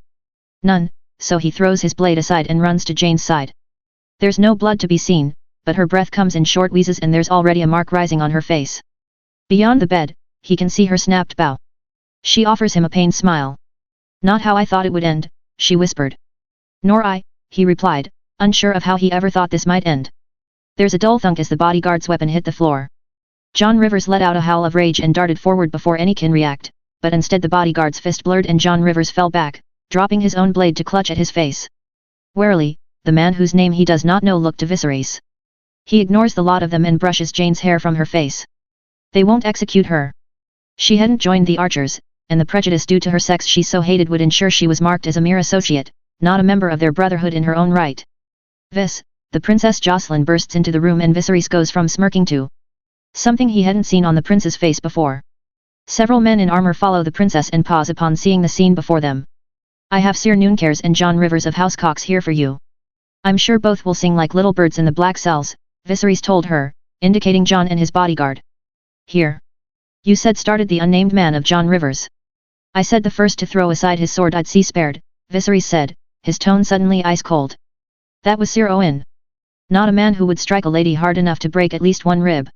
None, so he throws his blade aside and runs to Jane's side. There's no blood to be seen, but her breath comes in short wheezes and there's already a mark rising on her face. Beyond the bed, he can see her snapped bow. She offers him a pained smile. Not how I thought it would end, she whispered. Nor I, he replied, unsure of how he ever thought this might end. There's a dull thunk as the bodyguard's weapon hit the floor. John Rivers let out a howl of rage and darted forward before any can react, but instead the bodyguard's fist blurred and John Rivers fell back, dropping his own blade to clutch at his face. Warily, the man whose name he does not know looked to Viserys. He ignores the lot of them and brushes Jane's hair from her face. They won't execute her. She hadn't joined the archers, and the prejudice due to her sex she so hated would ensure she was marked as a mere associate, not a member of their brotherhood in her own right. The Princess Jocelyn bursts into the room and Viserys goes from smirking to something he hadn't seen on the prince's face before. Several men in armor follow the princess and pause upon seeing the scene before them. I have Sir Nooncares and John Rivers of House Cox here for you. I'm sure both will sing like little birds in the black cells, Viserys told her, indicating John and his bodyguard. Here. You said, started the unnamed man of John Rivers. I said the first to throw aside his sword I'd see spared, Viserys said, his tone suddenly ice cold. That was Sir Owen. Not a man who would strike a lady hard enough to break at least one rib.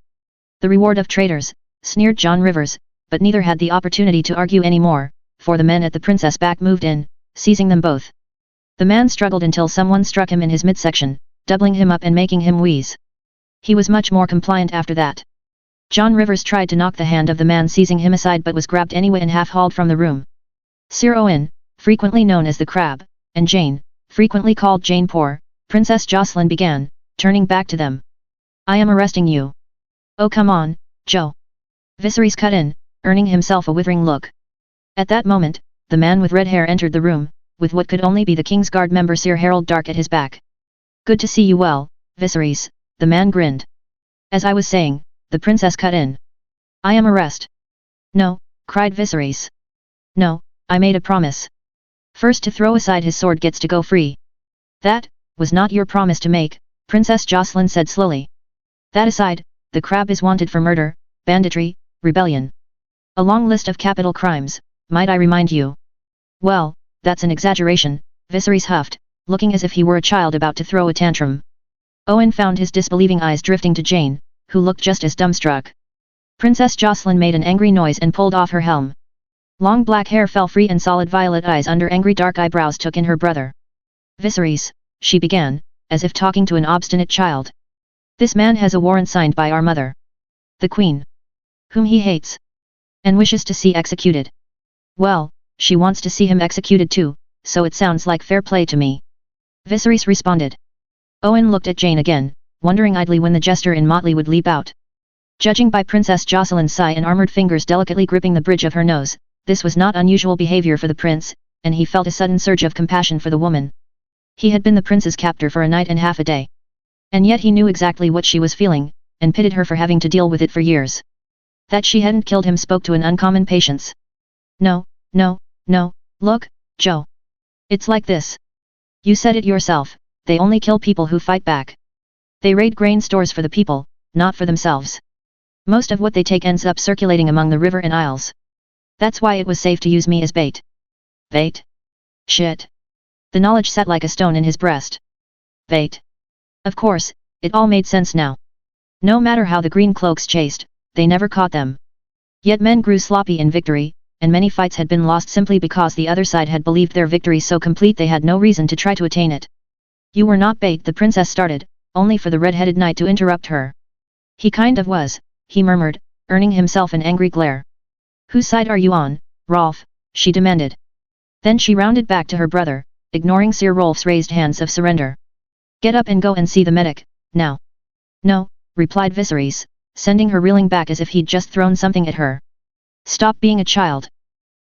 The reward of traitors, sneered John Rivers, but neither had the opportunity to argue any more, for the men at the princess' back moved in, seizing them both. The man struggled until someone struck him in his midsection, doubling him up and making him wheeze. He was much more compliant after that. John Rivers tried to knock the hand of the man seizing him aside but was grabbed anyway and half-hauled from the room. Sir Owen, frequently known as the Crab, and Jane, frequently called Jane Poor, Princess Jocelyn began, turning back to them. I am arresting you. Oh come on, Joe. Viserys cut in, earning himself a withering look. At that moment, the man with red hair entered the room, with what could only be the King's Guard member Sir Harold Dark at his back. Good to see you well, Viserys, the man grinned. As I was saying, the princess cut in. I am arrest. No, cried Viserys. No, I made a promise. First to throw aside his sword gets to go free. That was not your promise to make, Princess Jocelyn said slowly. That aside, the Crab is wanted for murder, banditry, rebellion. A long list of capital crimes, might I remind you. Well, that's an exaggeration, Viserys huffed, looking as if he were a child about to throw a tantrum. Owen found his disbelieving eyes drifting to Jane, who looked just as dumbstruck. Princess Jocelyn made an angry noise and pulled off her helm. Long black hair fell free and solid violet eyes under angry dark eyebrows took in her brother. Viserys, she began, as if talking to an obstinate child. This man has a warrant signed by our mother. The Queen. Whom he hates. And wishes to see executed. Well, she wants to see him executed too, so it sounds like fair play to me. Viserys responded. Owen looked at Jane again, wondering idly when the jester in motley would leap out. Judging by Princess Jocelyn's sigh and armored fingers delicately gripping the bridge of her nose, this was not unusual behavior for the prince, and he felt a sudden surge of compassion for the woman. He had been the prince's captor for a night and half a day. And yet he knew exactly what she was feeling, and pitied her for having to deal with it for years. That she hadn't killed him spoke to an uncommon patience. No, look, Joe. It's like this. You said it yourself, they only kill people who fight back. They raid grain stores for the people, not for themselves. Most of what they take ends up circulating among the river and isles. That's why it was safe to use me as bait. Bait? Shit. The knowledge sat like a stone in his breast. Bait. Of course, it all made sense now. No matter how the green cloaks chased, they never caught them. Yet men grew sloppy in victory, and many fights had been lost simply because the other side had believed their victory so complete they had no reason to try to attain it. You were not bait, the princess started, only for the red-headed knight to interrupt her. He kind of was, he murmured, earning himself an angry glare. Whose side are you on, Rolf? She demanded. Then she rounded back to her brother, ignoring Sir Rolf's raised hands of surrender. Get up and go and see the medic, now. No, replied Viserys, sending her reeling back as if he'd just thrown something at her. Stop being a child.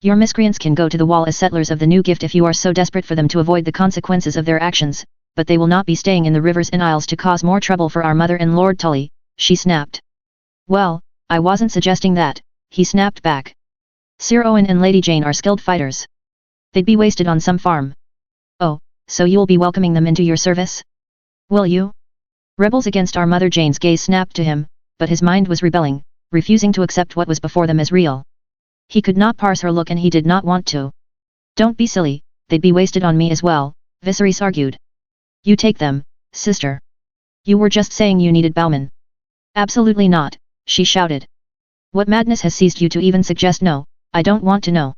Your miscreants can go to the wall as settlers of the new gift if you are so desperate for them to avoid the consequences of their actions, but they will not be staying in the rivers and isles to cause more trouble for our mother and Lord Tully, she snapped. Well, I wasn't suggesting that, he snapped back. Sir Owen and Lady Jane are skilled fighters. They'd be wasted on some farm. Oh, so you'll be welcoming them into your service? Will you? Rebels against our mother. Jane's gaze snapped to him, but his mind was rebelling, refusing to accept what was before them as real. He could not parse her look and he did not want to. Don't be silly, they'd be wasted on me as well, Viserys argued. You take them, sister. You were just saying you needed bowmen. Absolutely not, she shouted. What madness has seized you to even suggest? No, I don't want to know.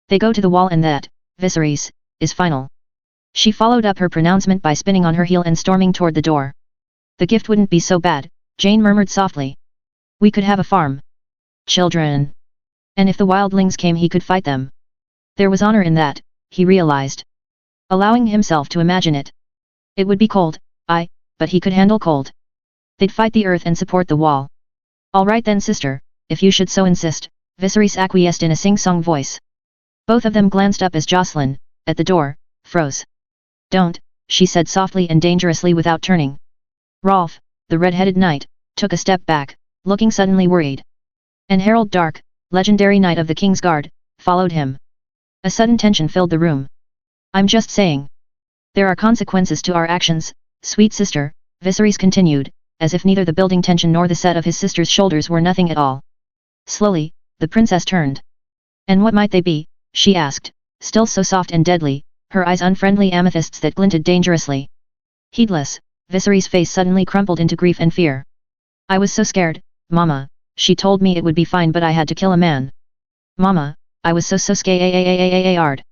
They go to the wall and that, Viserys, is final. She followed up her pronouncement by spinning on her heel and storming toward the door. The gift wouldn't be so bad, Jane murmured softly. We could have a farm. Children. And if the wildlings came he could fight them. There was honor in that, he realized. Allowing himself to imagine it. It would be cold, but he could handle cold. They'd fight the earth and support the wall. All right then sister, if you should so insist, Viserys acquiesced in a sing-song voice. Both of them glanced up as Jocelyn, at the door, froze. Don't, she said softly and dangerously without turning. Rolf, the red-headed knight, took a step back, looking suddenly worried. And Harold Dark, legendary knight of the King's Guard, followed him. A sudden tension filled the room. I'm just saying. There are consequences to our actions, sweet sister, Viserys continued, as if neither the building tension nor the set of his sister's shoulders were nothing at all. Slowly, the princess turned. And what might they be, she asked, still so soft and deadly, her eyes unfriendly amethysts that glinted dangerously. Heedless, Viserys' face suddenly crumpled into grief and fear. I was so scared, Mama, she told me it would be fine but I had to kill a man. Mama, I was so scared.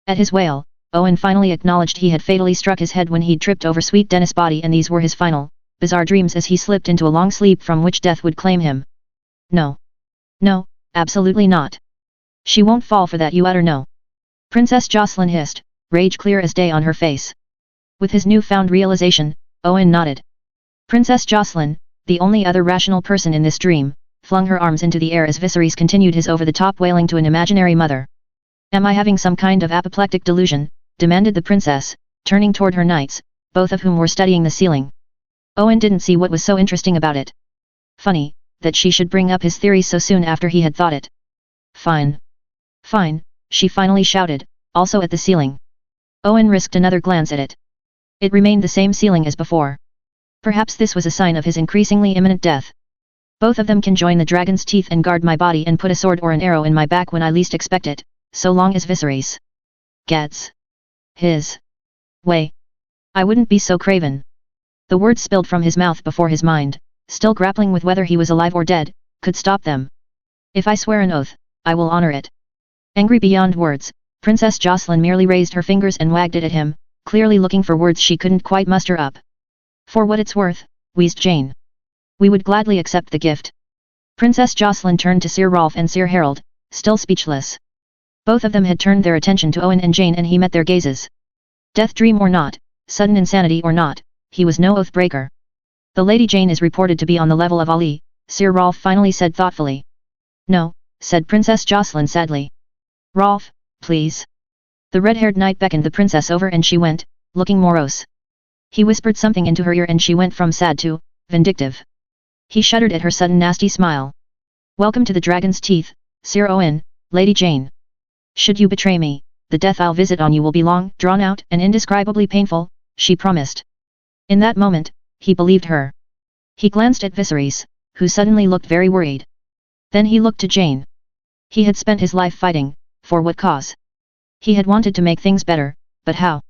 At his wail, Owen finally acknowledged he had fatally struck his head when he'd tripped over sweet Dennis' body and these were his final, bizarre dreams as he slipped into a long sleep from which death would claim him. No. No, absolutely not. She won't fall for that, you utter no. Princess Jocelyn hissed, rage clear as day on her face. With his newfound realization, Owen nodded. Princess Jocelyn, the only other rational person in this dream, flung her arms into the air as Viserys continued his over-the-top wailing to an imaginary mother. Am I having some kind of apoplectic delusion? Demanded the princess, turning toward her knights, both of whom were studying the ceiling. Owen didn't see what was so interesting about it. Funny, that she should bring up his theories so soon after he had thought it. Fine. Fine, she finally shouted, also at the ceiling. Owen risked another glance at it. It remained the same ceiling as before. Perhaps this was a sign of his increasingly imminent death. Both of them can join the dragon's teeth and guard my body and put a sword or an arrow in my back when I least expect it, so long as Viserys gets his way. I wouldn't be so craven. The words spilled from his mouth before his mind, still grappling with whether he was alive or dead, could stop them. If I swear an oath, I will honor it. Angry beyond words, Princess Jocelyn merely raised her fingers and wagged it at him, clearly looking for words she couldn't quite muster up. For what it's worth, wheezed Jane. We would gladly accept the gift. Princess Jocelyn turned to Sir Rolf and Sir Harold, still speechless. Both of them had turned their attention to Owen and Jane and he met their gazes. Death dream or not, sudden insanity or not, he was no oath-breaker. The Lady Jane is reported to be on the level of Ali, Sir Rolf finally said thoughtfully. No, said Princess Jocelyn sadly. Rolf, please. The red-haired knight beckoned the princess over and she went, looking morose. He whispered something into her ear and she went from sad to vindictive. He shuddered at her sudden nasty smile. Welcome to the dragon's teeth, Sir Owen, Lady Jane. Should you betray me, the death I'll visit on you will be long, drawn out and indescribably painful, she promised. In that moment, he believed her. He glanced at Viserys, who suddenly looked very worried. Then he looked to Jane. He had spent his life fighting, for what cause? He had wanted to make things better, but how?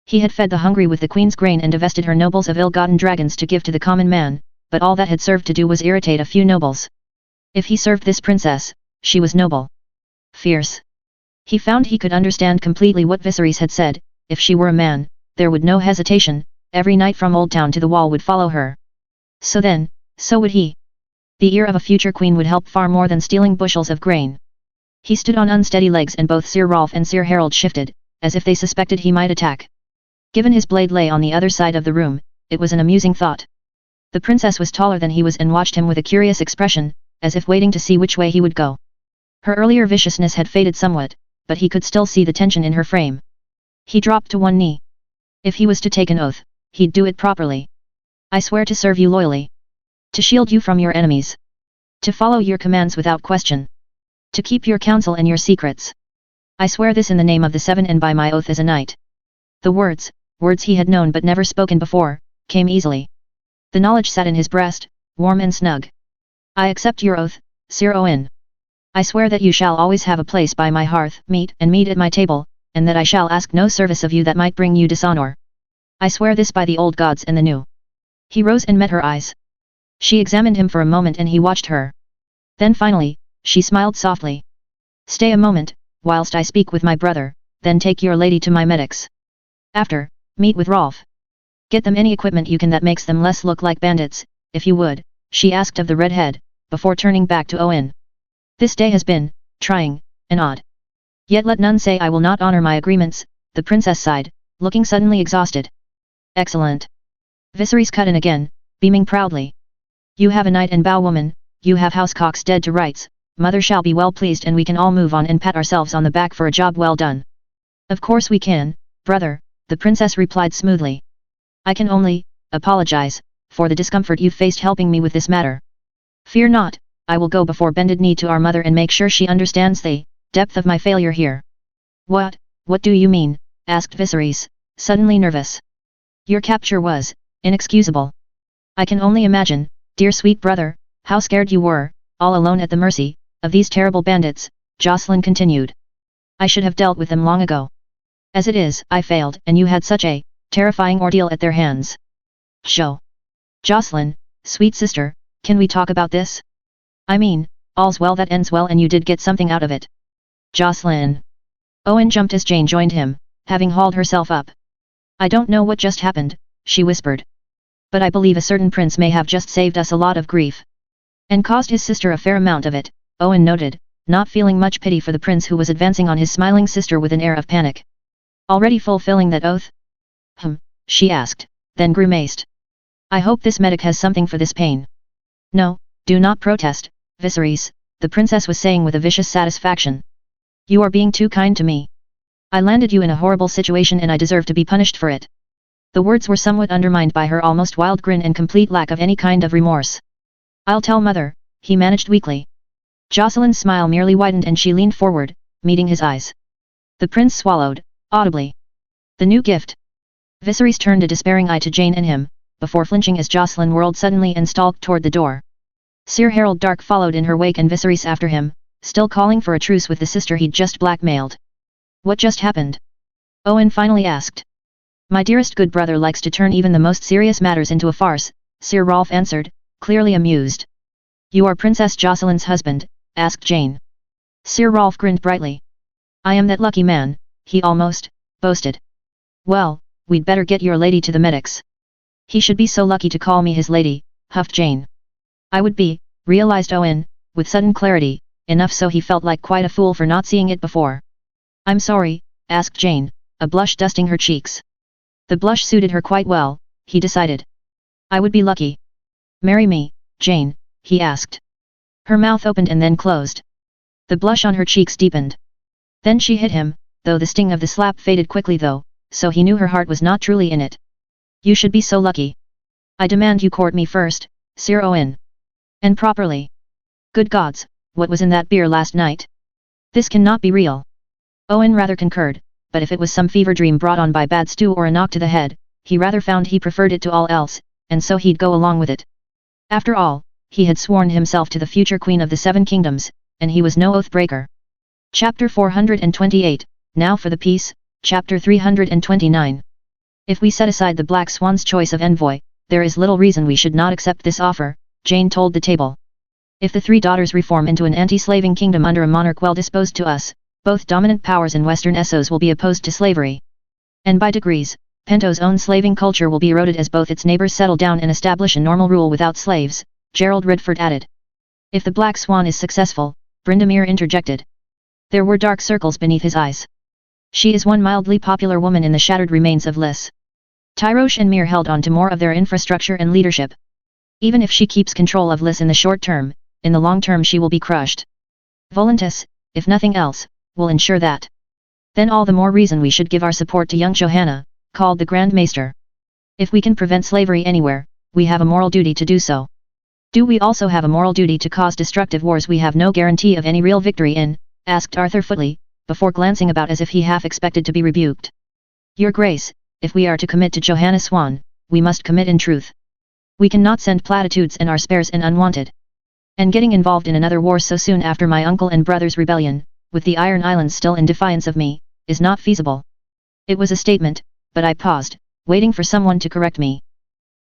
He had fed the hungry with the queen's grain and divested her nobles of ill-gotten dragons to give to the common man, but all that had served to do was irritate a few nobles. If he served this princess, she was noble. Fierce. He found he could understand completely what Viserys had said, if she were a man, there would no hesitation, every knight from Old Town to the Wall would follow her. So then, so would he. The ear of a future queen would help far more than stealing bushels of grain. He stood on unsteady legs and both Sir Rolf and Sir Harold shifted, as if they suspected he might attack. Given his blade lay on the other side of the room, it was an amusing thought. The princess was taller than he was and watched him with a curious expression, as if waiting to see which way he would go. Her earlier viciousness had faded somewhat, but he could still see the tension in her frame. He dropped to one knee. If he was to take an oath, he'd do it properly. I swear to serve you loyally. To shield you from your enemies. To follow your commands without question. To keep your counsel and your secrets. I swear this in the name of the seven and by my oath as a knight. The words he had known but never spoken before, came easily. The knowledge sat in his breast, warm and snug. I accept your oath, Sir Owen. I swear that you shall always have a place by my hearth, meat at my table, and that I shall ask no service of you that might bring you dishonor. I swear this by the old gods and the new. He rose and met her eyes. She examined him for a moment and he watched her. Then finally, she smiled softly. Stay a moment, whilst I speak with my brother, then take your lady to my medics. After, meet with Rolf. Get them any equipment you can that makes them less look like bandits, if you would, she asked of the redhead, before turning back to Owen. This day has been, trying, and odd. Yet let none say I will not honor my agreements, the princess sighed, looking suddenly exhausted. Excellent. Viserys cut in again, beaming proudly. You have a knight and bowwoman, you have housecocks dead to rights, mother shall be well pleased and we can all move on and pat ourselves on the back for a job well done. Of course we can, brother, the princess replied smoothly. I can only apologize for the discomfort you've faced helping me with this matter. Fear not, I will go before bended knee to our mother and make sure she understands the depth of my failure here. What do you mean? Asked Viserys, suddenly nervous. Your capture was inexcusable. I can only imagine, dear sweet brother, how scared you were, all alone at the mercy of these terrible bandits, Jocelyn continued. I should have dealt with them long ago. As it is, I failed and you had such a terrifying ordeal at their hands. Show. Jocelyn, sweet sister, can we talk about this? I mean, all's well that ends well and you did get something out of it. Jocelyn. Owen jumped as Jane joined him, having hauled herself up. I don't know what just happened, she whispered. But I believe a certain prince may have just saved us a lot of grief. And caused his sister a fair amount of it, Owen noted, not feeling much pity for the prince who was advancing on his smiling sister with an air of panic. Already fulfilling that oath? She asked, then grimaced. I hope this medic has something for this pain. No, do not protest, Viserys, the princess was saying with a vicious satisfaction. You are being too kind to me. I landed you in a horrible situation and I deserve to be punished for it. The words were somewhat undermined by her almost wild grin and complete lack of any kind of remorse. I'll tell mother, he managed weakly. Jocelyn's smile merely widened and she leaned forward, meeting his eyes. The prince swallowed, audibly. The new gift. Viserys turned a despairing eye to Jane and him, before flinching as Jocelyn whirled suddenly and stalked toward the door. Sir Harold Dark followed in her wake and Viserys after him, still calling for a truce with the sister he'd just blackmailed. What just happened? Owen finally asked. My dearest good brother likes to turn even the most serious matters into a farce, Sir Rolf answered, clearly amused. You are Princess Jocelyn's husband, asked Jane. Sir Rolf grinned brightly. I am that lucky man, he almost boasted. Well, we'd better get your lady to the medics. He should be so lucky to call me his lady, huffed Jane. I would be, realized Owen, with sudden clarity, enough so he felt like quite a fool for not seeing it before. I'm sorry, asked Jane, a blush dusting her cheeks. The blush suited her quite well, he decided. I would be lucky. Marry me, Jane, he asked. Her mouth opened and then closed. The blush on her cheeks deepened. Then she hit him, though the sting of the slap faded quickly though, so he knew her heart was not truly in it. You should be so lucky. I demand you court me first, Sir Owen. And properly. Good gods, what was in that beer last night? This cannot be real. Owen rather concurred, but if it was some fever dream brought on by bad stew or a knock to the head, he rather found he preferred it to all else, and so he'd go along with it. After all, he had sworn himself to the future Queen of the Seven Kingdoms, and he was no oath-breaker. Chapter 428, Now for the Peace, Chapter 329. If we set aside the Black Swan's choice of envoy, there is little reason we should not accept this offer, Jane told the table. If the three daughters reform into an anti-slaving kingdom under a monarch well disposed to us, both dominant powers in Western Essos will be opposed to slavery. And by degrees, Pento's own slaving culture will be eroded as both its neighbors settle down and establish a normal rule without slaves, Gerald Redford added. If the Black Swan is successful, Brindamere interjected. There were dark circles beneath his eyes. She is one mildly popular woman in the shattered remains of Lys. Tyrosh and Myr held on to more of their infrastructure and leadership. Even if she keeps control of Lys in the short term, in the long term she will be crushed. Volantis, if nothing else, will ensure that. Then all the more reason we should give our support to young Johanna, called the Grand Maester. If we can prevent slavery anywhere, we have a moral duty to do so. Do we also have a moral duty to cause destructive wars we have no guarantee of any real victory in? Asked Arthur Footley, before glancing about as if he half expected to be rebuked. Your Grace, if we are to commit to Johannes Swan, we must commit in truth. We cannot send platitudes and our spares and unwanted. And getting involved in another war so soon after my uncle and brother's rebellion, with the Iron Islands still in defiance of me, is not feasible. It was a statement, but I paused, waiting for someone to correct me.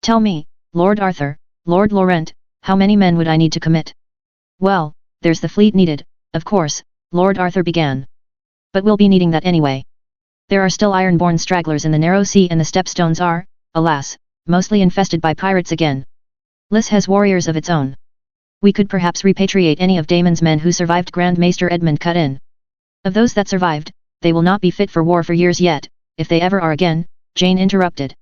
Tell me, Lord Arthur, Lord Laurent, how many men would I need to commit? Well, there's the fleet needed, of course, Lord Arthur began. But we'll be needing that anyway. There are still iron-born stragglers in the narrow sea and the stepstones are, alas, mostly infested by pirates again. Lys has warriors of its own. We could perhaps repatriate any of Damon's men who survived. Grand Maester Edmund cut in. Of those that survived, they will not be fit for war for years yet, if they ever are again, Jane interrupted.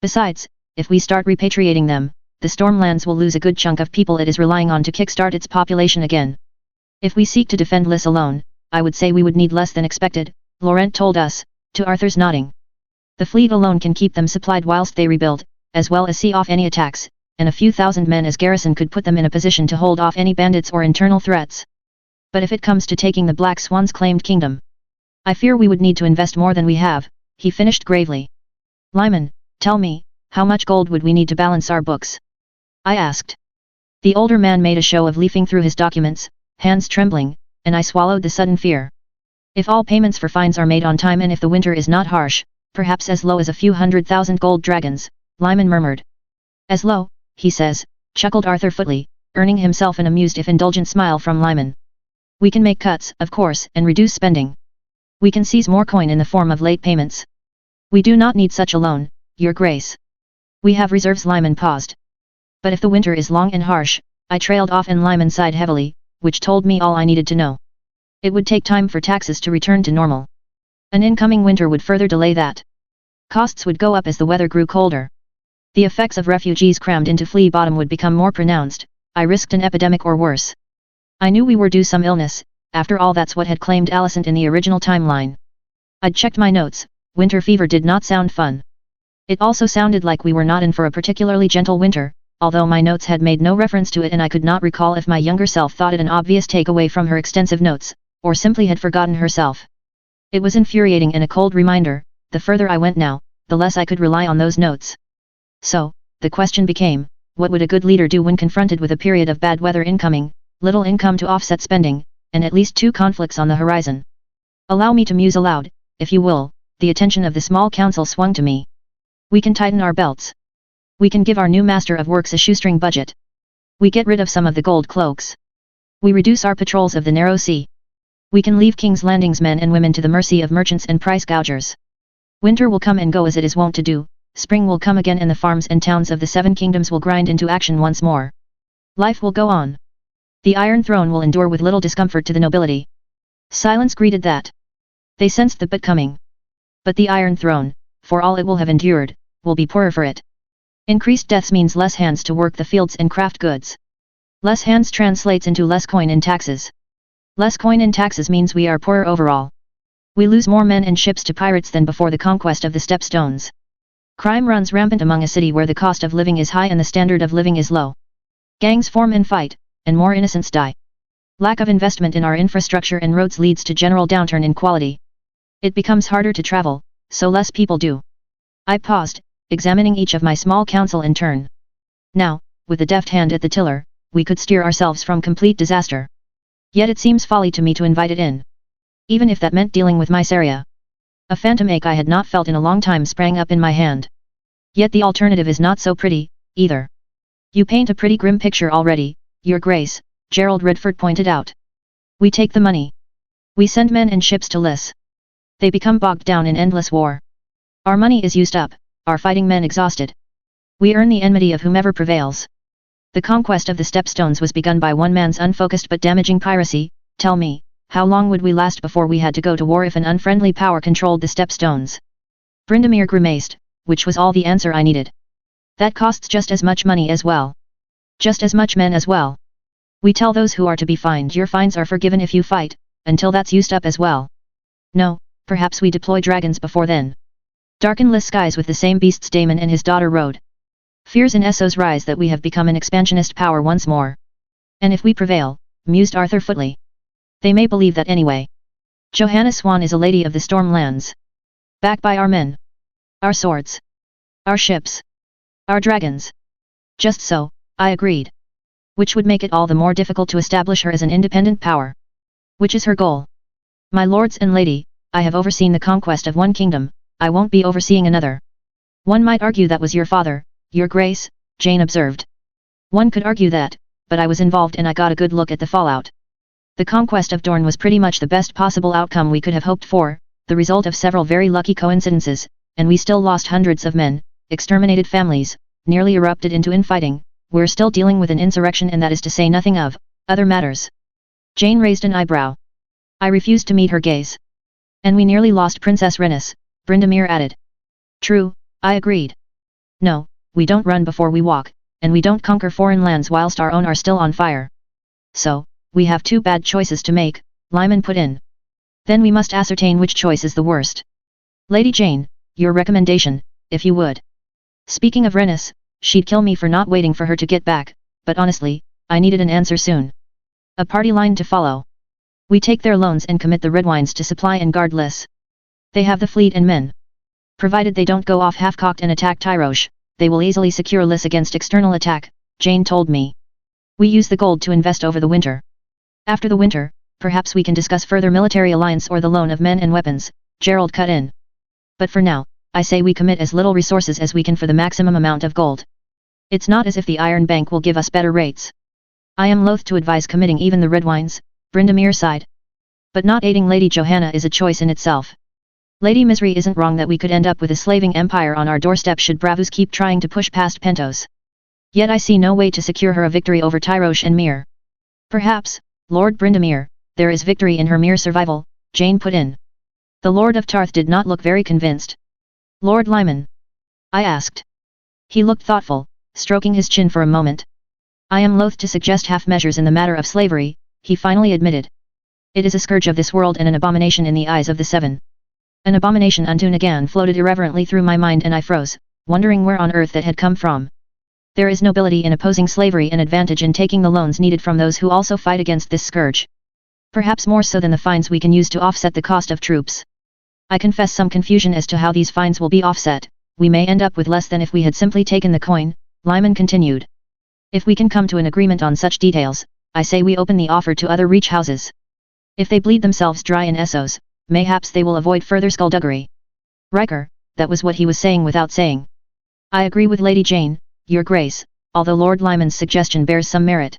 Besides, if we start repatriating them, the Stormlands will lose a good chunk of people it is relying on to kickstart its population again. If we seek to defend Lys alone, I would say we would need less than expected, Laurent told us, to Arthur's nodding. The fleet alone can keep them supplied whilst they rebuild, as well as see off any attacks, and a few thousand men as garrison could put them in a position to hold off any bandits or internal threats. But if it comes to taking the Black Swan's claimed kingdom, I fear we would need to invest more than we have, he finished gravely. Lyman, tell me, how much gold would we need to balance our books? I asked. The older man made a show of leafing through his documents, hands trembling, and I swallowed the sudden fear. If all payments for fines are made on time and if the winter is not harsh, perhaps as low as a few 100,000 gold dragons, Lyman murmured. As low, he says, chuckled Arthur Footley, earning himself an amused if indulgent smile from Lyman. We can make cuts, of course, and reduce spending. We can seize more coin in the form of late payments. We do not need such a loan, Your Grace. We have reserves. Lyman paused. But if the winter is long and harsh, I trailed off and Lyman sighed heavily, which told me all I needed to know. It would take time for taxes to return to normal. An incoming winter would further delay that. Costs would go up as the weather grew colder. The effects of refugees crammed into Flea Bottom would become more pronounced. I risked an epidemic or worse. I knew we were due some illness, after all that's what had claimed Alicent in the original timeline. I'd checked my notes, winter fever did not sound fun. It also sounded like we were not in for a particularly gentle winter, although my notes had made no reference to it and I could not recall if my younger self thought it an obvious takeaway from her extensive notes, or simply had forgotten herself. It was infuriating and a cold reminder, the further I went now, the less I could rely on those notes. So, the question became, what would a good leader do when confronted with a period of bad weather incoming, little income to offset spending, and at least 2 conflicts on the horizon? Allow me to muse aloud, if you will. The attention of the small council swung to me. We can tighten our belts. We can give our new master of works a shoestring budget. We get rid of some of the gold cloaks. We reduce our patrols of the narrow sea. We can leave King's Landing's men and women to the mercy of merchants and price gougers. Winter will come and go as it is wont to do, spring will come again and the farms and towns of the 7 kingdoms will grind into action once more. Life will go on. The Iron Throne will endure with little discomfort to the nobility. Silence greeted that. They sensed the but coming. But the Iron Throne, for all it will have endured, will be poorer for it. Increased deaths means less hands to work the fields and craft goods. Less hands translates into less coin in taxes. Less coin in taxes means we are poorer overall. We lose more men and ships to pirates than before the conquest of the Stepstones. Crime runs rampant among a city where the cost of living is high and the standard of living is low. Gangs form and fight, and more innocents die. Lack of investment in our infrastructure and roads leads to general downturn in quality. It becomes harder to travel, so less people do. I paused, examining each of my small council in turn. Now, with a deft hand at the tiller, we could steer ourselves from complete disaster. Yet it seems folly to me to invite it in. Even if that meant dealing with Mysaria. A phantom ache I had not felt in a long time sprang up in my hand. Yet the alternative is not so pretty, either. You paint a pretty grim picture already, Your Grace, Gerald Redford pointed out. We take the money. We send men and ships to Lys. They become bogged down in endless war. Our money is used up, our fighting men exhausted. We earn the enmity of whomever prevails. The conquest of the Stepstones was begun by one man's unfocused but damaging piracy. Tell me, how long would we last before we had to go to war if an unfriendly power controlled the Stepstones? Brindamere grimaced, which was all the answer I needed. That costs just as much money as well. Just as much men as well. We tell those who are to be fined your fines are forgiven if you fight, until that's used up as well. No, perhaps we deploy dragons before then. Darkenless skies with the same beasts Damon and his daughter rode. Fears in Essos rise that we have become an expansionist power once more. And if we prevail, mused Arthur Footley. They may believe that anyway. Johanna Swan is a lady of the storm lands. Backed by our men. Our swords. Our ships. Our dragons. Just so, I agreed. Which would make it all the more difficult to establish her as an independent power. Which is her goal. My lords and lady, I have overseen the conquest of one kingdom, I won't be overseeing another. One might argue that was your father, your grace, Jane observed. One could argue that, but I was involved and I got a good look at the fallout. The conquest of Dorne was pretty much the best possible outcome we could have hoped for, the result of several very lucky coincidences, and we still lost hundreds of men, exterminated families, nearly erupted into infighting. We're still dealing with an insurrection, and that is to say nothing of other matters. Jane raised an eyebrow. I refused to meet her gaze. And we nearly lost Princess Rhaenys, Brindamere added. True, I agreed. No, we don't run before we walk, and we don't conquer foreign lands whilst our own are still on fire. So, we have two bad choices to make, Lyman put in. Then we must ascertain which choice is the worst. Lady Jane, your recommendation, if you would. Speaking of Rhaenys, she'd kill me for not waiting for her to get back, but honestly, I needed an answer soon. A party line to follow. We take their loans and commit the Redwynes to supply and guard Lys. They have the fleet and men. Provided they don't go off half-cocked and attack Tyrosh, they will easily secure Lys against external attack, Jane told me. We use the gold to invest over the winter. After the winter, perhaps we can discuss further military alliance or the loan of men and weapons, Gerald cut in. But for now, I say we commit as little resources as we can for the maximum amount of gold. It's not as if the Iron Bank will give us better rates. I am loath to advise committing even the Redwynes, Brindamere sighed. But not aiding Lady Johanna is a choice in itself. Lady Misri isn't wrong that we could end up with a slaving empire on our doorstep should Bravos keep trying to push past Pentos. Yet I see no way to secure her a victory over Tyrosh and Myr. Perhaps, Lord Brindamere, there is victory in her mere survival, Jane put in. The Lord of Tarth did not look very convinced. Lord Lyman? I asked. He looked thoughtful, stroking his chin for a moment. I am loath to suggest half measures in the matter of slavery, he finally admitted. It is a scourge of this world and an abomination in the eyes of the Seven. An abomination unto Nagan floated irreverently through my mind and I froze, wondering where on earth that had come from. There is nobility in opposing slavery and advantage in taking the loans needed from those who also fight against this scourge. Perhaps more so than the fines we can use to offset the cost of troops. I confess some confusion as to how these fines will be offset. We may end up with less than if we had simply taken the coin, Lyman continued. If we can come to an agreement on such details, I say we open the offer to other reach houses. If they bleed themselves dry in Essos, mayhaps they will avoid further skullduggery. Riker, that was what he was saying without saying. I agree with Lady Jane, Your Grace, although Lord Lyman's suggestion bears some merit.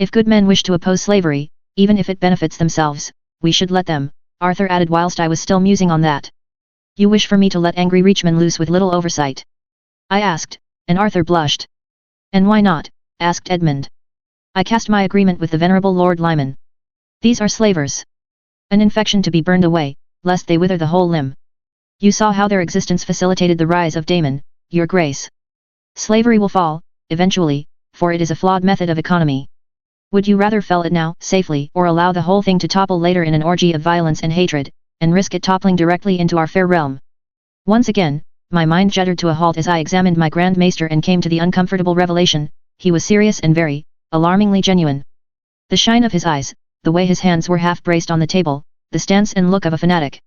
If good men wish to oppose slavery, even if it benefits themselves, we should let them, Arthur added whilst I was still musing on that. You wish for me to let angry reachmen loose with little oversight? I asked, and Arthur blushed. And why not? Asked Edmund. I cast my agreement with the venerable Lord Lyman. These are slavers. An infection to be burned away, lest they wither the whole limb. You saw how their existence facilitated the rise of Damon, Your Grace. Slavery will fall, eventually, for it is a flawed method of economy. Would you rather fell it now, safely, or allow the whole thing to topple later in an orgy of violence and hatred, and risk it toppling directly into our fair realm? Once again, my mind juddered to a halt as I examined my Grand Maester and came to the uncomfortable revelation, he was serious and very, alarmingly genuine. The shine of his eyes, the way his hands were half braced on the table, the stance and look of a fanatic.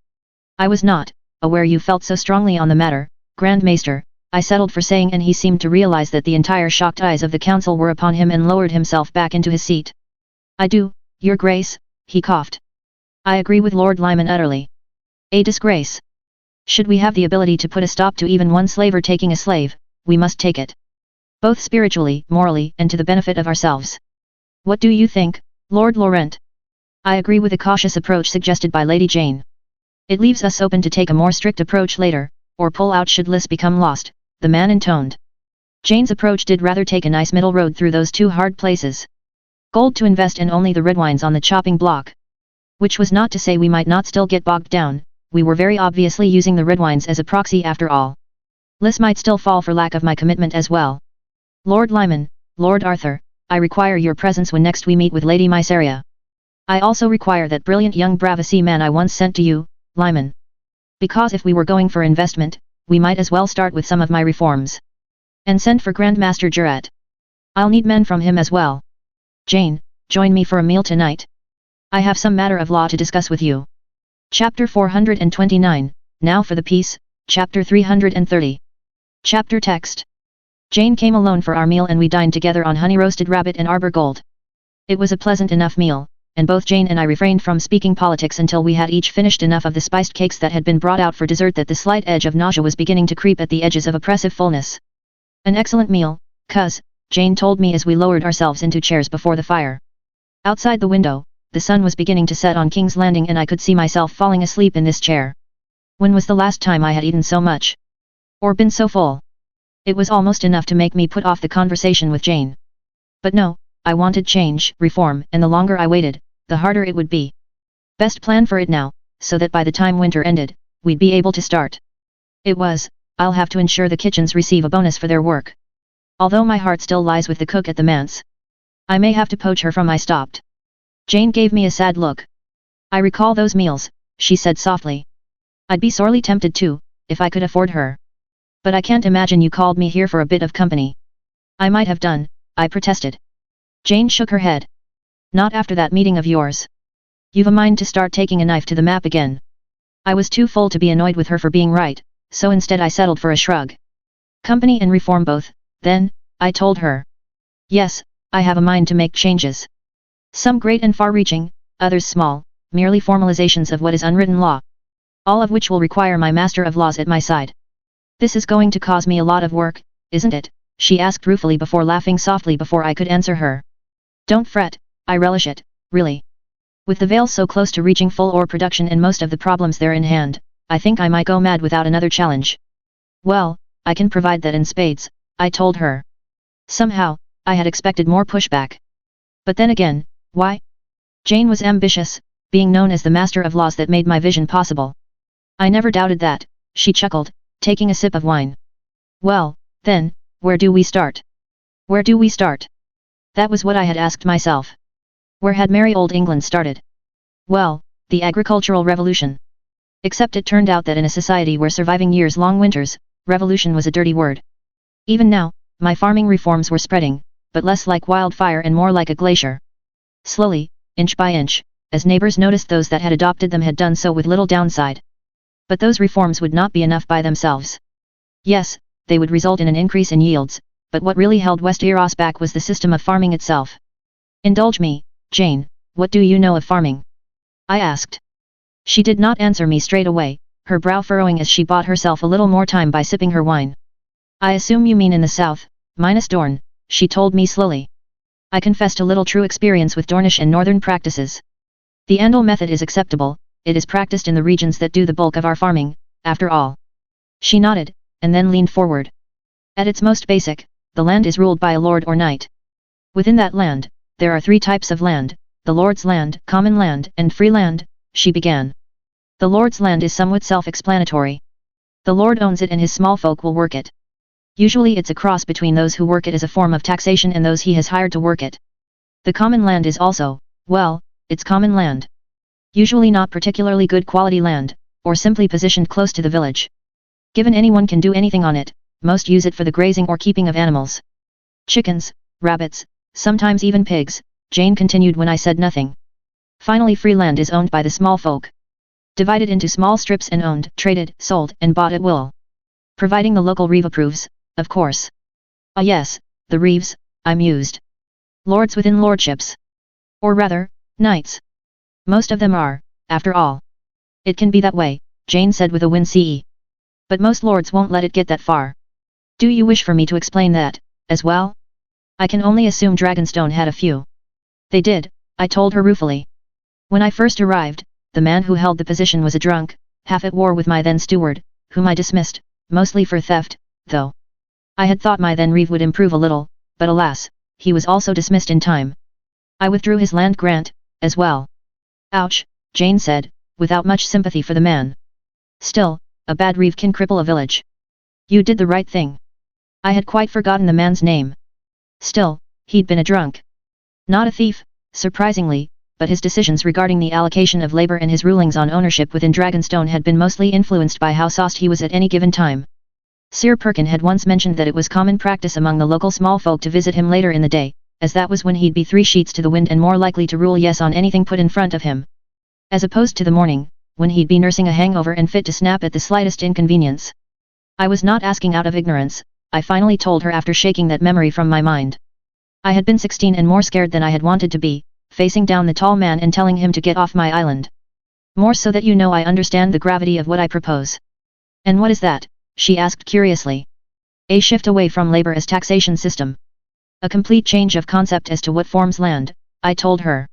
I was not aware you felt so strongly on the matter, Grand Maester, I settled for saying, and he seemed to realize that the entire shocked eyes of the council were upon him and lowered himself back into his seat. I do, Your Grace, he coughed. I agree with Lord Lyman utterly. A disgrace. Should we have the ability to put a stop to even one slaver taking a slave, we must take it. Both spiritually, morally, and to the benefit of ourselves. What do you think, Lord Laurent? I agree with the cautious approach suggested by Lady Jane. It leaves us open to take a more strict approach later, or pull out should Lys become lost, the man intoned. Jane's approach did rather take a nice middle road through those two hard places. Gold to invest and only the Redwynes on the chopping block. Which was not to say we might not still get bogged down, we were very obviously using the Redwynes as a proxy after all. Lys might still fall for lack of my commitment as well. Lord Lyman, Lord Arthur, I require your presence when next we meet with Lady Mysaria. I also require that brilliant young Bravasi man I once sent to you, Lyman. Because if we were going for investment, we might as well start with some of my reforms. And send for Grandmaster Jurat. I'll need men from him as well. Jane, join me for a meal tonight. I have some matter of law to discuss with you. Chapter 429, now for the piece, Chapter 330. Chapter text. Jane came alone for our meal and we dined together on honey-roasted rabbit and arbor gold. It was a pleasant enough meal, and both Jane and I refrained from speaking politics until we had each finished enough of the spiced cakes that had been brought out for dessert that the slight edge of nausea was beginning to creep at the edges of oppressive fullness. An excellent meal, cuz, Jane told me as we lowered ourselves into chairs before the fire. Outside the window, the sun was beginning to set on King's Landing and I could see myself falling asleep in this chair. When was the last time I had eaten so much? Or been so full? It was almost enough to make me put off the conversation with Jane. But no, I wanted change, reform, and the longer I waited, the harder it would be. Best plan for it now, so that by the time winter ended, we'd be able to start. It was, I'll have to ensure the kitchens receive a bonus for their work. Although my heart still lies with the cook at the manse. I may have to poach her from my stopped. Jane gave me a sad look. I recall those meals, she said softly. I'd be sorely tempted too, if I could afford her. But I can't imagine you called me here for a bit of company. I might have done, I protested. Jane shook her head. Not after that meeting of yours. You've a mind to start taking a knife to the map again. I was too full to be annoyed with her for being right, so instead I settled for a shrug. Company and reform both, then, I told her. Yes, I have a mind to make changes. Some great and far-reaching, others small, merely formalizations of what is unwritten law. All of which will require my master of laws at my side. This is going to cause me a lot of work, isn't it? She asked ruefully before laughing softly before I could answer her. Don't fret, I relish it, really. With the Vale so close to reaching full ore production and most of the problems there in hand, I think I might go mad without another challenge. Well, I can provide that in spades, I told her. Somehow, I had expected more pushback. But then again, why? Jane was ambitious, being known as the master of laws that made my vision possible. I never doubted that, she chuckled, taking a sip of wine. Well, then, where do we start? Where do we start? That was what I had asked myself. Where had merry old England started? Well, the agricultural revolution. Except it turned out that in a society where surviving years-long winters, revolution was a dirty word. Even now, my farming reforms were spreading, but less like wildfire and more like a glacier. Slowly, inch by inch, as neighbors noticed those that had adopted them had done so with little downside. But those reforms would not be enough by themselves. Yes, they would result in an increase in yields, but what really held Westeros back was the system of farming itself. Indulge me, Jane, what do you know of farming? I asked. She did not answer me straight away, her brow furrowing as she bought herself a little more time by sipping her wine. I assume you mean in the south, minus Dorne, she told me slowly. I confessed a little true experience with Dornish and northern practices. The Andal method is acceptable, it is practiced in the regions that do the bulk of our farming, after all. She nodded, and then leaned forward. At its most basic, the land is ruled by a lord or knight. Within that land, there are three types of land, the lord's land, common land, and free land, she began. The lord's land is somewhat self-explanatory. The lord owns it and his small folk will work it. Usually it's a cross between those who work it as a form of taxation and those he has hired to work it. The common land is also, well, it's common land. Usually not particularly good quality land, or simply positioned close to the village. Given anyone can do anything on it, most use it for the grazing or keeping of animals. Chickens, rabbits, sometimes even pigs, Jane continued when I said nothing. Finally, free land is owned by the small folk. Divided into small strips and owned, traded, sold, and bought at will. Providing the local reeve approves, of course. Ah yes, the reeves, I mused. Lords within lordships. Or rather, knights. Most of them are, after all. It can be that way, Jane said with a wince. But most lords won't let it get that far. Do you wish for me to explain that, as well? I can only assume Dragonstone had a few. They did, I told her ruefully. When I first arrived, the man who held the position was a drunk, half at war with my then steward, whom I dismissed, mostly for theft, though. I had thought my then reeve would improve a little, but alas, he was also dismissed in time. I withdrew his land grant, as well. Ouch, Jane said, without much sympathy for the man. Still, a bad reeve can cripple a village. You did the right thing. I had quite forgotten the man's name. Still, he'd been a drunk. Not a thief, surprisingly, but his decisions regarding the allocation of labor and his rulings on ownership within Dragonstone had been mostly influenced by how sauced he was at any given time. Sir Perkin had once mentioned that it was common practice among the local small folk to visit him later in the day, as that was when he'd be 3 sheets to the wind and more likely to rule yes on anything put in front of him. As opposed to the morning, when he'd be nursing a hangover and fit to snap at the slightest inconvenience. I was not asking out of ignorance, I finally told her after shaking that memory from my mind. I had been 16 and more scared than I had wanted to be, facing down the tall man and telling him to get off my island. More so that you know I understand the gravity of what I propose. And what is that? She asked curiously. A shift away from labor as taxation system. A complete change of concept as to what forms land, I told her.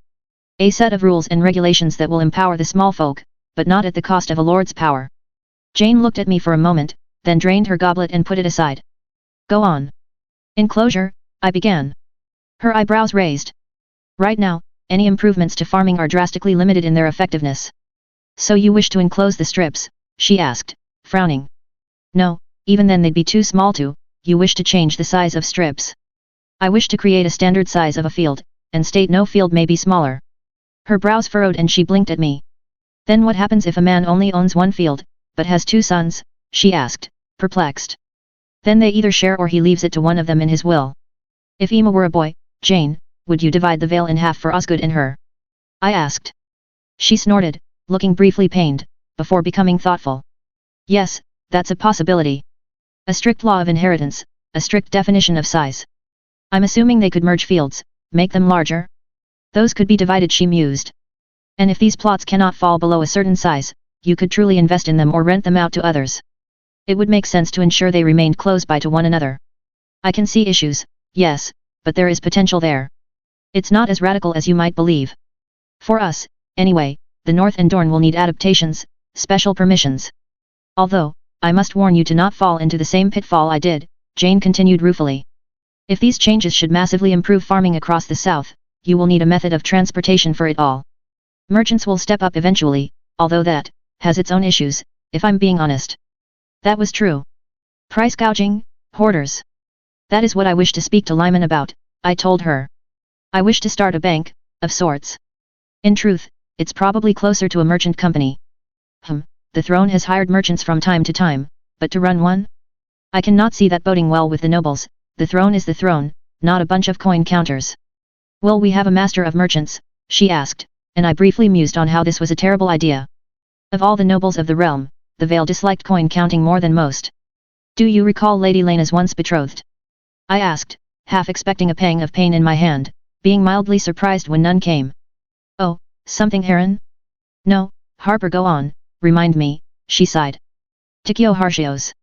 A set of rules and regulations that will empower the small folk, but not at the cost of a lord's power. Jane looked at me for a moment, then drained her goblet and put it aside. Go on. Enclosure, I began. Her eyebrows raised. Right now, any improvements to farming are drastically limited in their effectiveness. So you wish to enclose the strips? She asked, frowning. No, even then they'd be too small to. You wish to change the size of strips. I wish to create a standard size of a field, and state no field may be smaller. Her brows furrowed and she blinked at me. Then what happens if a man only owns one field, but has 2 sons? She asked, perplexed. Then they either share or he leaves it to one of them in his will. If Emma were a boy, Jane, would you divide the Vale in half for Osgood and her? I asked. She snorted, looking briefly pained, before becoming thoughtful. Yes, that's a possibility. A strict law of inheritance, a strict definition of size. I'm assuming they could merge fields, make them larger. Those could be divided, she mused. And if these plots cannot fall below a certain size, you could truly invest in them or rent them out to others. It would make sense to ensure they remained close by to one another. I can see issues, yes, but there is potential there. It's not as radical as you might believe. For us, anyway, the North and Dorne will need adaptations, special permissions. Although, I must warn you to not fall into the same pitfall I did, Jane continued ruefully. If these changes should massively improve farming across the South, you will need a method of transportation for it all. Merchants will step up eventually, although that has its own issues, if I'm being honest. That was true. Price gouging, hoarders. That is what I wish to speak to Lyman about, I told her. I wish to start a bank, of sorts. In truth, it's probably closer to a merchant company. The throne has hired merchants from time to time, but to run one? I cannot see that boding well with the nobles. The throne is the throne, not a bunch of coin counters. Will we have a master of merchants? She asked, and I briefly mused on how this was a terrible idea. Of all the nobles of the realm, the Vale disliked coin counting more than most. Do you recall Lady Lena's once betrothed? I asked, half expecting a pang of pain in my hand, being mildly surprised when none came. Oh, something Heron? No, Harper, go on, remind me, she sighed. Tikio Harshios.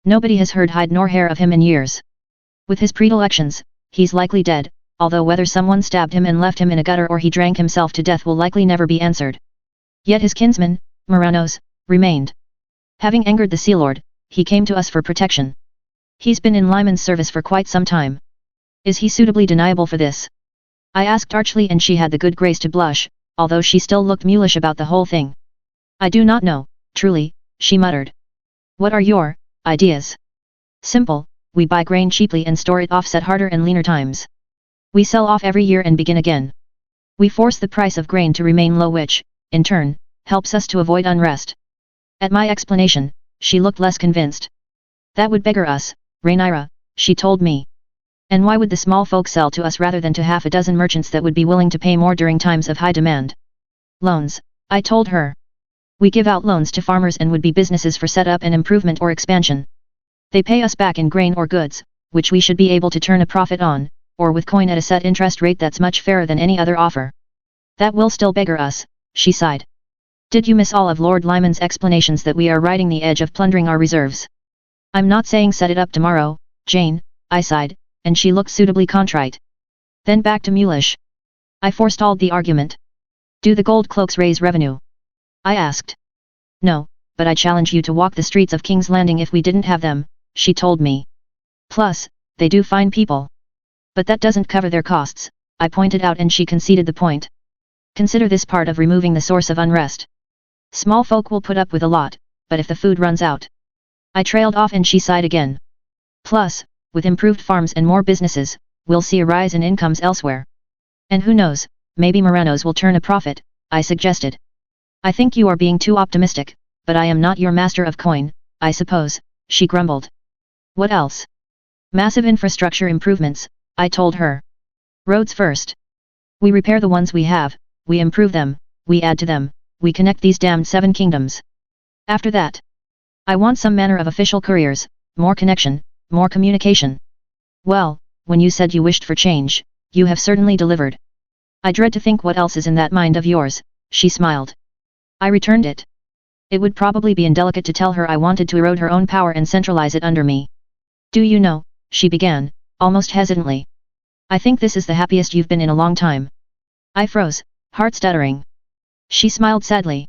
Nobody has heard hide nor hair of him in years. With his predilections, he's likely dead, although whether someone stabbed him and left him in a gutter or he drank himself to death will likely never be answered. Yet his kinsman, Muranos, remained. Having angered the Sea Lord, he came to us for protection. He's been in Lyman's service for quite some time. Is he suitably deniable for this? I asked archly and she had the good grace to blush, although she still looked mulish about the whole thing. I do not know, truly, she muttered. What are your ideas? Simple. We buy grain cheaply and store it offset harder and leaner times. We sell off every year and begin again. We force the price of grain to remain low which, in turn, helps us to avoid unrest. At my explanation, she looked less convinced. That would beggar us, Rhaenyra, she told me. And why would the small folk sell to us rather than to half a dozen merchants that would be willing to pay more during times of high demand? Loans, I told her. We give out loans to farmers and would be businesses for setup and improvement or expansion. They pay us back in grain or goods, which we should be able to turn a profit on, or with coin at a set interest rate that's much fairer than any other offer. That will still beggar us, she sighed. Did you miss all of Lord Lyman's explanations that we are riding the edge of plundering our reserves? I'm not saying set it up tomorrow, Jane, I sighed, and she looked suitably contrite. Then back to mulish. I forestalled the argument. Do the gold cloaks raise revenue? I asked. No, but I challenge you to walk the streets of King's Landing if we didn't have them, she told me. Plus, they do fine people. But that doesn't cover their costs, I pointed out and she conceded the point. Consider this part of removing the source of unrest. Small folk will put up with a lot, but if the food runs out. I trailed off and she sighed again. Plus, with improved farms and more businesses, we'll see a rise in incomes elsewhere. And who knows, maybe Muranos will turn a profit, I suggested. I think you are being too optimistic, but I am not your master of coin, I suppose, she grumbled. What else? Massive infrastructure improvements, I told her. Roads first. We repair the ones we have, we improve them, we add to them, we connect these damned 7 kingdoms. After that, I want some manner of official couriers, more connection, more communication. Well, when you said you wished for change, you have certainly delivered. I dread to think what else is in that mind of yours, she smiled. I returned it. It would probably be indelicate to tell her I wanted to erode her own power and centralize it under me. Do you know, she began, almost hesitantly. I think this is the happiest you've been in a long time. I froze, heart stuttering. She smiled sadly.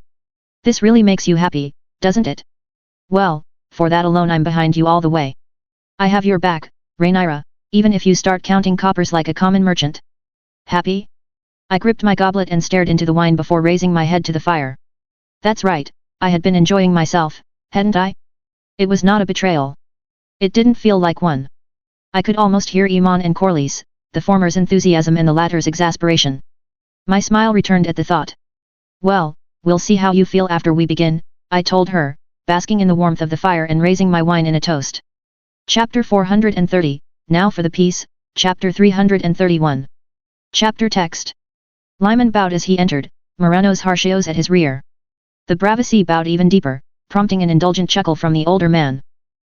This really makes you happy, doesn't it? Well, for that alone I'm behind you all the way. I have your back, Rhaenyra, even if you start counting coppers like a common merchant. Happy? I gripped my goblet and stared into the wine before raising my head to the fire. That's right, I had been enjoying myself, hadn't I? It was not a betrayal. It didn't feel like one. I could almost hear Iman and Corlys, the former's enthusiasm and the latter's exasperation. My smile returned at the thought. Well, we'll see how you feel after we begin, I told her, basking in the warmth of the fire and raising my wine in a toast. Chapter 430, now for the piece, Chapter 331. Chapter text. Lyman bowed as he entered, Morano's Harshios at his rear. The Bravasi bowed even deeper, prompting an indulgent chuckle from the older man.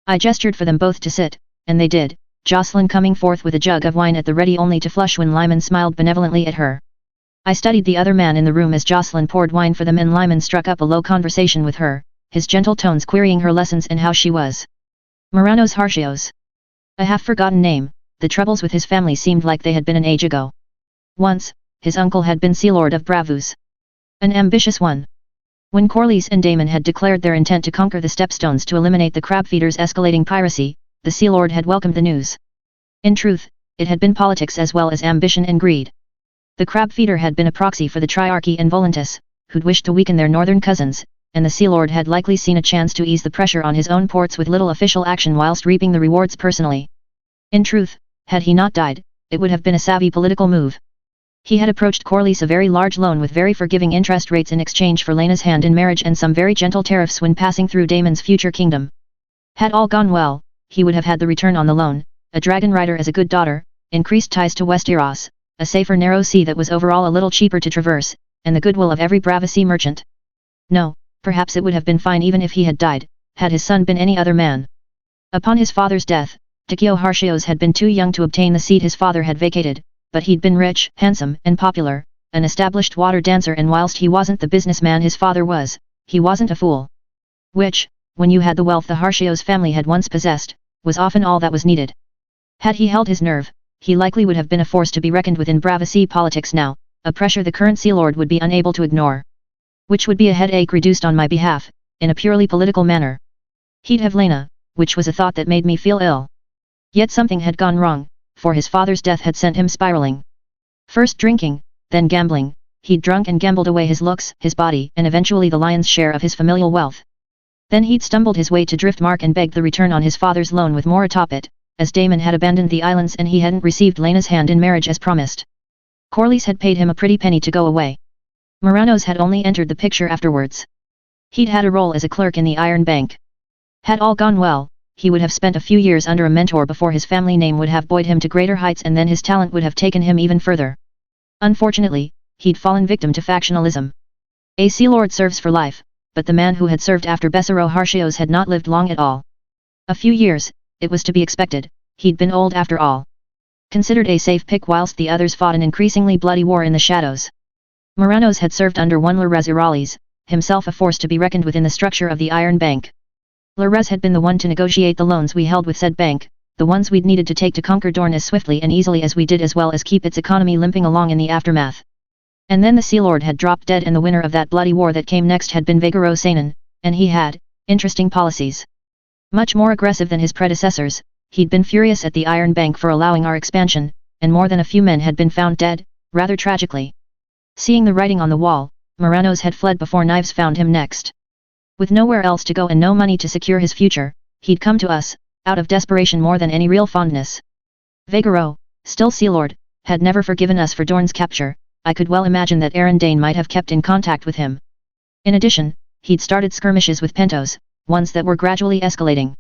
I gestured for them both to sit, and they did, Jocelyn coming forth with a jug of wine at the ready only to flush when Lyman smiled benevolently at her. I studied the other man in the room as Jocelyn poured wine for them and Lyman struck up a low conversation with her, his gentle tones querying her lessons and how she was. Morano's Harshios. A half-forgotten name, the troubles with his family seemed like they had been an age ago. Once, his uncle had been Sea Lord of Bravus. An ambitious one. When Corlys and Daemon had declared their intent to conquer the Stepstones to eliminate the crabfeeders' escalating piracy, the Sea Lord had welcomed the news. In truth, it had been politics as well as ambition and greed. The crabfeeder had been a proxy for the Triarchy and Volantis, who'd wished to weaken their northern cousins, and the Sea Lord had likely seen a chance to ease the pressure on his own ports with little official action whilst reaping the rewards personally. In truth, had he not died, it would have been a savvy political move. He had approached Corlys a very large loan with very forgiving interest rates in exchange for Laena's hand in marriage and some very gentle tariffs when passing through Daemon's future kingdom. Had all gone well, he would have had the return on the loan, a dragon rider as a good daughter, increased ties to Westeros, a safer narrow sea that was overall a little cheaper to traverse, and the goodwill of every Bravasi merchant. No, perhaps it would have been fine even if he had died, had his son been any other man. Upon his father's death, Takeo Harshios had been too young to obtain the seat his father had vacated, but he'd been rich, handsome, and popular, an established water dancer, and whilst he wasn't the businessman his father was, he wasn't a fool. Which, when you had the wealth the Harshios family had once possessed, was often all that was needed. Had he held his nerve, he likely would have been a force to be reckoned with in Bravasi politics now, a pressure the current Sea Lord would be unable to ignore. Which would be a headache reduced on my behalf, in a purely political manner. He'd have Laena, which was a thought that made me feel ill. Yet something had gone wrong, for his father's death had sent him spiraling. First drinking, then gambling, he'd drunk and gambled away his looks, his body, and eventually the lion's share of his familial wealth. Then he'd stumbled his way to Driftmark and begged the return on his father's loan with more atop it, as Daemon had abandoned the islands and he hadn't received Laena's hand in marriage as promised. Corlys had paid him a pretty penny to go away. Morano's had only entered the picture afterwards. He'd had a role as a clerk in the Iron Bank. Had all gone well, he would have spent a few years under a mentor before his family name would have buoyed him to greater heights and then his talent would have taken him even further. Unfortunately, he'd fallen victim to factionalism. A Sea Lord serves for life, but the man who had served after Besaro Harshios had not lived long at all. A few years, it was to be expected, he'd been old after all. Considered a safe pick whilst the others fought an increasingly bloody war in the shadows. Morano's had served under one Lorez Irales, himself a force to be reckoned with in the structure of the Iron Bank. Lorez had been the one to negotiate the loans we held with said bank, the ones we'd needed to take to conquer Dorne as swiftly and easily as we did as well as keep its economy limping along in the aftermath. And then the Sea Lord had dropped dead and the winner of that bloody war that came next had been Vegaro Sainan, and he had, interesting policies. Much more aggressive than his predecessors, he'd been furious at the Iron Bank for allowing our expansion, and more than a few men had been found dead, rather tragically. Seeing the writing on the wall, Morano's had fled before knives found him next. With nowhere else to go and no money to secure his future, he'd come to us, out of desperation more than any real fondness. Vegaro, still Sea Lord, had never forgiven us for Dorne's capture. I could well imagine that Aaron Dane might have kept in contact with him. In addition, he'd started skirmishes with Pentos, ones that were gradually escalating.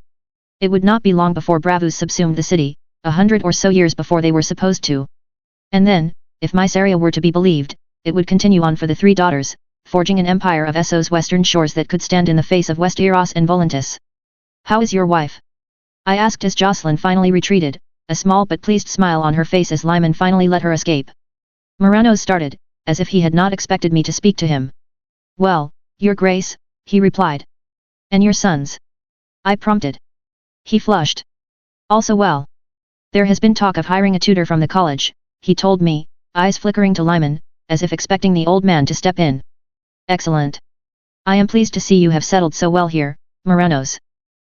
It would not be long before Bravus subsumed the city, 100 or so years before they were supposed to. And then, if Mysaria were to be believed, it would continue on for the three daughters, forging an empire of Esso's western shores that could stand in the face of West Eros and Volantis. How is your wife? I asked as Jocelyn finally retreated, a small but pleased smile on her face as Lyman finally let her escape. Morano started, as if he had not expected me to speak to him. Well, Your Grace, he replied. And your sons? I prompted. He flushed. Also well. There has been talk of hiring a tutor from the college, he told me, eyes flickering to Lyman, as if expecting the old man to step in. Excellent. I am pleased to see you have settled so well here, Moranos.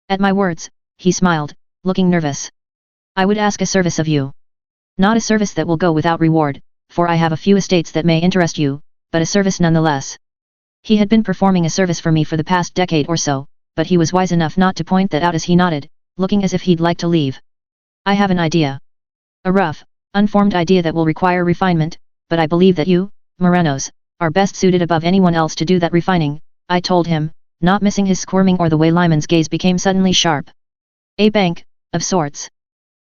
At my words, he smiled, looking nervous. I would ask a service of you. Not a service that will go without reward, for I have a few estates that may interest you, but a service nonetheless. He had been performing a service for me for the past decade or so, but he was wise enough not to point that out as he nodded, looking as if he'd like to leave. I have an idea. A rough, unformed idea that will require refinement, but I believe that you, Moranos, are best suited above anyone else to do that refining, I told him, not missing his squirming or the way Lyman's gaze became suddenly sharp. A bank, of sorts.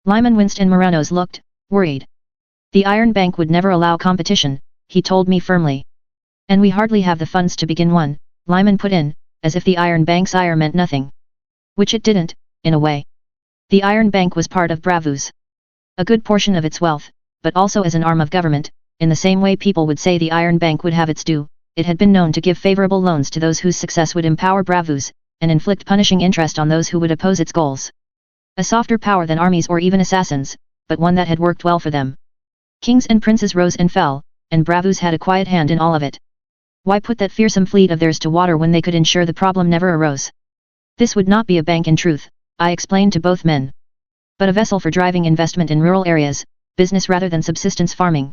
Lyman winced and Moranos looked, worried. The Iron Bank would never allow competition, he told me firmly. And we hardly have the funds to begin one, Lyman put in, as if the Iron Bank's ire meant nothing. Which it didn't, in a way. The Iron Bank was part of Bravus. A good portion of its wealth, but also as an arm of government, in the same way people would say the Iron Bank would have its due, it had been known to give favorable loans to those whose success would empower Bravus, and inflict punishing interest on those who would oppose its goals. A softer power than armies or even assassins, but one that had worked well for them. Kings and princes rose and fell, and Bravus had a quiet hand in all of it. Why put that fearsome fleet of theirs to water when they could ensure the problem never arose? This would not be a bank in truth, I explained to both men. But a vessel for driving investment in rural areas, business rather than subsistence farming.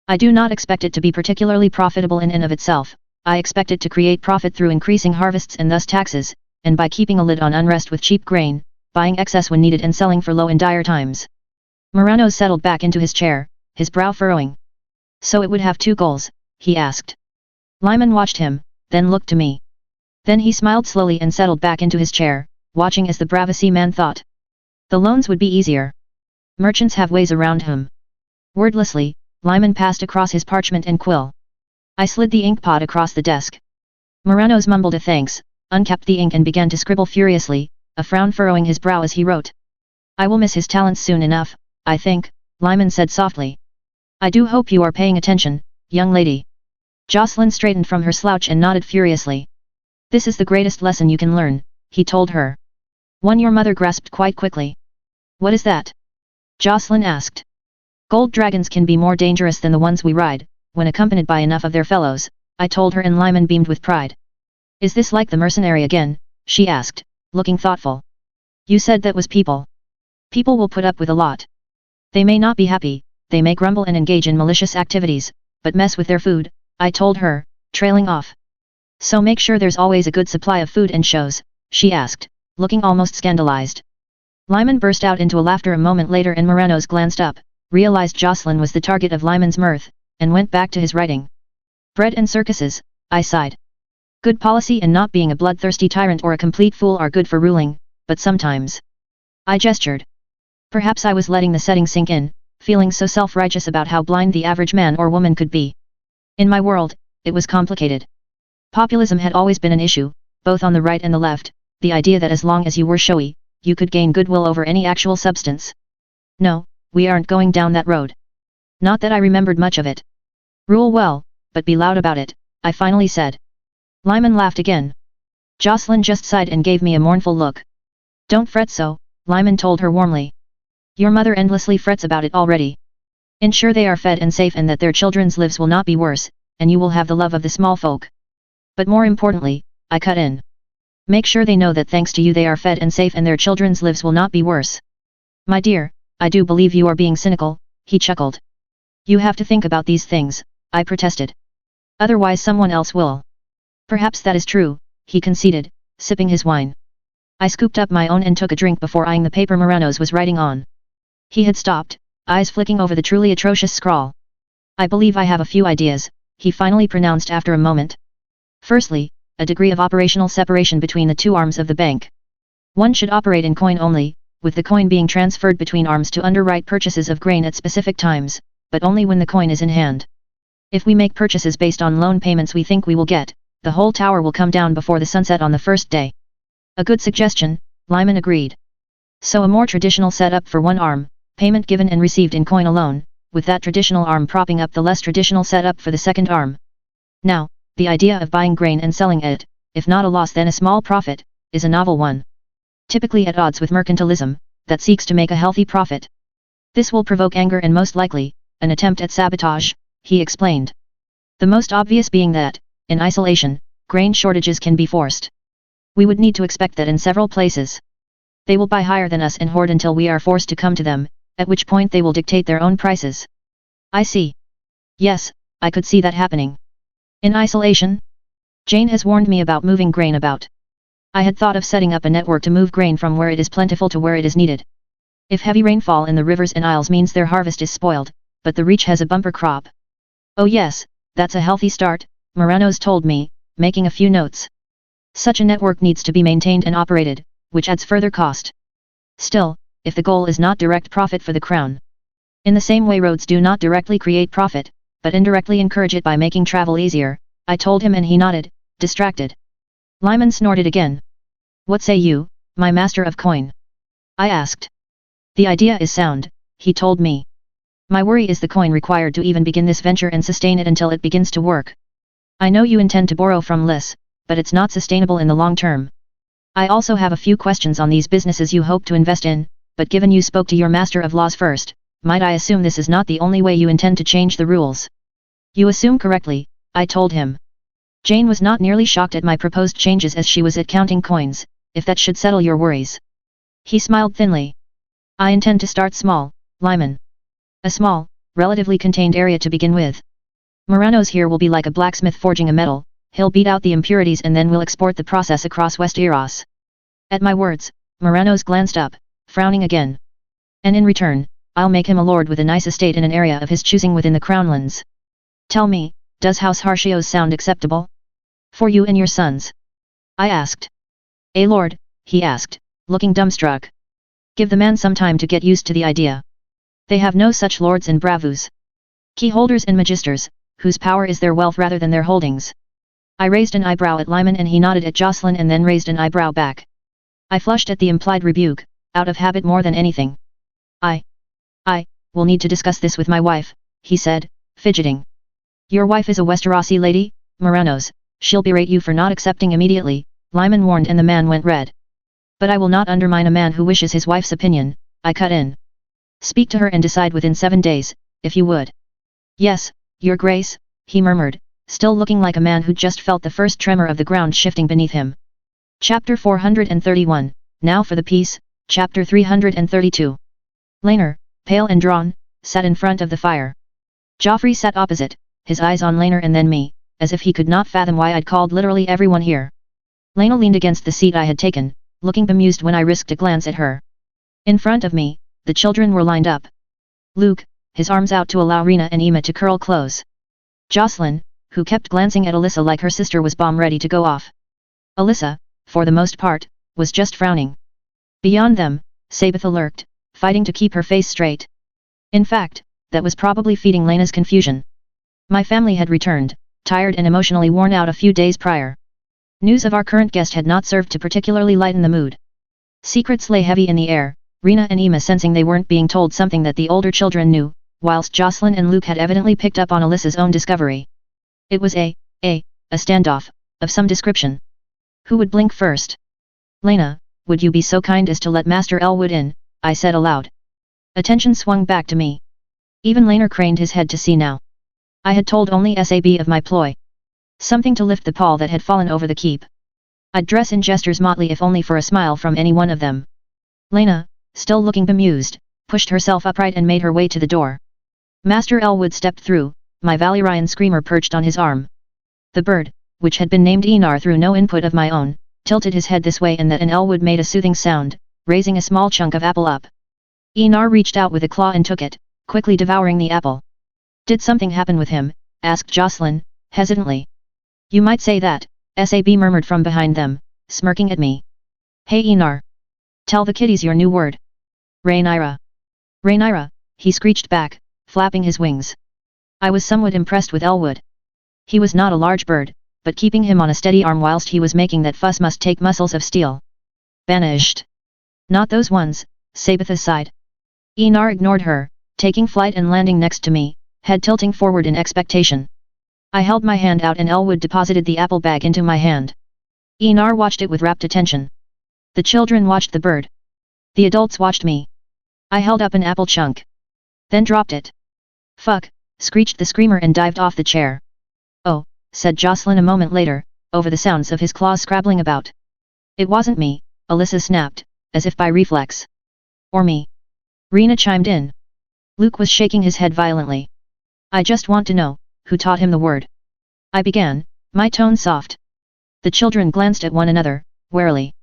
I do not expect it to be particularly profitable in and of itself, I expect it to create profit through increasing harvests and thus taxes, and by keeping a lid on unrest with cheap grain, buying excess when needed and selling for low in dire times. Morano settled back into his chair, his brow furrowing. So it would have two goals, he asked. Lyman watched him, then looked to me. Then he smiled slowly and settled back into his chair, watching as the Bravasi man thought. The loans would be easier. Merchants have ways around him. Wordlessly, Lyman passed across his parchment and quill. I slid the inkpot across the desk. Moranos mumbled a thanks, uncapped the ink and began to scribble furiously, a frown furrowing his brow as he wrote. I will miss his talents soon enough, I think, Lyman said softly. I do hope you are paying attention, young lady. Jocelyn straightened from her slouch and nodded furiously. This is the greatest lesson you can learn, he told her. One your mother grasped quite quickly. What is that? Jocelyn asked. Gold dragons can be more dangerous than the ones we ride, when accompanied by enough of their fellows, I told her and Lyman beamed with pride. Is this like the mercenary again, she asked, looking thoughtful. You said that was people. People will put up with a lot. They may not be happy, they may grumble and engage in malicious activities, but mess with their food, I told her, trailing off. So make sure there's always a good supply of food and shows, she asked, looking almost scandalized. Lyman burst out into a laughter a moment later and Moranos glanced up, realized Jocelyn was the target of Lyman's mirth, and went back to his writing. Bread and circuses, I sighed. Good policy and not being a bloodthirsty tyrant or a complete fool are good for ruling, but sometimes. I gestured. Perhaps I was letting the setting sink in, feeling so self-righteous about how blind the average man or woman could be. In my world, it was complicated. Populism had always been an issue, both on the right and the left, the idea that as long as you were showy, you could gain goodwill over any actual substance. No, we aren't going down that road. Not that I remembered much of it. Rule well, but be loud about it, I finally said. Lyman laughed again. Jocelyn just sighed and gave me a mournful look. Don't fret so, Lyman told her warmly. Your mother endlessly frets about it already. Ensure they are fed and safe and that their children's lives will not be worse, and you will have the love of the small folk. But more importantly, I cut in. Make sure they know that thanks to you they are fed and safe and their children's lives will not be worse. My dear, I do believe you are being cynical, he chuckled. You have to think about these things, I protested. Otherwise someone else will. Perhaps that is true, he conceded, sipping his wine. I scooped up my own and took a drink before eyeing the paper Moranos was writing on. He had stopped, eyes flicking over the truly atrocious scrawl. I believe I have a few ideas, he finally pronounced after a moment. Firstly, a degree of operational separation between the two arms of the bank. One should operate in coin only, with the coin being transferred between arms to underwrite purchases of grain at specific times, but only when the coin is in hand. If we make purchases based on loan payments we think we will get, the whole tower will come down before the sunset on the first day. A good suggestion, Lyman agreed. So a more traditional setup for one arm, payment given and received in coin alone, with that traditional arm propping up the less traditional setup for the second arm. Now, the idea of buying grain and selling it, if not a loss then a small profit, is a novel one. Typically at odds with mercantilism, that seeks to make a healthy profit. This will provoke anger and most likely, an attempt at sabotage, he explained. The most obvious being that, in isolation, grain shortages can be forced. We would need to expect that in several places. They will buy higher than us and hoard until we are forced to come to them, at which point they will dictate their own prices. I see. Yes, I could see that happening. In isolation? Jane has warned me about moving grain about. I had thought of setting up a network to move grain from where it is plentiful to where it is needed. If heavy rainfall in the rivers and isles means their harvest is spoiled, but the reach has a bumper crop. Oh yes, that's a healthy start, Morano's told me, making a few notes. Such a network needs to be maintained and operated, which adds further cost. Still, if the goal is not direct profit for the crown. In the same way roads do not directly create profit, but indirectly encourage it by making travel easier, I told him and he nodded, distracted. Lyman snorted again. What say you, my master of coin? I asked. The idea is sound, he told me. My worry is the coin required to even begin this venture and sustain it until it begins to work. I know you intend to borrow from Liss, but it's not sustainable in the long term. I also have a few questions on these businesses you hope to invest in, but given you spoke to your master of laws first, might I assume this is not the only way you intend to change the rules? You assume correctly, I told him. Jane was not nearly shocked at my proposed changes as she was at counting coins, if that should settle your worries. He smiled thinly. I intend to start small, Lyman. A small, relatively contained area to begin with. Morano's here will be like a blacksmith forging a metal, he'll beat out the impurities and then we'll export the process across West Eros. At my words, Morano's glanced up, frowning again. And in return, I'll make him a lord with a nice estate in an area of his choosing within the Crownlands. Tell me, does House Harshios sound acceptable? For you and your sons? I asked. A lord, he asked, looking dumbstruck. Give the man some time to get used to the idea. They have no such lords and bravos. Keyholders and magisters, whose power is their wealth rather than their holdings. I raised an eyebrow at Lyman and he nodded at Jocelyn and then raised an eyebrow back. I flushed at the implied rebuke, out of habit more than anything. I will need to discuss this with my wife, he said, fidgeting. Your wife is a Westerosi lady, Morano's, she'll berate you for not accepting immediately, Lyman warned and the man went red. But I will not undermine a man who wishes his wife's opinion, I cut in. Speak to her and decide within 7 days, if you would. Yes, your grace, he murmured, still looking like a man who just felt the first tremor of the ground shifting beneath him. Chapter 431, Now for the Peace, Chapter 332. Laenor, pale and drawn, sat in front of the fire. Joffrey sat opposite, his eyes on Laenor and then me, as if he could not fathom why I'd called literally everyone here. Laenor leaned against the seat I had taken, looking bemused when I risked a glance at her. In front of me, the children were lined up. Luke, his arms out to allow Rena and Emma to curl close. Jocelyn, who kept glancing at Alyssa like her sister was bomb ready to go off. Alyssa, for the most part, was just frowning. Beyond them, Sabitha lurked, fighting to keep her face straight. In fact, that was probably feeding Laena's confusion. My family had returned, tired and emotionally worn out a few days prior. News of our current guest had not served to particularly lighten the mood. Secrets lay heavy in the air, Rena and Emma sensing they weren't being told something that the older children knew, whilst Jocelyn and Luke had evidently picked up on Alyssa's own discovery. It was a standoff, of some description. Who would blink first? Laena, would you be so kind as to let Master Elwood in, I said aloud. Attention swung back to me. Even Laenor craned his head to see now. I had told only Sab of my ploy. Something to lift the pall that had fallen over the keep. I'd dress in gestures motley if only for a smile from any one of them. Laena, still looking bemused, pushed herself upright and made her way to the door. Master Elwood stepped through, my Valyrian screamer perched on his arm. The bird, which had been named Enar through no input of my own, tilted his head this way and that and Elwood made a soothing sound, raising a small chunk of apple up. Enar reached out with a claw and took it, quickly devouring the apple. Did something happen with him? Asked Jocelyn, hesitantly. You might say that, Sab murmured from behind them, smirking at me. Hey Enar. Tell the kiddies your new word. Rhaenyra. Rhaenyra, he screeched back, flapping his wings. I was somewhat impressed with Elwood. He was not a large bird, but keeping him on a steady arm whilst he was making that fuss must take muscles of steel. Banished. Not those ones, Sabitha sighed. Enar ignored her, taking flight and landing next to me, head tilting forward in expectation. I held my hand out and Elwood deposited the apple bag into my hand. Enar watched it with rapt attention. The children watched the bird. The adults watched me. I held up an apple chunk. Then dropped it. Fuck, screeched the screamer and dived off the chair. Oh, said Jocelyn a moment later, over the sounds of his claws scrabbling about. It wasn't me, Alyssa snapped, as if by reflex. Or me. Rena chimed in. Luke was shaking his head violently. I just want to know, who taught him the word? I began, my tone soft. The children glanced at one another, warily.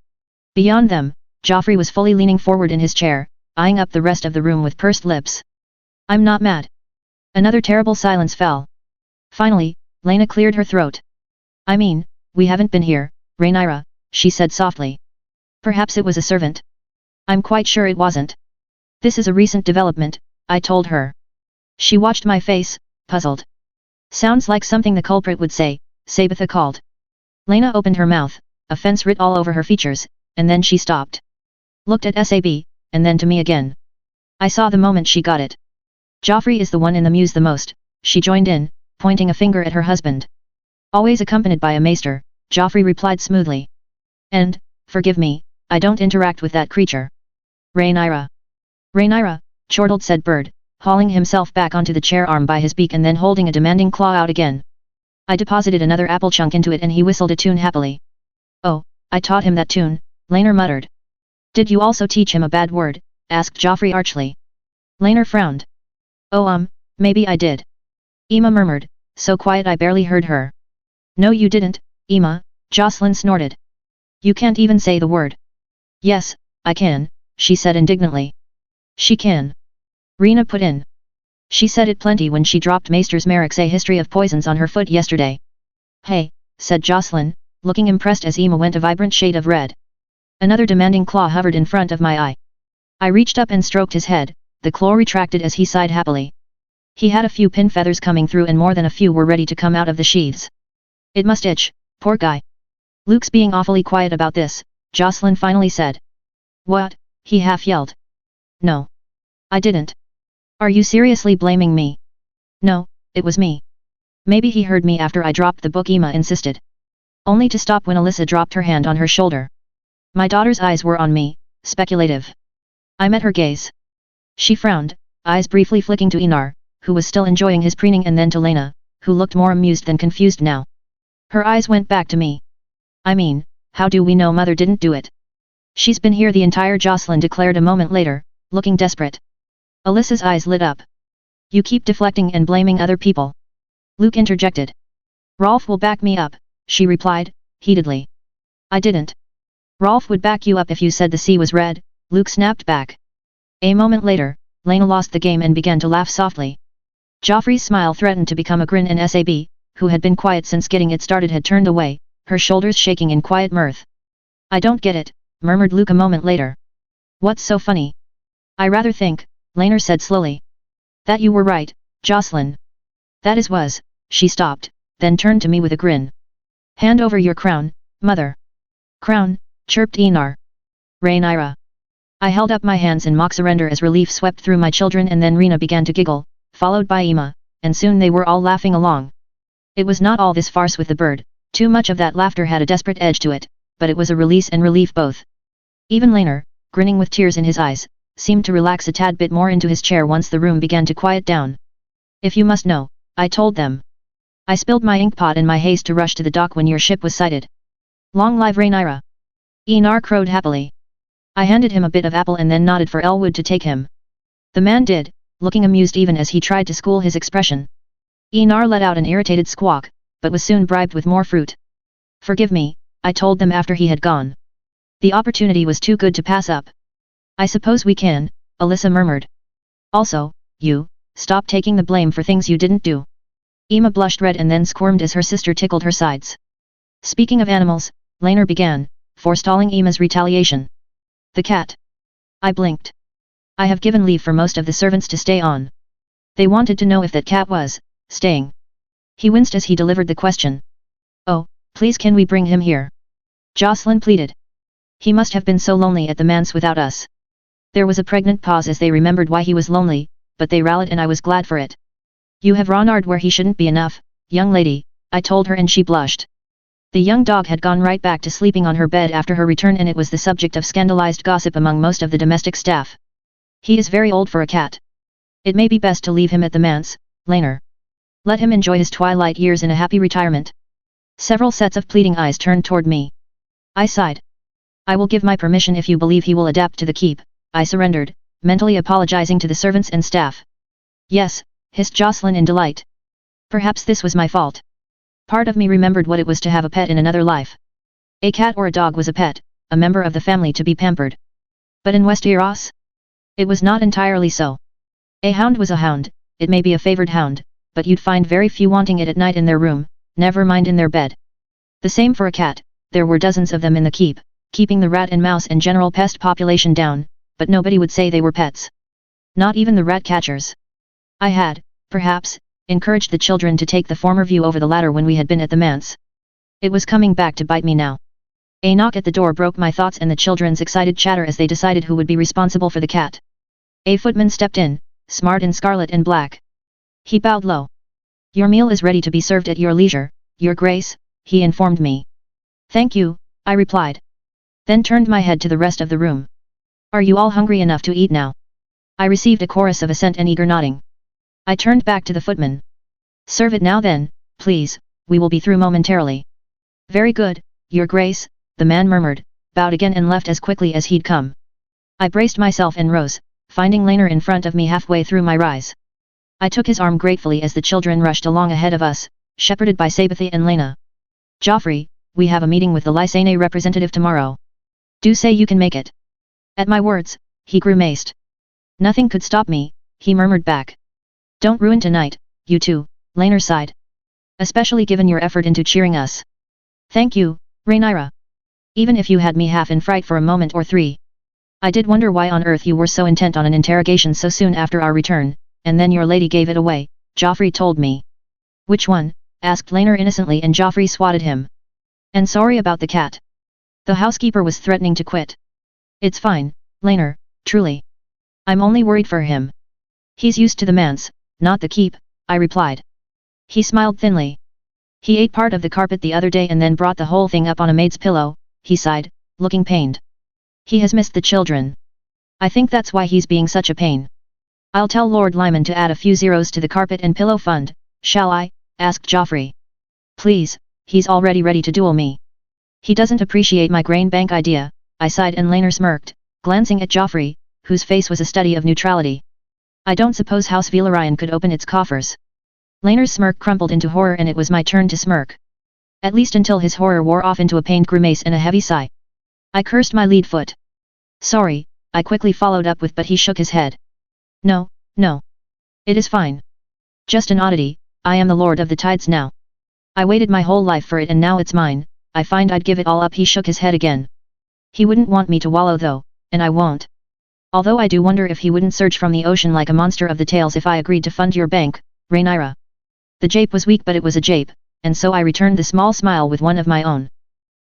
Beyond them, Joffrey was fully leaning forward in his chair, eyeing up the rest of the room with pursed lips. I'm not mad. Another terrible silence fell. Finally, Lena cleared her throat. I mean, we haven't been here, Rhaenyra, she said softly. Perhaps it was a servant. I'm quite sure it wasn't. This is a recent development, I told her. She watched my face, puzzled. Sounds like something the culprit would say, Sabitha called. Lena opened her mouth, offense writ all over her features, and then she stopped. Looked at Sab, and then to me again. I saw the moment she got it. Joffrey is the one in the muse the most, she joined in, pointing a finger at her husband. Always accompanied by a maester, Joffrey replied smoothly. And, forgive me, I don't interact with that creature. Rhaenyra. Rhaenyra, chortled said Bird, hauling himself back onto the chair arm by his beak and then holding a demanding claw out again. I deposited another apple chunk into it and he whistled a tune happily. Oh, I taught him that tune, Laenor muttered. Did you also teach him a bad word? Asked Joffrey archly. Laenor frowned. Oh maybe I did. Emma murmured, so quiet I barely heard her. No you didn't, Emma, Jocelyn snorted. You can't even say the word. Yes, I can, she said indignantly. She can. Rena put in. She said it plenty when she dropped Maester's Merrick's A History of Poisons on her foot yesterday. Hey, said Jocelyn, looking impressed as Emma went a vibrant shade of red. Another demanding claw hovered in front of my eye. I reached up and stroked his head, the claw retracted as he sighed happily. He had a few pin feathers coming through and more than a few were ready to come out of the sheaths. It must itch, poor guy. Luke's being awfully quiet about this, Jocelyn finally said. What? He half yelled. No. I didn't. Are you seriously blaming me? No, it was me. Maybe he heard me after I dropped the book, Emma insisted. Only to stop when Alyssa dropped her hand on her shoulder. My daughter's eyes were on me, speculative. I met her gaze. She frowned, eyes briefly flicking to Enar, who was still enjoying his preening, and then to Lena, who looked more amused than confused now. Her eyes went back to me. I mean, how do we know Mother didn't do it? She's been here the entire, Jocelyn declared a moment later, looking desperate. Alyssa's eyes lit up. You keep deflecting and blaming other people. Luke interjected. Rolf will back me up, she replied, heatedly. I didn't. Rolf would back you up if you said the sea was red, Luke snapped back. A moment later, Lena lost the game and began to laugh softly. Joffrey's smile threatened to become a grin, and Sab, who had been quiet since getting it started, had turned away, her shoulders shaking in quiet mirth. I don't get it, murmured Luke a moment later. What's so funny? I rather think, Laenor said slowly. That you were right, Jocelyn. That is was, she stopped, then turned to me with a grin. Hand over your crown, Mother. Crown, chirped Enar. Rhaenyra. I held up my hands in mock surrender as relief swept through my children, and then Rena began to giggle, followed by Emma, and soon they were all laughing along. It was not all this farce with the bird, too much of that laughter had a desperate edge to it, but it was a release and relief both. Even Laenor, grinning with tears in his eyes, seemed to relax a tad bit more into his chair once the room began to quiet down. If you must know, I told them. I spilled my inkpot in my haste to rush to the dock when your ship was sighted. Long live Rhaenyra. Enar crowed happily. I handed him a bit of apple and then nodded for Elwood to take him. The man did, looking amused even as he tried to school his expression. Enar let out an irritated squawk, but was soon bribed with more fruit. Forgive me, I told them after he had gone. The opportunity was too good to pass up. I suppose we can, Alyssa murmured. Also, you, stop taking the blame for things you didn't do. Emma blushed red and then squirmed as her sister tickled her sides. Speaking of animals, Laenor began, forestalling Emma's retaliation. The cat. I blinked. I have given leave for most of the servants to stay on. They wanted to know if that cat was staying. He winced as he delivered the question. Oh, please can we bring him here? Jocelyn pleaded. He must have been so lonely at the manse without us. There was a pregnant pause as they remembered why he was lonely, but they rallied and I was glad for it. You have Ronard where he shouldn't be enough, young lady, I told her and she blushed. The young dog had gone right back to sleeping on her bed after her return and it was the subject of scandalized gossip among most of the domestic staff. He is very old for a cat. It may be best to leave him at the manse, Laner. Let him enjoy his twilight years in a happy retirement. Several sets of pleading eyes turned toward me. I sighed. I will give my permission if you believe he will adapt to the keep, I surrendered, mentally apologizing to the servants and staff. Yes, hissed Jocelyn in delight. Perhaps this was my fault. Part of me remembered what it was to have a pet in another life. A cat or a dog was a pet, a member of the family to be pampered. But in Westeros? It was not entirely so. A hound was a hound, it may be a favored hound, but you'd find very few wanting it at night in their room, never mind in their bed. The same for a cat, there were dozens of them in the keep, keeping the rat and mouse and general pest population down, but nobody would say they were pets. Not even the rat catchers. I had, perhaps, encouraged the children to take the former view over the latter when we had been at the manse. It was coming back to bite me now. A knock at the door broke my thoughts and the children's excited chatter as they decided who would be responsible for the cat. A footman stepped in, smart in scarlet and black. He bowed low. Your meal is ready to be served at your leisure, Your Grace, he informed me. Thank you, I replied. Then turned my head to the rest of the room. Are you all hungry enough to eat now? I received a chorus of assent and eager nodding. I turned back to the footman. Serve it now then, please, we will be through momentarily. Very good, Your Grace, the man murmured, bowed again and left as quickly as he'd come. I braced myself and rose, finding Laner in front of me halfway through my rise. I took his arm gratefully as the children rushed along ahead of us, shepherded by Sabathy and Lena. Joffrey, we have a meeting with the Lysane representative tomorrow. Do say you can make it. At my words, he grimaced. Nothing could stop me, he murmured back. Don't ruin tonight, you two, Laner sighed. Especially given your effort into cheering us. Thank you, Rhaenyra. Even if you had me half in fright for a moment or three. I did wonder why on earth you were so intent on an interrogation so soon after our return, and then your lady gave it away, Joffrey told me. Which one? Asked Laner innocently and Joffrey swatted him. And sorry about the cat. The housekeeper was threatening to quit. It's fine, Laner, truly. I'm only worried for him. He's used to the manse, not the keep, I replied. He smiled thinly. He ate part of the carpet the other day and then brought the whole thing up on a maid's pillow, he sighed, looking pained. He has missed the children. I think that's why he's being such a pain. I'll tell Lord Lyman to add a few zeros to the carpet and pillow fund, shall I? Asked Joffrey. Please, he's already ready to duel me. He doesn't appreciate my grain bank idea, I sighed and Laner smirked, glancing at Joffrey, whose face was a study of neutrality. I don't suppose House Velaryon could open its coffers. Laner's smirk crumpled into horror and it was my turn to smirk. At least until his horror wore off into a pained grimace and a heavy sigh. I cursed my lead foot. Sorry, I quickly followed up with but he shook his head. No, no. It is fine. Just an oddity, I am the Lord of the Tides now. I waited my whole life for it and now it's mine, I find I'd give it all up. He shook his head again. He wouldn't want me to wallow though, and I won't. Although I do wonder if he wouldn't surge from the ocean like a monster of the tales if I agreed to fund your bank, Rhaenyra. The jape was weak but it was a jape, and so I returned the small smile with one of my own.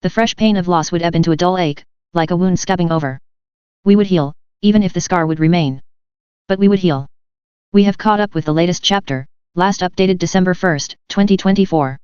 The fresh pain of loss would ebb into a dull ache, like a wound scabbing over. We would heal, even if the scar would remain. But we would heal. We have caught up with the latest chapter, last updated December 1, 2024.